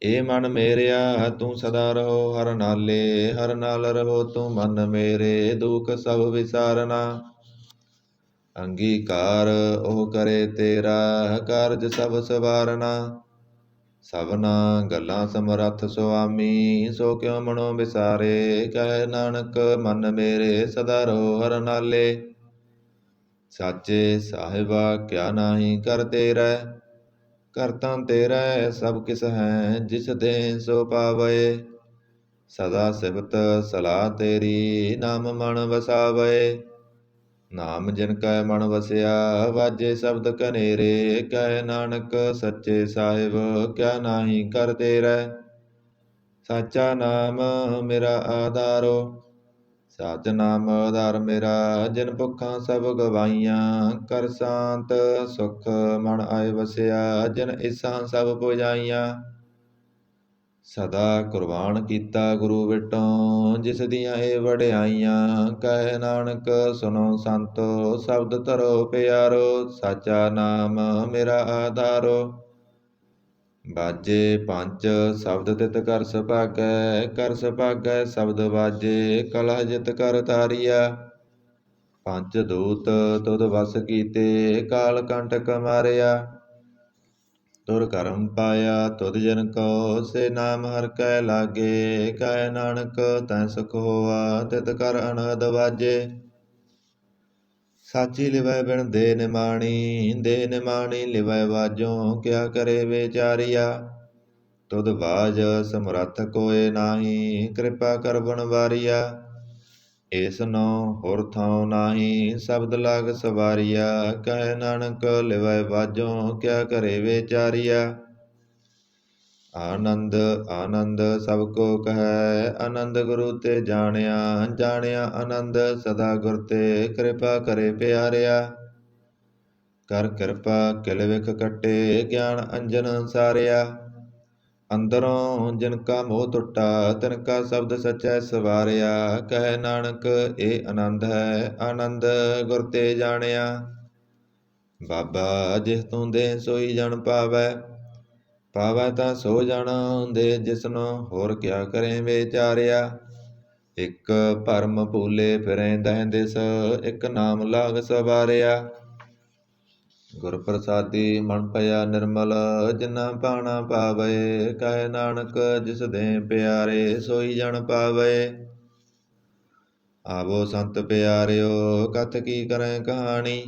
ਏ ਮਨ ਮੇਰਿਆ ਤੂੰ ਸਦਾ ਰਹੋ ਹਰ ਨਾਲੇ, ਹਰ ਨਾਲ ਰਹੋ ਤੂੰ ਮਨ ਮੇਰੇ। ਦੁਖ ਸਭ ਵਿਸਾਰਨਾ, ਅੰਗੀਕਾਰ ਉਹ ਕਰੇ ਤੇਰਾ, ਕਾਰਜ ਸਭ ਸਵਾਰਨਾ। ਸਭਨਾ ਗੱਲਾਂ ਸਮਰੱਥ ਸੁਆਮੀ, ਸੋ ਕਿਉ ਮਨੋ ਵਿਸਾਰੇ। ਕਹੈ ਨਾਨਕ ਮਨ ਮੇਰੇ ਸਦਾ ਰਹੋ ਹਰ ਨਾਲੇ। ਸਾਚੇ ਸਾਹਿਬਾ ਕਿਆ ਨਾਹੀ ਕਰ ਤੇਰਾ, ਕਰ ਤਾਂ ਤੇਰਾ ਸਭ ਕਿਸ ਹੈ। ਜਿਸ ਦੇ ਸੋ ਪਾਵੈ, ਸਦਾ ਸਿਫਤ ਸਲਾਹ ਤੇਰੀ, ਨਾਮ ਮਨ ਵਸਾਵੈ। ਨਾਮ ਜਿਨ ਕੈ ਮਨ ਵਸਿਆ, ਵਾਜੇ ਸ਼ਬਦ ਕਨੇਰੇ। ਕਹੈ ਨਾਨਕ ਸੱਚੇ ਸਾਹਿਬ ਕਿਆ ਨਾਹੀ ਕਰ ਤੇਰਾ। ਸਾਚਾ ਨਾਮ ਮੇਰਾ ਆਧਾਰੋ, ਸਚ ਨਾਮ ਆਧਾਰ ਮੇਰਾ। ਜਿਨ ਭੁੱਖਾਂ ਸਭ ਗਵਾਈਆਂ, ਕਰ ਸ਼ਾਂਤ ਸੁਖ ਮਨ ਆਏ ਵਸਿਆ। ਜਿਨ ਇਸਾਂ ਸਭ ਪੁਜਾਈਆਂ, ਸਦਾ ਕੁਰਬਾਨ ਕੀਤਾ ਗੁਰੂ ਵਿਟੋਂ। ਜਿਸ ਦੀਆਂ ਇਹ ਵਡਿਆਈਆਂ, ਕਹੈ ਨਾਨਕ ਸੁਨੋ ਸੰਤੋ, ਸ਼ਬਦ ਧਰੋ ਪਿਆਰੋ। ਸਾਚਾ ਨਾਮ ਮੇਰਾ ਆਧਾਰੋ, ਬਾਜੇ ਪੰਜ ਸ਼ਬਦ ਤਿਤ ਕਰ ਸੁਭਾਗੈ। ਕਰ ਸੁਭਾਗੈ ਸ਼ਬਦ ਬਾਜੇ, ਕਲਹ ਜਿਤ ਕਰ ਤਾਰੀਆ। ਪੰਜ ਦੂਤ ਤੁਧ ਵਸ ਕੀਤੇ, ਕਾਲ ਕੰਟਕ ਮਾਰਿਆ। ਤੁਰ ਕਰਮ ਪਾਇਆ ਤੁਧ ਜਨ ਕੋ, ਸੇ ਨਾਮ ਹਰਿ ਕੈ ਲਾਗੇ। ਕਹੈ ਨਾਨਕ ਤੈ ਸੁਖ ਹੋਆ, ਤਿਤ ਕਰ ਅਨਹਦ ਵਾਜੇ। ਸਾਚੀ ਲਿਵੈ ਬਿਨ ਦੇ ਨਿਮਾਣੀ, ਦੇ ਨਿਮਾਣੀ ਲਿਵੈ ਵਾਜੋ। ਕਿਆ ਕਰੇ ਵਿਚਾਰੀਆ, ਤੁਧ ਬਾਜ ਸਮਰੱਥ ਕੋਇ ਨਾਹੀ। ਕਿਰਪਾ ਕਰ ਬਨ ਵਾਰੀਆ, ਏਸ ਨੋ ਹੋਰ ਥਾਉ ਨਾਹੀ। ਸ਼ਬਦ ਲਾਗ ਸਵਾਰੀਆ, ਕਹੈ ਨਾਨਕ ਲਿਵੈ ਵਾਜੋ। ਕਿਆ ਕਰੇ ਵਿਚਾਰੀਆ, ਆਨੰਦ ਆਨੰਦ ਸਭ ਕੋ ਕਹੈ। ਆਨੰਦ ਗੁਰੂ ਤੇ ਜਾਣਿਆ, ਜਾਣਿਆ ਆਨੰਦ ਸਦਾ ਗੁਰ ਤੇ। ਕਿਰਪਾ ਕਰੇ ਪਿਆਰਿਆ, ਕਰ ਕਿਰਪਾ ਕਿਲ ਵਿਖ ਕੱਟੇ। ਗਿਆਨ ਅੰਜਨ ਸਾਰਿਆ, ਅੰਦਰੋਂ ਜਿਨ ਕਾ ਮੋਹ ਟੁੱਟਾ, ਤਿਨ ਕਾ ਸ਼ਬਦ ਸਚੈ ਸਵਾਰਿਆ। ਕਹੈ ਨਾਨਕ ਇਹ ਆਨੰਦ ਹੈ, ਆਨੰਦ ਗੁਰ ਤੇ ਜਾਣਿਆ। ਬਾਬਾ ਜਿਸ ਤੂੰ ਦੇ ਸੋਈ ਜਨ ਪਾਵੈ, ਪਾਵੈ ਤਾਂ ਸੋ ਜਨ ਦੇ। ਜਿਸਨੂੰ ਹੋਰ ਕਿਆ ਕਰੇ ਵਿਚਾਰਿਆ। ਇਕ ਭਰਮ ਭੂਲੇ ਫਿਰੈ ਦਹਿ ਦਿਸ, ਇਕ ਨਾਮ ਲਾਗ ਸਵਾਰਿਆ। ਗੁਰ ਪ੍ਰਸਾਦੀ ਮਨ ਭਇਆ ਨਿਰਮਲ, ਜਿਨਾ ਭਾਣਾ ਪਾਵੈ। ਕਹੈ ਨਾਨਕ ਜਿਸ ਦੇ ਪਿਆਰੇ, ਸੋਈ ਜਨ ਪਾਵੈ। ਆਵੋ ਸੰਤ ਪਿਆਰਿਓ ਕਥ ਕੀ ਕਰੈ ਕਹਾਣੀ।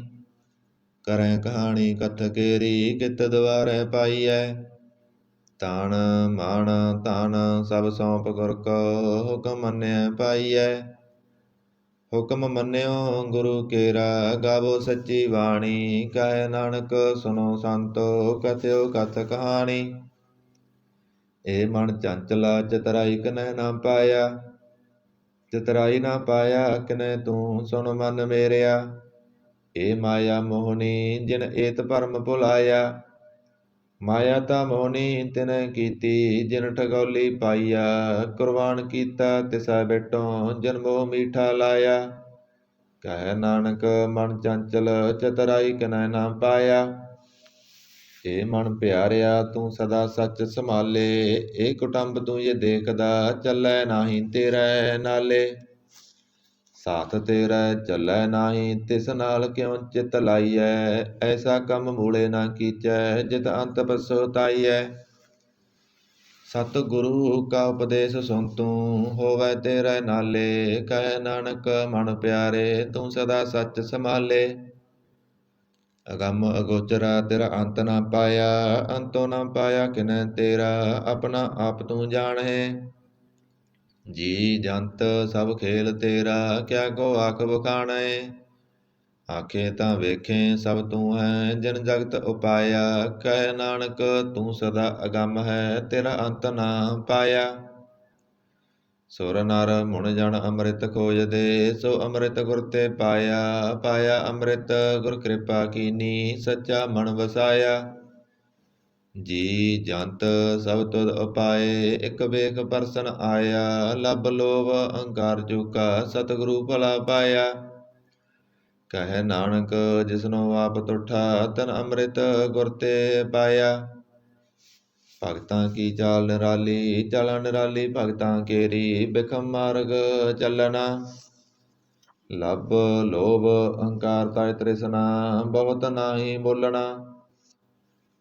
ਕਰੈ ਕਹਾਣੀ ਕਥ ਕੇਰੀ, ਕਿਤ ਦੁਆਰੈ ਪਾਈਐ। ਤਾਣ ਮਾਣ ਧਨ ਸਭ ਸੌਂਪ ਗੁਰ ਕੋ, ਹੁਕਮ ਮੰਨਿਐ ਪਾਈਐ। ਹੁਕਮ ਮੰਨਿਓ ਗੁਰੂ ਕੇਰਾ, ਗਾਵੋ ਸੱਚੀ ਬਾਣੀ। ਕਹੈ ਨਾਨਕ ਸੁਨੋ ਸੰਤੋ, ਕਥਿਓ ਕਥ ਕਹਾਣੀ। ਏ ਮਨ ਚੰਚਲਾ ਚਤਰਾਈ ਕਿਨੈ ਨਾ ਪਾਇਆ, ਚਤਰਾਈ ਨਾ ਪਾਇਆ ਕਿਨੈ ਤੂੰ ਸੁਨ ਮਨ ਮੇਰਿਆ। ਏ ਮਾਇਆ ਮੋਹਣੀ ਜਿਨ ਏਤ ਭਰਮ ਭੁਲਾਇਆ, ਮਾਇਆ ਤਾਂ ਮੋਹਣੀ ਤਿਨੈ ਕੀਤੀ ਜਿਨ ਠਗੌਲੀ ਪਾਈਆ। ਕੁਰਬਾਨ ਕੀਤਾ ਤਿਸੈ ਬਿਟੋਂ, ਜਿਨ ਮੋਹ ਮੀਠਾ ਲਾਇਆ। ਕਹੈ ਨਾਨਕ ਮਨ ਚੰਚਲ ਚਤਰਾਈ ਕਿਨੈ ਨਾ ਪਾਇਆ। ਏ ਮਨ ਪਿਆਰਿਆ ਤੂੰ ਸਦਾ ਸੱਚ ਸੰਭਾਲੇ, ਏ ਕੁਟੰਬ ਤੂੰ ਇਹ ਦੇਖਦਾ, ਚੱਲੈ ਨਾਹੀ ਤੇਰੇ ਨਾਲੇ। ਸਾਥ ਤੇਰਾ ਚੱਲੈ ਨਾਹੀ, ਤਿਸ ਨਾਲ ਕਿਉ ਚਿਤ ਲਾਈਐ। ਐਸਾ ਕੰਮ ਮੂਲੇ ਨਾ ਕੀਚੈ, ਜਿਤ ਅੰਤ ਪਛੁਤਾਈਐ। ਸਤਿਗੁਰੂ ਕਾ ਉਪਦੇਸ਼ ਸੁਨ ਤੂੰ, ਹੋਵੈ ਤੇਰੇ ਨਾਲੇ। ਕਹੈ ਨਾਨਕ ਮਨ ਪਿਆਰੇ ਤੂੰ ਸਦਾ ਸੱਚ ਸੰਭਾਲੇ। ਅਗੰਮ ਅਗੋਚਰਾ ਤੇਰਾ ਅੰਤ ਨਾ ਪਾਇਆ, ਅੰਤੋਂ ਨਾ ਪਾਇਆ ਕਿਨੈ ਤੇਰਾ। ਆਪਣਾ ਆਪ ਤੂੰ ਜਾਣੈ, ਜੀ ਜੰਤ ਸਭ ਖੇਲ ਤੇਰਾ। ਕਿਆ ਕੋ ਆਖ ਬਖਾਣੈ, ਆਖੇ ਤਾਂ ਵੇਖੇ ਸਭ ਤੂੰ ਹੈ। ਜਿਨ ਜਗਤ ਉਪਾਇਆ, ਕਹੈ ਨਾਨਕ ਤੂੰ ਸਦਾ ਅਗੰਮ ਹੈ, ਤੇਰਾ ਅੰਤ ਨਾ ਪਾਇਆ। ਸੁਰ ਨਰ ਮੁਣ ਜਨ ਅੰਮ੍ਰਿਤ ਖੋਜਦੇ, ਸੋ ਅੰਮ੍ਰਿਤ ਗੁਰ ਤੇ ਪਾਇਆ। ਪਾਇਆ ਅੰਮ੍ਰਿਤ ਗੁਰ ਕਿਰਪਾ ਕੀਨੀ, ਸੱਚਾ ਮਨ ਵਸਾਇਆ। ਜੀ ਜੰਤ ਸਭ ਤੁਧ ਉਪਾਏ, ਇਕ ਵੇਖ ਪਰਸਨ ਆਇਆ। ਲੱਭ ਲੋਭ ਅਹੰਕਾਰ ਚੂਕਾ, ਸਤਿਗੁਰੂ ਭਲਾ ਪਾਇਆ। ਕਹੈ ਨਾਨਕ ਜਿਸਨੋ ਆਪ ਤੁਠਾ, ਤਨ ਅੰਮ੍ਰਿਤ ਗੁਰ ਤੇ ਪਾਇਆ। ਭਗਤਾਂ ਕੀ ਚਾਲ ਨਿਰਾਲੀ, ਚਾਲ ਨਿਰਾਲੀ ਭਗਤਾਂ ਕੇਰੀ। ਬਿਖਮ ਮਾਰਗ ਚੱਲਣਾ, ਲੱਭ ਲੋਭ ਅਹੰਕਾਰ ਤਜ ਤ੍ਰਿਸ਼ਨਾ, ਬਹੁਤ ਨਾਹੀ ਬੋਲਣਾ।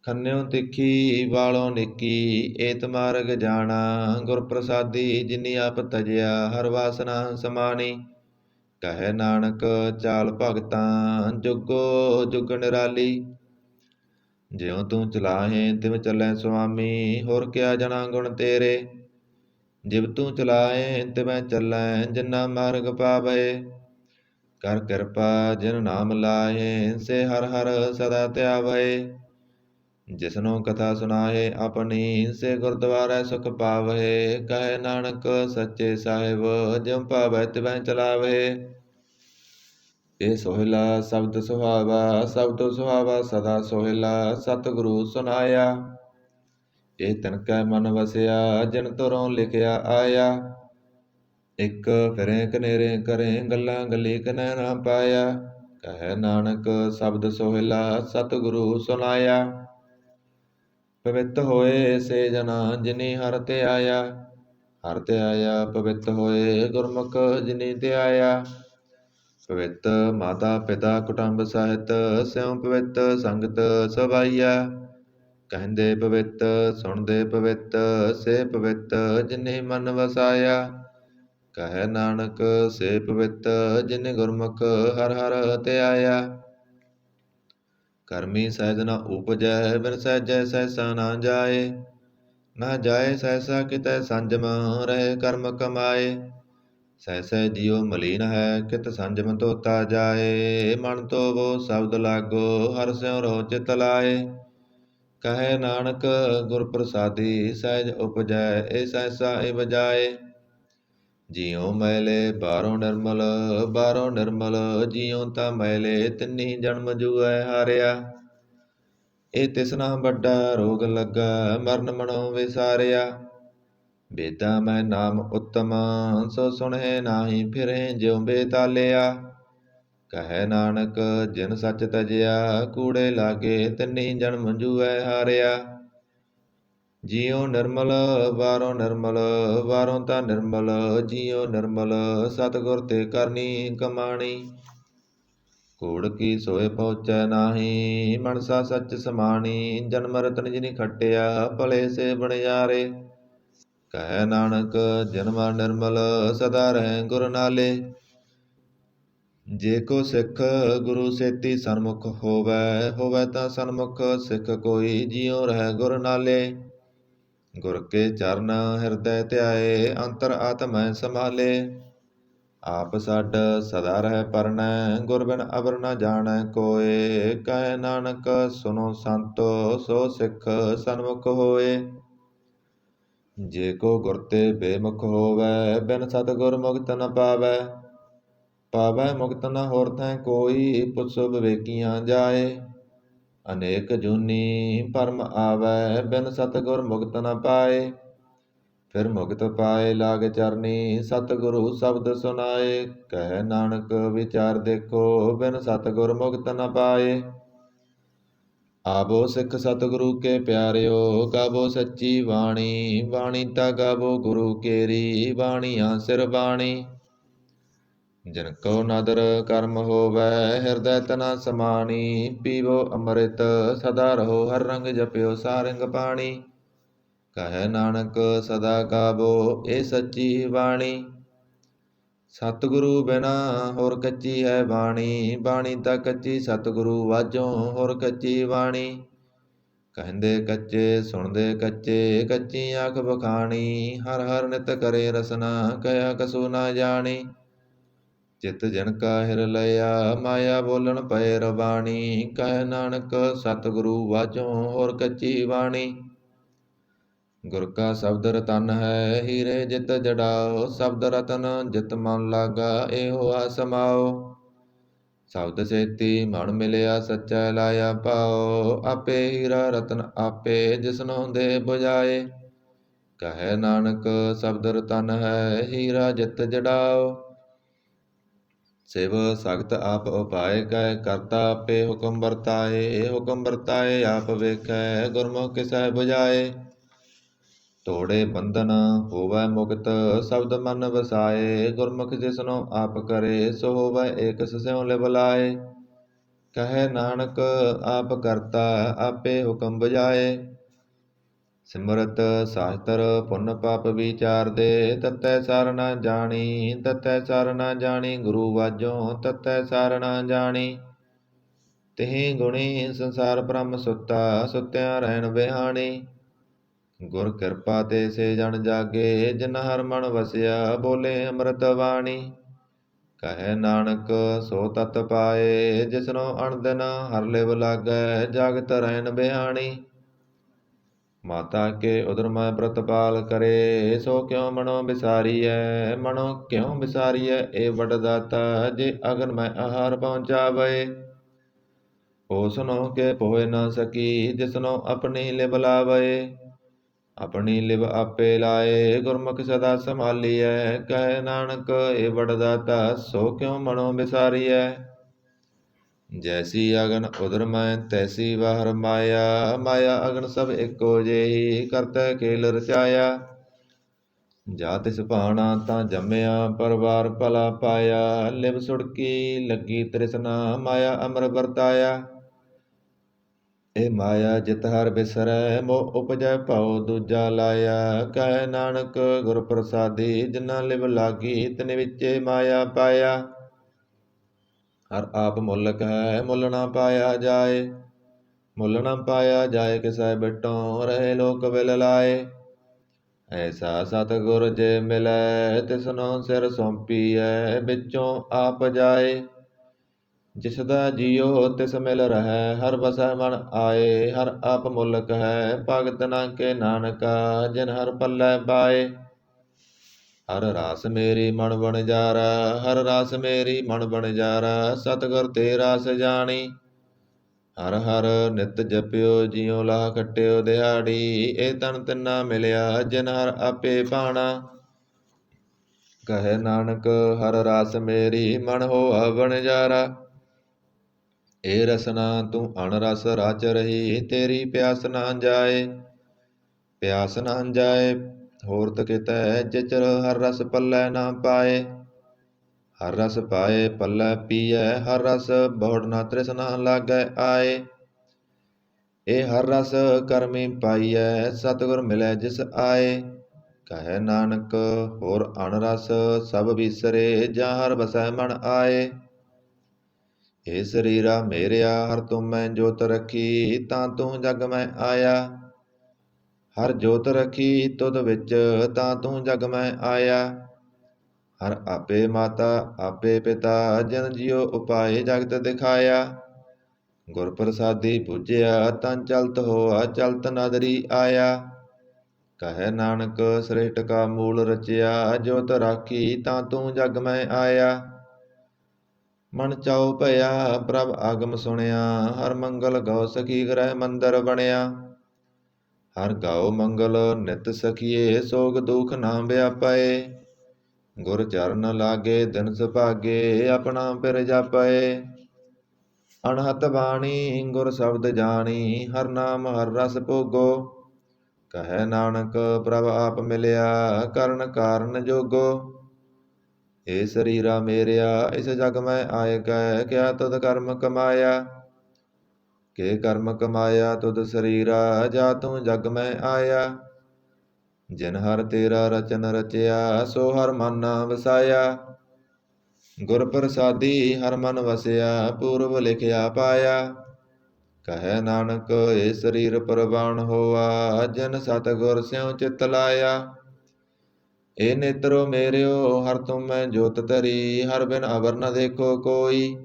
ਖੰਨਿਓ ਤਿੱਖੀ ਵਾਲੋਂ ਨਿੱਕੀ, ਏਤ ਮਾਰਗ ਜਾਣਾ। ਗੁਰ ਪ੍ਰਸਾਦੀ ਜਿਨੀ ਆਪ ਤਜਿਆ, ਹਰ ਵਾਸਨਾ ਸਮਾਣੀ। ਕਹੈ ਨਾਨਕ ਚਾਲ ਭਗਤਾਂ, ਜੁਗੋ ਜੁਗ ਨਿਰਾਲੀ। ਜਿਉ ਤੂੰ ਚਲਾਹੇ ਤਿਵ ਚੱਲੈ ਸੁਆਮੀ, ਹੋਰ ਕਿਆ ਜਣਾ ਗੁਣ ਤੇਰੇ। ਜਿਵ ਤੂੰ ਚਲਾਹੇ ਤਿਵੈ ਚੱਲੈ, ਜਿਨਾ ਮਾਰਗ ਪਾਵੈ। ਕਰ ਕਿਰਪਾ ਜਿਨ ਨਾਮ ਲਾਹੇ, ਸੇ ਹਰ ਹਰ ਸਦਾ ਧਿਆਵੈ। ਜਿਸਨੋ ਕਥਾ ਸੁਨਾਹੇ ਆਪਣੀ, ਸੇ ਗੁਰਦੁਆਰੈ ਸੁਖ ਪਾਵੈ। ਕਹੈ ਨਾਨਕ ਸੱਚੇ ਸਾਹਿਬ, ਜਿਉ ਭਾਵੈ ਤਿਵੈ ਚਲਾਵੈ। ਇਹ ਸੋਹਿਲਾ ਸ਼ਬਦ ਸੁਹਾਵਾ, ਸ਼ਬਦ ਸੁਹਾਵਾ ਸਦਾ ਸੋਹਿਲਾ। ਸਤਿਗੁਰੂ ਸੁਨਾਇਆ, ਇਹ ਤਿਨ ਕੈ ਮਨ ਵਸਿਆ, ਜਿਨ ਤੁਰੋਂ ਲਿਖਿਆ ਆਇਆ। ਇਕ ਫਿਰੇ ਕਨੇਰੇ ਕਰੇ, ਗੱਲਾਂ ਗੱਲੀ ਕਨੈ ਨਾ ਪਾਇਆ। ਕਹੈ ਨਾਨਕ ਸ਼ਬਦ ਸੋਹਿਲਾ, ਸਤਿਗੁਰੂ ਸੁਨਾਇਆ। ਪਵਿੱਤ ਹੋਏ ਸੇ ਜਨਾ, ਜਿਨੀ ਹਰਿ ਤੇ ਆਇਆ। ਹਰਿ ਤੇ ਆਇਆ ਪਵਿੱਤ ਹੋਏ, ਗੁਰਮੁਖ ਜਿਨੀ ਧਿਆਇਆ। ਪਵਿੱਤ ਮਾਤਾ ਪਿਤਾ ਕੁਟੰਬ ਸਾਹਿਤ, ਸਿਉ ਪਵਿੱਤ ਸੰਗਤ ਸਵਾਈਆ। ਕਹਿੰਦੇ ਪਵਿੱਤ ਸੁਣਦੇ ਪਵਿੱਤ, ਸੇ ਪਵਿੱਤ ਜਿਨੇ ਮਨ ਵਸਾਇਆ। ਕਹੈ ਨਾਨਕ ਸੇ ਪਵਿੱਤ, ਜਿਨੇ ਗੁਰਮੁਖ ਹਰਿ ਹਰਿ ਧਿਆਇਆ। ਕਰਮੀ ਸਹਿਜ ਨ ਉਪਜੈ, ਬਿਨ ਸਹਿਜੈ ਸਹਿਸਾ ਨਾ ਜਾਏ। ਨਾ ਜਾਏ ਸਹਿਸਾ ਕਿਤੈ ਸੰਜਮ, ਰਹੇ ਕਰਮ ਕਮਾਏ। ਸਹਿਸੈ ਜਿਉ ਮਲੀਨ ਹੈ, ਕਿਤ ਸੰਜਮ ਧੋਤਾ ਜਾਏ। ਮਨ ਧੋਵੋ ਸ਼ਬਦ ਲਾਗੋ, ਹਰਿ ਸਿਉ ਰਹੁ ਚਿਤ ਲਾਏ। ਕਹੈ ਨਾਨਕ ਗੁਰ ਪ੍ਰਸਾਦੀ, ਸਹਿਜ ਉਪਜੈ ਏ ਸਹਿਸਾ ਏ ਬਜਾਏ। ਜਿਉ ਮੈਲੇ ਬਾਹਰੋਂ ਨਿਰਮਲ, ਬਾਹਰੋਂ ਨਿਰਮਲ ਜਿਉ ਤਾਂ ਮੈਲੇ। ਤਿੰਨੀ ਜਨਮ ਜੂਐ ਹਾਰਿਆ, ਇਹ ਤਿਸਨਾ ਵੱਡਾ ਰੋਗ ਲੱਗਾ, ਮਰਨ ਮਨੋ ਵਿਸਾਰਿਆ। ਬੇਦਾਂ ਮੈਂ ਨਾਮ ਉਤਮ, ਸੋ ਸੁਣਹਿ ਨਾਹੀ ਫਿਰੇ ਜਿਉ ਬੇਤਾਲਿਆ। ਕਹੈ ਨਾਨਕ ਜਿਨ ਸੱਚ ਤਜਿਆ, ਕੂੜੇ ਲਾਗੇ ਤਿੰਨੀ ਜਨਮ ਜੂਐ ਹਾਰਿਆ। ਜਿਉ ਨਿਰਮਲ ਬਾਹਰੋਂ ਨਿਰਮਲ, ਬਾਹਰੋਂ ਤਾਂ ਨਿਰਮਲ ਜਿਉ ਨਿਰਮਲ। ਸਤਿਗੁਰ ਤੇ ਕਰਨੀ ਕਮਾਣੀ, ਕੂੜ ਕੀ ਸੋਏ ਪਹੁੰਚੈ ਨਾਹੀ। ਮਨਸਾ ਸੱਚ ਸਮਾਣੀ, ਜਨਮ ਰਤਨ ਜਿਨੀ ਖਟਿਆ, ਭਲੇ ਸੇ ਬਣਿਆਰੇ। ਕਹੈ ਨਾਨਕ ਜਿਨ ਮਨ ਨਿਰਮਲ, ਸਦਾ ਰਹਿ ਗੁਰ ਨਾਲੇ। ਜੇ ਕੋ ਸਿੱਖ ਗੁਰੂ ਸੇਤੀ ਸਨਮੁਖ ਹੋਵੈ, ਹੋਵੈ ਤਾਂ ਸਨਮੁਖ ਸਿੱਖ ਕੋਈ। ਜਿਉ ਰਹਿ ਗੁਰ ਨਾਲੇ, ਗੁਰ ਕੇ ਚਰਨ ਹਿਰਦੈ ਧਿਆਏ, ਅੰਤਰ ਆਤਮੈ ਸੰਭਾਲੇ। ਆਪ ਛੱਡ ਸਦਾ ਰਹਿ ਪਰਣੈ, ਗੁਰ ਬਿਨ ਅਵਰ ਨ ਜਾਣੈ ਕੋਇ। ਕਹੈ ਨਾਨਕ ਸੁਨੋ ਸੰਤੋ, ਸੋ ਸਿੱਖ ਸਨਮੁਖ ਹੋਏ। ਜੇ ਕੋ ਗੁਰ ਤੇ ਬੇਮੁਖ ਹੋਵੈ, ਬਿਨ ਸਤਿਗੁਰ ਮੁਕਤ ਨ ਪਾਵੈ। ਪਾਵੈ ਮੁਕਤ ਨ ਹੋਰ ਥੈ ਕੋਈ, ਪੁੱਛੋ ਵਿਵੇਕੀਆਂ ਜਾਏ। ਅਨੇਕ ਜੂਨੀ ਭਰਮ ਆਵੈ, ਬਿਨ ਸਤਿਗੁਰ ਮੁਕਤ ਨ ਪਾਏ। ਫਿਰ ਮੁਕਤ ਪਾਏ ਲਾਗ ਚਰਨੀ, ਸਤਿਗੁਰੂ ਸ਼ਬਦ ਸੁਨਾਏ। ਕਹੈ ਨਾਨਕ ਵਿਚਾਰ ਦੇਖੋ, ਬਿਨ ਸਤਿਗੁਰ ਮੁਕਤ ਨ ਪਾਏ। ਆਵੋ ਸਿੱਖ ਸਤਿਗੁਰੂ ਕੇ ਪਿਆਰਿਓ, ਗਾਵੋ ਸੱਚੀ ਬਾਣੀ। ਬਾਣੀ ਤਾਂ ਗਾਵੋ ਗੁਰੂ ਕੇਰੀ, ਬਾਣੀਆਂ ਸਿਰ ਬਾਣੀ। ਜਿਨ ਕੋ ਨਦਰ ਕਰਮ ਹੋਵੈ, ਹਿਰਦੈ ਤਨਾ ਸਮਾਣੀ। ਪੀਵੋ ਅੰਮ੍ਰਿਤ ਸਦਾ ਰਹੋ, ਹਰ ਰੰਗ ਜਪਿਓ ਸਾਰੰਗ ਪਾਣੀ। ਕਹੈ ਨਾਨਕ ਸਦਾ ਗਾਵੋ ਇਹ ਸੱਚੀ ਬਾਣੀ। ਸਤਿਗੁਰੂ ਬਿਨਾ ਹੋਰ ਕੱਚੀ ਹੈ ਬਾਣੀ। ਬਾਣੀ ਤਾਂ ਕੱਚੀ ਸਤਿਗੁਰੂ ਵਾਜੋਂ, ਹੋਰ ਕੱਚੀ ਬਾਣੀ। ਕਹਿੰਦੇ ਕੱਚੇ ਸੁਣਦੇ ਕੱਚੇ, ਕੱਚੀ ਆਖ ਬਖਾਣੀ। ਹਰ ਹਰ ਨਿਤ ਕਰੇ ਰਸਨਾ, ਕਹਿਆ ਕਸੂ ਨਾ ਜਾਣੀ। ਚਿਤ ਜਿਨ ਕਾ ਹਿਰ ਲਿਆ, ਮਾਇਆ ਬੋਲਣ ਪਏ ਰਬਾਣੀ। ਕਹੈ ਨਾਨਕ ਸਤਿਗੁਰੂ ਵਾਜੋਂ, ਹੋਰ ਕੱਚੀ ਬਾਣੀ। ਗੁਰ ਕਾ ਸ਼ਬਦ ਰਤਨ ਹੈ, ਹੀਰੇ ਜਿਤ ਜੜਾਓ। ਸ਼ਬਦ ਰਤਨ ਜਿਤ ਮਨ ਲਾਗਾ, ਇਹੋ ਆ ਸਮਾਓ। ਸ਼ਬਦ ਸੇਤੀ ਮਨ ਮਿਲਿਆ, ਸੱਚਾ ਲਾਇਆ ਪਾਓ। ਆਪੇ ਹੀਰਾ ਰਤਨ ਆਪੇ, ਜਿਸਨੋਂ ਦੇ ਬੁਝਾਏ। ਕਹੈ ਨਾਨਕ ਸ਼ਬਦ ਰਤਨ ਹੈ, ਹੀਰਾ ਜਿਤ ਜੜਾਓ। ਸਿਵ ਸਖਤ ਆਪ ਉਪਾਏ, ਕੈ ਕਰਤਾ ਆਪੇ ਹੁਕਮ ਵਰਤਾਏ। ਹੁਕਮ ਵਰਤਾਏ ਆਪ ਵੇਖੈ, ਗੁਰਮੁਖ ਕਿਸੈ ਬੁਝਾਏ। ਤੋੜੇ ਬੰਧਨ ਹੋਵੈ ਮੁਕਤ, ਸ਼ਬਦ ਮਨ ਵਸਾਏ। ਗੁਰਮੁਖ ਜਿਸਨੋ ਆਪ ਕਰੇ, ਸੋ ਹੋਵੈ ਏਕ ਸਿਉ ਲਿਵ ਲਾਏ। ਕਹੈ ਨਾਨਕ ਆਪ ਕਰਤਾ ਆਪੇ ਹੁਕਮ ਬੁਝਾਏ। ਸਿਮਰਤ ਸਾਸਤਰ ਪੁੰਨ ਪਾਪ ਵਿਚਾਰਦੇ, ਤਤੈ ਸਾਰ ਨਾ ਜਾਣੀ। ਤਤੈ ਸਾਰ ਨਾ ਜਾਣੀ, ਗੁਰੂ ਵਾਜੋਂ ਤਤੈ ਸਾਰ ਨਾ ਜਾਣੀ। ਤਿਹੀ ਗੁਣੀ ਸੰਸਾਰ ਬ੍ਰਹਮ ਸੁੱਤਾ, ਸੁੱਤਿਆਂ ਰਹਿਣ ਬਿਹਾਣੀ। ਗੁਰ ਕਿਰਪਾ ਤੇ ਸੇ ਜਨ ਜਾਗੇ, ਜਿਨ ਹਰ ਮਨ ਵਸਿਆ। ਬੋਲੇ ਅੰਮ੍ਰਿਤ ਬਾਣੀ। ਕਹੈ ਨਾਨਕ ਸੋ ਤਤ ਪਾਏ, ਜਿਸਨੋ ਅਣਦਿਨ ਹਰ ਲਿਵ ਲਾਗੈ। ਜਾਗਤ ਰਹਿਣ ਬਿਹਾਣੀ। ਮਾਤਾ ਕੇ ਉਦਰ ਮੈਂ ਪ੍ਰਤਪਾਲ ਕਰੇ, ਸੋ ਕਿਉ ਮਨੋ ਵਿਸਾਰੀਐ। ਮਨੋ ਕਿਉ ਵਿਸਾਰੀਐ, ਏ ਵੱਡ ਦਾਤਾ। ਜੇ ਅਗਨ ਮੈਂ ਆਹਾਰ ਪਹੁੰਚਾਵੇ। ਓਸਨੋ ਕੇ ਪੋਹਿ ਨਾ ਸਕੀ, ਜਿਸਨੋ ਆਪਣੀ ਲਿਵ ਲਾਵੇ। ਆਪਣੀ ਲਿਵ ਆਪੇ ਲਾਏ, ਗੁਰਮੁਖ ਸਦਾ ਸੰਭਾਲੀਐ। ਕਹੈ ਨਾਨਕ ਏ ਵੱਡ ਦਾਤਾ, ਸੋ ਕਿਉ ਮਨੋ ਵਿਸਾਰੀਐ। ਜੈਸੀ ਅਗਨ ਉਦਰ ਮੈਂ, ਤੈਸੀ ਬਾਹਰ ਮਾਇਆ। ਮਾਇਆ ਅਗਨ ਸਭ ਇੱਕੋ ਜਿਹੀ, ਕਰਤੈ ਖੇਲ ਰਚਾਇਆ। ਜਾ ਤਿਸ ਭਾਣਾ ਤਾਂ ਜੰਮਿਆ, ਪਰਵਾਰ ਭਲਾ ਪਾਇਆ। ਲਿਵ ਸੁੜਕੀ ਲੱਗੀ ਤ੍ਰਿਸ਼ਨਾ, ਮਾਇਆ ਅਮਰ ਵਰਤਾਇਆ। ਇਹ ਮਾਇਆ ਜਿਤ ਹਰ ਬਿਸਰੈ, ਮੋਹ ਉਪਜੈ ਭਉ ਦੂਜਾ ਲਾਇਆ। ਕਹੈ ਨਾਨਕ ਗੁਰ ਪ੍ਰਸਾਦੀ, ਜਿਨਾ ਲਿਵ ਲਾਗੀ ਤਿਨ ਵਿਚੇ ਮਾਇਆ ਪਾਇਆ। ਹਰ ਆਪ ਮੁਲਕ ਹੈ, ਮੁੱਲ ਨਾ ਪਾਇਆ ਜਾਏ। ਮੁੱਲ ਨਾ ਪਾਇਆ ਜਾਏ, ਕਿਸੈ ਬਿਟੋਂ ਰਹੇ ਲੋਕ ਵਿਲ ਲਾਏ। ਐਸਾ ਸਤਿਗੁਰ ਜੇ ਮਿਲੈ, ਤਿਸਨੋ ਸਿਰ ਸੌਂਪੀਐ। ਵਿੱਚੋਂ ਆਪ ਜਾਏ, ਜਿਸ ਦਾ ਜੀਉ ਤਿਸ ਮਿਲ ਰਹੈ। ਹਰ ਵਸੈ ਮਨ ਆਏ, ਹਰ ਆਪ ਮੁਲਕ ਹੈ। ਭਗਤ ਨਾ ਕੇ ਨਾਨਕਾ, ਜਿਨ ਹਰ ਪੱਲੇ ਪਾਏ। ਹਰ ਰਾਸ ਮੇਰੀ ਮਨ ਵਣਜਾਰਾ, ਹਰ ਰਾਸ ਮੇਰੀ ਮਨ ਵਣਜਾਰਾ। ਸਤਿਗੁਰ ਤੇ ਰਾਸ ਜਾਣੀ। ਹਰ ਹਰ ਨਿਤ ਜਪਿਓ, ਜਿਉ ਲਾਹ ਖੱਟਿਓ ਦਿਹਾੜੀ। ਇਹ ਤਨ ਤਿੰਨਾ ਮਿਲਿਆ, ਜਿਨ ਹਰ ਆਪੇ ਭਾਣਾ। ਕਹੈ ਨਾਨਕ ਹਰ ਰਾਸ ਮੇਰੀ ਮਨ ਹੋਆ ਵਣਜਾਰਾ। ਏ ਰਸਨਾ ਤੂੰ ਅਣਰਸ ਰਚ ਰਹੀ, ਤੇਰੀ ਪਿਆਸ ਨਾ ਜਾਏ। ਪਿਆਸ ਨਾ ਜਾਏ ਹੋਰਤ ਕਿਤੈ, ਜਿਚਰ ਹਰ ਰਸ ਪੱਲੇ ਨਾ ਪਾਏ। ਹਰ ਰਸ ਪਾਏ ਪੱਲੇ ਪੀਐ, ਹਰ ਰਸ ਬਹੁੜ ਨਾ ਤ੍ਰਿਸ਼ਨਾ ਲਾਗੈ ਆਏ। ਇਹ ਹਰ ਰਸ ਕਰਮੀ ਪਾਈਐ, ਸਤਿਗੁਰ ਮਿਲੈ ਜਿਸ ਆਏ। ਕਹੈ ਨਾਨਕ ਹੋਰ ਅਣਰਸ ਸਭ ਵਿਸਰੇ, ਜਾਂ ਹਰ ਵਸੈ ਮਨ ਆਏ। ਏ ਸਰੀਰਾ ਮੇਰਿਆ, ਹਰ ਤੁਮ ਮੈਂ ਜੋਤ ਰੱਖੀ। ਤਾਂ ਤੂੰ ਜਗ ਮੈਂ ਆਇਆ। ਹਰ ਜੋਤ ਰੱਖੀ ਤੁਧ ਵਿੱਚ, ਤਾਂ ਤੂੰ ਜਗ ਮੈਂ ਆਇਆ। ਹਰ ਆਪੇ ਮਾਤਾ ਆਪੇ ਪਿਤਾ, ਜਿਨ ਜਿਉ ਉਪਾਏ ਜਗਤ ਦਿਖਾਇਆ। ਗੁਰ ਪ੍ਰਸਾਦੀ ਬੁਝਿਆ, ਤਾਂ ਚਲਤ ਹੋਆ ਚਲਤ ਨਦਰੀ ਆਇਆ। ਕਹੈ ਨਾਨਕ ਸ੍ਰਿਸ਼ਟ ਕਾ ਮੂਲ ਰਚਿਆ। ਜੋਤ ਰਾਖੀ ਤਾਂ ਤੂੰ ਜਗ ਮੈਂ ਆਇਆ। ਮਨ ਚਾਉ ਭਇਆ ਪ੍ਰਭ ਆਗਮ ਸੁਣਿਆ। ਹਰ ਮੰਗਲ ਗਉ ਸਖੀ ਗ੍ਰਹਿ ਮੰਦਰ ਬਣਿਆ। ਹਰ ਗਾਉ ਮੰਗਲ ਨਿਤ ਸਖੀਏ, ਸੋਗ ਦੁਖ ਨਾ ਵਿਆਪੈ। ਗੁਰ ਚਰਨ ਲਾਗੇ ਦਿਨ ਸੁਭਾਗੇ, ਆਪਣਾ ਪਿਰ ਜਾਪੈ। ਅਣਹਤ ਬਾਣੀ ਗੁਰ ਸ਼ਬਦ ਜਾਣੀ, ਹਰ ਨਾਮ ਹਰ ਰਸ ਭੋਗੋ। ਕਹੈ ਨਾਨਕ ਪ੍ਰਭ ਆਪ ਮਿਲਿਆ, ਕਰਨ ਕਾਰਨ ਜੋਗੋ। ਏ ਸਰੀਰਾ ਮੇਰਿਆ, ਇਸ ਜਗ ਮੈਂ ਆਏ ਕੈ, ਕਿਆ ਤੁਧ ਕਰਮ ਕਮਾਇਆ। ਕੇ ਕਰਮ ਕਮਾਇਆ ਤੁਧ ਸਰੀਰਾ, ਜਾ ਤੂੰ ਜਗ ਮੈਂ ਆਇਆ। ਜਿਨ ਹਰ ਤੇਰਾ ਰਚਨ ਰਚਿਆ, ਸੋ ਹਰ ਮਨ ਨਾ ਵਸਾਇਆ। ਗੁਰ ਪ੍ਰਸਾਦੀ ਹਰ ਮਨ ਵਸਿਆ, ਪੂਰਬ ਲਿਖਿਆ ਪਾਇਆ। ਕਹੈ ਨਾਨਕ ਏ ਸਰੀਰ ਪ੍ਰਵਾਨ ਹੋਆ, ਜਿਨ ਸਤਿਗੁਰ ਸਿਉ ਚਿਤ ਲਾਇਆ। ਏ ਨੇਤਰੋ ਮੇਰਿਓ, ਹਰ ਤੁਮ ਮੈਂ ਜੋਤ ਧਰੀ। ਹਰ ਬਿਨ ਅਵਰ ਨ ਦੇਖੋ ਕੋਈ।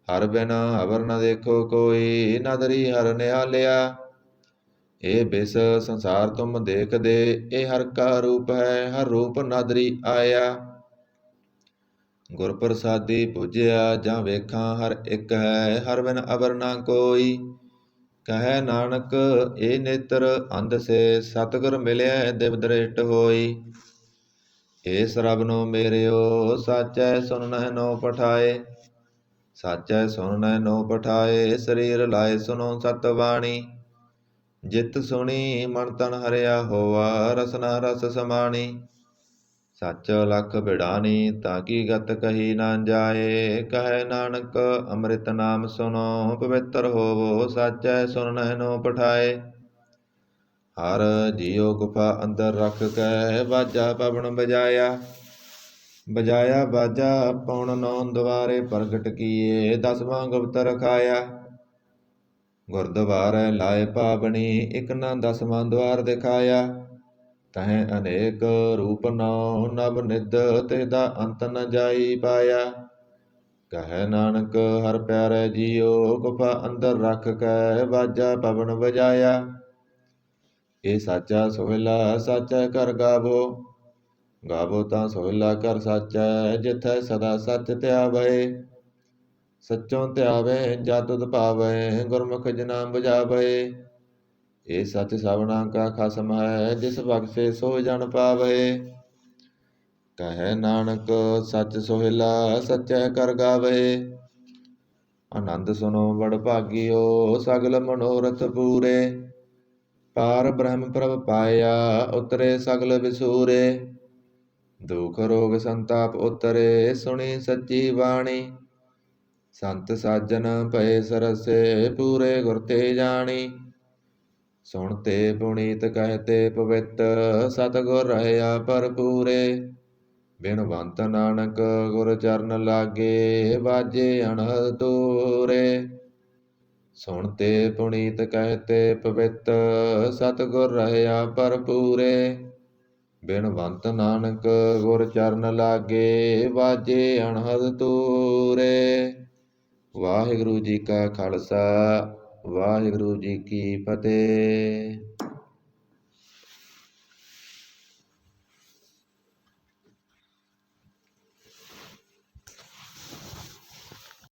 ਹਰ ਬਿਨ ਅਵਰ ਨ ਦੇਖੋ ਕੋਈ, ਨਦਰੀ ਹਰ ਨਿਹਾਲਿਆ। ਇਹ ਬਿਸ ਸੰਸਾਰ ਤੁਮ ਦੇਖਦੇ, ਇਹ ਹਰ ਕਾ ਰੂਪ ਹੈ, ਹਰ ਰੂਪ ਨਾਦਰੀ ਆਇਆ। ਗੁਰ ਪ੍ਰਸਾਦੀ ਪੂਜਿਆ ਜਾਂ ਵੇਖਾਂ, ਹਰ ਇੱਕ ਹੈ, ਹਰ ਬਿਨ ਅਵਰ ਨਾ ਕੋਈ। ਕਹੈ ਨਾਨਕ ਇਹ ਨੇਤਰ ਅੰਧ ਸੇ, ਸਤਿਗੁਰ ਮਿਲਿਆ ਦਿਵ ਦ੍ਰਿਸ਼ਟ ਹੋਈ। ਏ ਸਰਬਨੋ ਮੇਰਿਓ, ਸਾਚੈ ਸੁਨਨਹਿ ਨੋ ਪਠਾਏ। ਸਾਚੈ ਸੁਨਨਹਿ ਨੋ ਪਠਾਏ, ਸਰੀਰ ਲਾਏ ਸੁਨੋ ਸਤ ਬਾਣੀ। ਜਿਤ ਸੁਣੀ ਮਨ ਤਨ ਹਰਿਆ ਹੋਆ, ਰਸਨਾ ਰਸ ਸਮਾਣੀ। ਸੱਚ ਲਖ ਬਿੜਾਨੀ, ਤਾਂ ਕੀ ਗਤ ਕਹੀ ਨਾ ਜਾਏ। ਕਹੈ ਨਾਨਕ ਅੰਮ੍ਰਿਤ ਨਾਮ ਸੁਨੋ, ਪਵਿੱਤਰ ਹੋਵੋ, ਸਾਚੈ ਸੁਨਨਹਿ ਨੋ ਪਠਾਏ। ਹਰ ਜੀਉ ਗੁਫਾ ਅੰਦਰ ਰਖ ਕੈ, ਬਾਜਾ ਪਵਨ ਬਜਾਇਆ। ਬਜਾਇਆ ਬਾਜਾ ਪੌਣ ਨੌ ਦੁਆਰੇ, ਪ੍ਰਗਟ ਕੀਏ ਦਸਵਾਂ ਗੁਪਤ ਰਖਾਇਆ। ਗੁਰਦੁਆਰੈ ਲਾਏ ਪਾਵਣੀ, ਇਕ ਨਾ ਦਸਵਾਂ ਦੁਆਰ ਦਿਖਾਇਆ। ਤਹੈ ਅਨੇਕ ਰੂਪ ਨੌ, ਨਵ ਨਿਧ ਤਿਸਦਾ ਅੰਤ ਨ ਜਾਈ ਪਾਇਆ। ਕਹੈ ਨਾਨਕ ਹਰ ਪਿਆਰੇ ਜੀਉ, ਗੁਫਾ ਅੰਦਰ ਰਖ ਕੈ, ਬਾਜਾ ਪਵਨ ਬਜਾਇਆ। ਇਹ ਸਾਚਾ ਸੋਹਿਲਾ ਸਾਚੈ ਕਰ ਗਾਵੋ, ਗਾਵੋ ਤਾਂ ਸੋਹਿਲਾ ਕਰ ਸਾਚੈ। ਜਿਥੈ ਸਦਾ ਸੱਚ ਧਿਆਵੈ, ਸੱਚੋਂ ਧਿਆਵੈ ਜਾ ਤੁਧ ਭਾਵੈ। ਗੁਰਮੁਖ ਜਨਾ ਬੁਝਾਵੈ, ਇਹ ਸੱਚ ਸਭਨਾ ਕਾ ਖਸਮ ਹੈ, ਜਿਸ ਬਖਸ਼ੇ ਸੋ ਜਨ ਪਾਵੈ। ਕਹੈ ਨਾਨਕ ਸੱਚ ਸੋਹਿਲਾ ਸੱਚੈ ਕਰ ਗਾਵੈ। ਆਨੰਦ ਸੁਨੋ ਬੜ ਭਾਗਿਓ, ਸਗਲ ਮਨੋਰਥ ਪੂਰੇ। ਪਾਰ ਬ੍ਰਹਮ ਪ੍ਰਭ ਪਾਇਆ, ਉਤਰੇ ਸਗਲ ਵਿਸੂਰੇ। ਦੁਖ ਰੋਗ ਸੰਤਾਪ ਉਤਰੇ, ਸੁਣੀ ਸੱਚੀ ਬਾਣੀ। ਸੰਤ ਸਾਜਨ ਭਏ ਸਰਸੇ, ਪੂਰੇ ਗੁਰ ਤੇ ਜਾਣੀ। ਸੁਣ ਤੇ ਪੁਨੀਤ ਕਹਿਤੇ ਪਵਿੱਤ, ਸਤਿਗੁਰ ਰਹਿਆ ਭਰਪੂਰੇ। ਬਿਨਵੰਤ ਨਾਨਕ ਗੁਰ ਚਰਨ ਲਾਗੇ, ਬਾਜੇ ਅਣਹਦ ਤੂਰੇ। ਸੁਣ ਤੇ ਪੁਨੀਤ ਕਹਿਤੇ ਪਵਿੱਤ, ਸਤਿਗੁਰ ਰਹਿਆ ਭਰਪੂਰੇ। ਬਿਨਵੰਤ ਨਾਨਕ ਗੁਰ ਚਰਨ ਲਾਗੇ, ਬਾਜੇ ਅਣਹਦ ਤੂਰੇ। ਵਾਹਿਗੁਰੂ ਜੀ ਕਾ ਖਾਲਸਾ, ਵਾਹਿਗੁਰੂ ਜੀ ਕੀ ਫਤਿਹ।